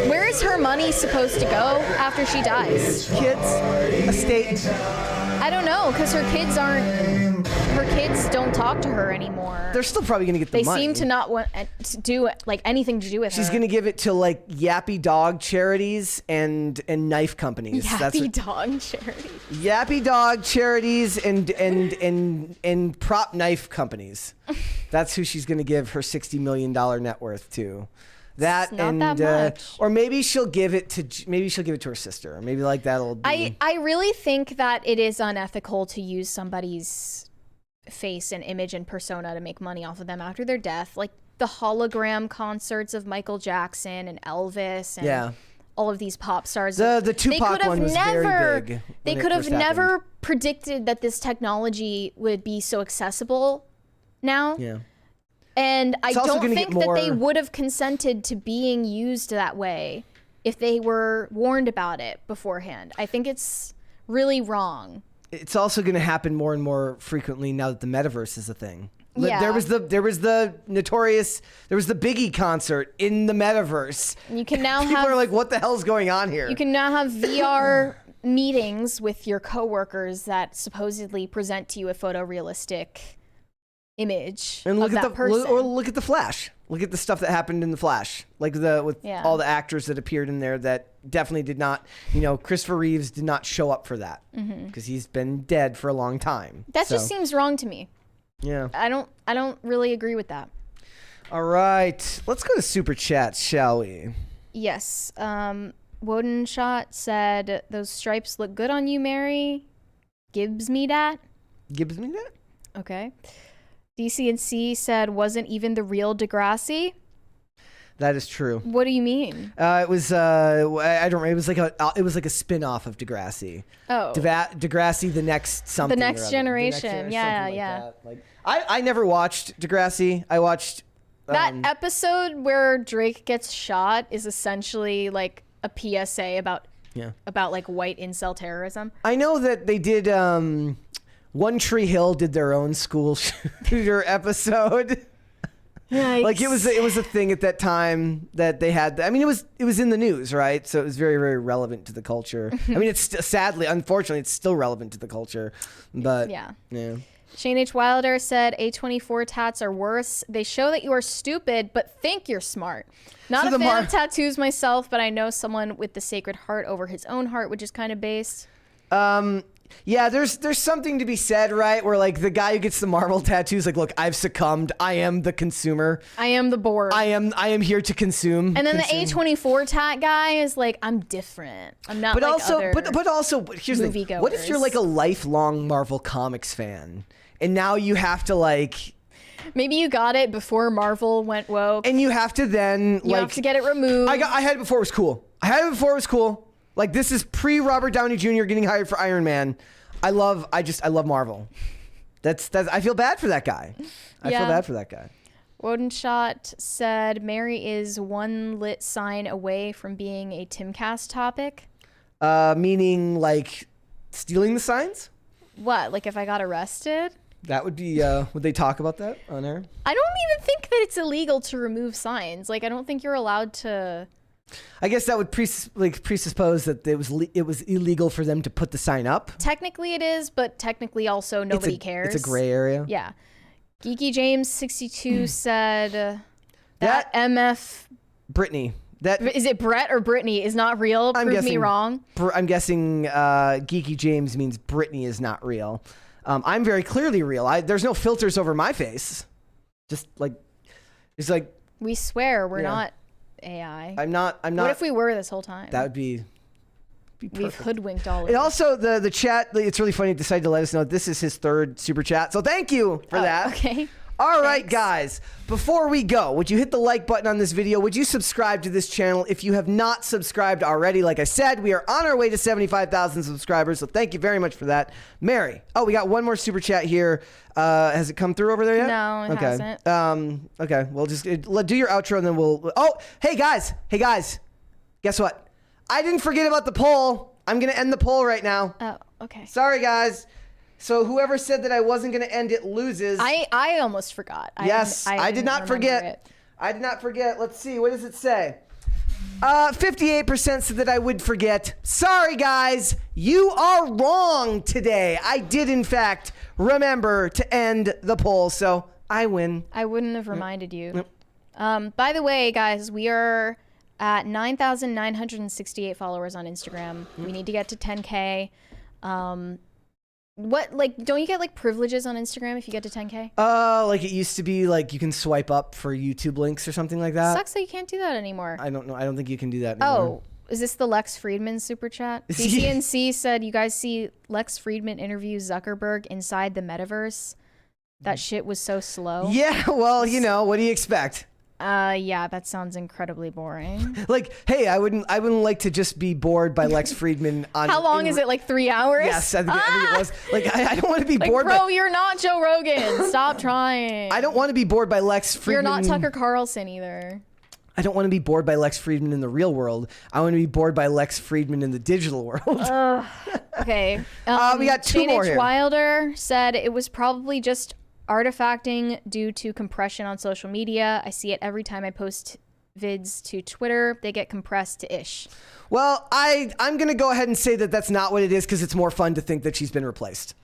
Where is her money supposed to go after she dies? Kids, estate. I don't know, because her kids don't talk to her anymore. They're still probably going to get the money. They seem to not want to do like anything to do with her. She's going to give it to like yappy dog charities and knife companies. Yappy dog charities. Yappy dog charities and prop knife companies. That's who she's going to give her $60 million net worth to. That it's not that much. Or maybe she'll give it to her sister. Maybe like that'll be. I really think that it is unethical to use somebody's face and image and persona to make money off of them after their death. Like the hologram concerts of Michael Jackson and Elvis and all of these pop stars. The Tupac one was very big. They could have never predicted that this technology would be so accessible now. Yeah. And I don't think that they would have consented to being used that way if they were warned about it beforehand. I think it's really wrong. It's also going to happen more and more frequently now that the metaverse is a thing. Yeah. There was the Biggie concert in the metaverse. You can now People are like, what the hell's going on here? You can now have VR meetings with your coworkers that supposedly present to you a photorealistic image and look of at that person. Or look at the Flash. Look at the stuff that happened in the Flash, like all the actors that appeared in there that definitely did not. Christopher Reeves did not show up for that because he's been dead for a long time. That just seems wrong to me. Yeah, I don't really agree with that. All right, let's go to super chats, shall we? Yes. Woden Shot said those stripes look good on you, Mary. Gibbs me that. Gibbs me that. Okay. DCNC said wasn't even the real Degrassi. That is true. What do you mean? It was I don't remember. It was like a spin-off of Degrassi. Oh. Degrassi, the next something. The next generation. Yeah. Like I never watched Degrassi. I watched that episode where Drake gets shot is essentially like a PSA about like white incel terrorism. I know that they did One Tree Hill did their own school shooter episode. Yikes. Like it was a thing at that time that they had. I mean, it was in the news, right? So it was very, very relevant to the culture. I mean, it's unfortunately, it's still relevant to the culture. But yeah. Shane H. Wilder said A24 tats are worse. They show that you are stupid, but think you're smart. Not a fan of tattoos myself, but I know someone with the Sacred Heart over his own heart, which is kind of based. Yeah, there's something to be said, right? Where like the guy who gets the Marvel tattoos, like, look, I've succumbed. I am the consumer. I am the board. I am here to consume. And then the A24 tat guy is like, I'm different. I'm not. But like also, other but also, here's the thing. What if you're like a lifelong Marvel Comics fan, and now you have to like. Maybe you got it before Marvel went woke. And you have to then you have to get it removed. I had it before it was cool. Like, this is pre-Robert Downey Jr. getting hired for Iron Man. I love Marvel. That's I feel bad for that guy. I feel bad for that guy. Wodenshot said Mary is one lit sign away from being a Timcast topic. Meaning like stealing the signs? What? Like if I got arrested? That would be, would they talk about that on air? I don't even think that it's illegal to remove signs. Like, I don't think you're allowed to I guess that would presuppose that it was illegal for them to put the sign up. Technically it is, but technically also nobody cares. It's a gray area. Yeah. Geeky James 62 said that MF Britney. Is it Brett or Britney is not real? Prove me wrong. I'm guessing Geeky James means Britney is not real. I'm very clearly real. There's no filters over my face. Just like it's like we swear we're not AI. I'm not. What if we were this whole time? That would be We've hoodwinked all of it. us. Also, the chat, it's really funny, decided to let us know this is his 3rd super chat. So thank you for that. Okay. All right, guys, before we go, would you hit the like button on this video? Would you subscribe to this channel if you have not subscribed already? Like I said, we are on our way to 75,000 subscribers, so thank you very much for that. Mary, we got one more super chat here. Has it come through over there yet? No, it hasn't. Okay, we'll just do your outro and then we'll... Oh, hey, guys. Guess what? I didn't forget about the poll. I'm going to end the poll right now. Oh, okay. Sorry, guys. So whoever said that I wasn't going to end it loses. I almost forgot. Yes, I did not forget. I did not forget. Let's see. What does it say? 58% said that I would forget. Sorry, guys. You are wrong today. I did, in fact, remember to end the poll, so I win. I wouldn't have reminded you. By the way, guys, we are at 9,968 followers on Instagram. We need to get to 10K. Don't you get privileges on Instagram if you get to 10K? Like it used to be, you can swipe up for YouTube links or something like that. Sucks that you can't do that anymore. I don't know. I don't think you can do that anymore. Oh, is this the Lex Friedman super chat? DCNC said, you guys see Lex Friedman interview Zuckerberg inside the metaverse? That shit was so slow. Yeah, well, what do you expect? Yeah, that sounds incredibly boring. Hey, I wouldn't like to just be bored by Lex Friedman on... How long is it? 3 hours? Yes, I think it was. I don't want to be bored bro, you're not Joe Rogan. Stop trying. I don't want to be bored by Lex Friedman. You're not Tucker Carlson either. I don't want to be bored by Lex Friedman in the real world. I want to be bored by Lex Friedman in the digital world. Okay. We got 2 more here. Wilder said it was probably just artifacting due to compression on social media. I see it every time I post vids to Twitter. They get compressed to ish. Well, I'm going to go ahead and say that that's not what it is because it's more fun to think that she's been replaced.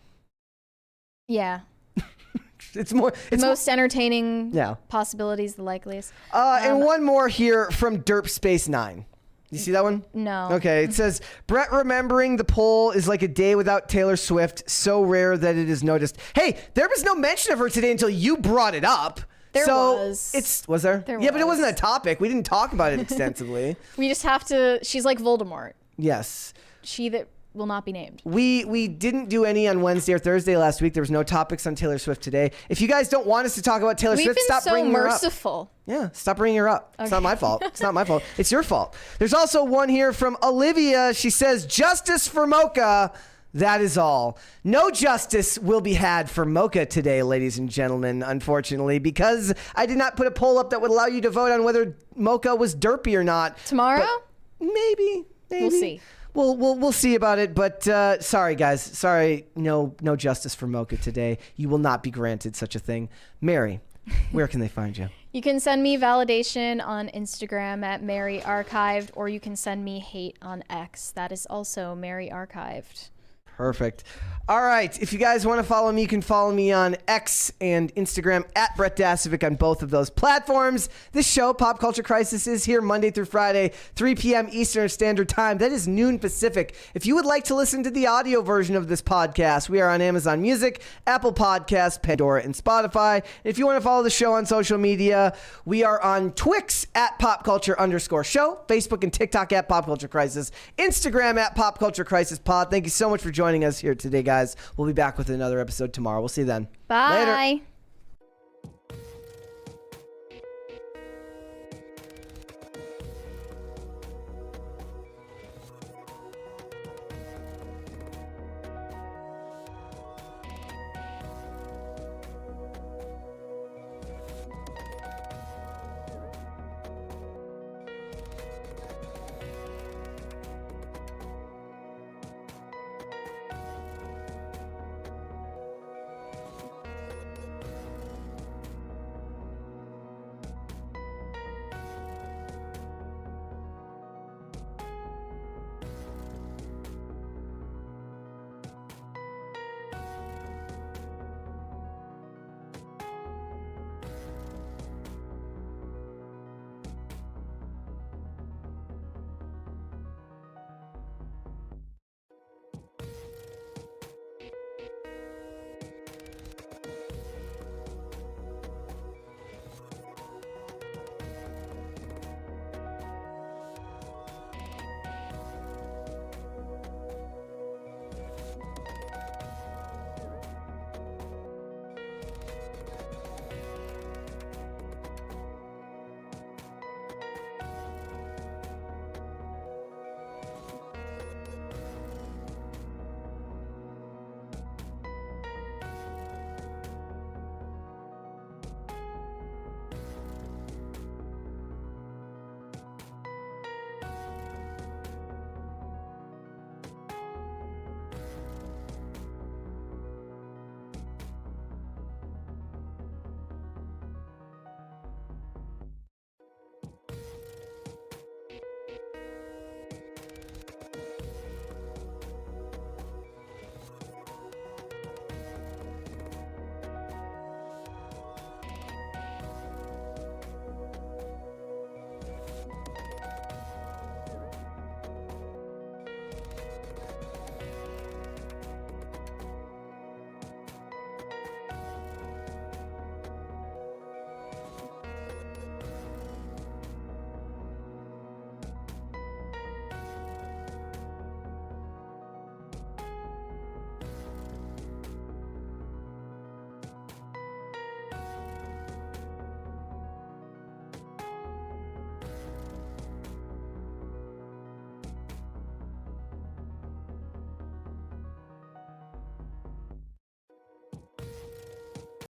Yeah. It's most entertaining possibilities, the likeliest. And one more here from Derp Space 9. You see that one? No. Okay, it says, Brett remembering the poll is like a day without Taylor Swift, so rare that it is noticed. Hey, there was no mention of her today until you brought it up. Was there? There but it wasn't a topic. We didn't talk about it extensively. We just have to, she's like Voldemort. Yes. She that will not be named. We didn't do any on Wednesday or Thursday last week. There was no topics on Taylor Swift today. If you guys don't want us to talk about Taylor Swift, stop bringing her up. We've been so merciful. Yeah, stop bringing her up. Okay. It's not my fault. It's not my fault. It's your fault. There's also one here from Olivia. She says, justice for Mocha. That is all. No justice will be had for Mocha today, ladies and gentlemen, unfortunately, because I did not put a poll up that would allow you to vote on whether Mocha was derpy or not. Tomorrow? But maybe. We'll see. We'll see about it, but sorry, guys. Sorry, no justice for Mocha today. You will not be granted such a thing. Mary, where can they find you? You can send me validation on Instagram at Mary Archived, or you can send me hate on X. That is also Mary Archived. Perfect. All right. If you guys want to follow me, you can follow me on X and Instagram at Brett Dasovic on both of those platforms. This show, Pop Culture Crisis, is here Monday through Friday, 3 p.m. Eastern Standard Time. That is noon Pacific. If you would like to listen to the audio version of this podcast, we are on Amazon Music, Apple Podcasts, Pandora, and Spotify. If you want to follow the show on social media, we are on Twix at PopCulture_show, Facebook and TikTok at Pop Culture Crisis, Instagram at Pop Culture Crisis Pod. Thank you so much for joining us here today, guys. We'll be back with another episode tomorrow. We'll see you then. Bye. Later.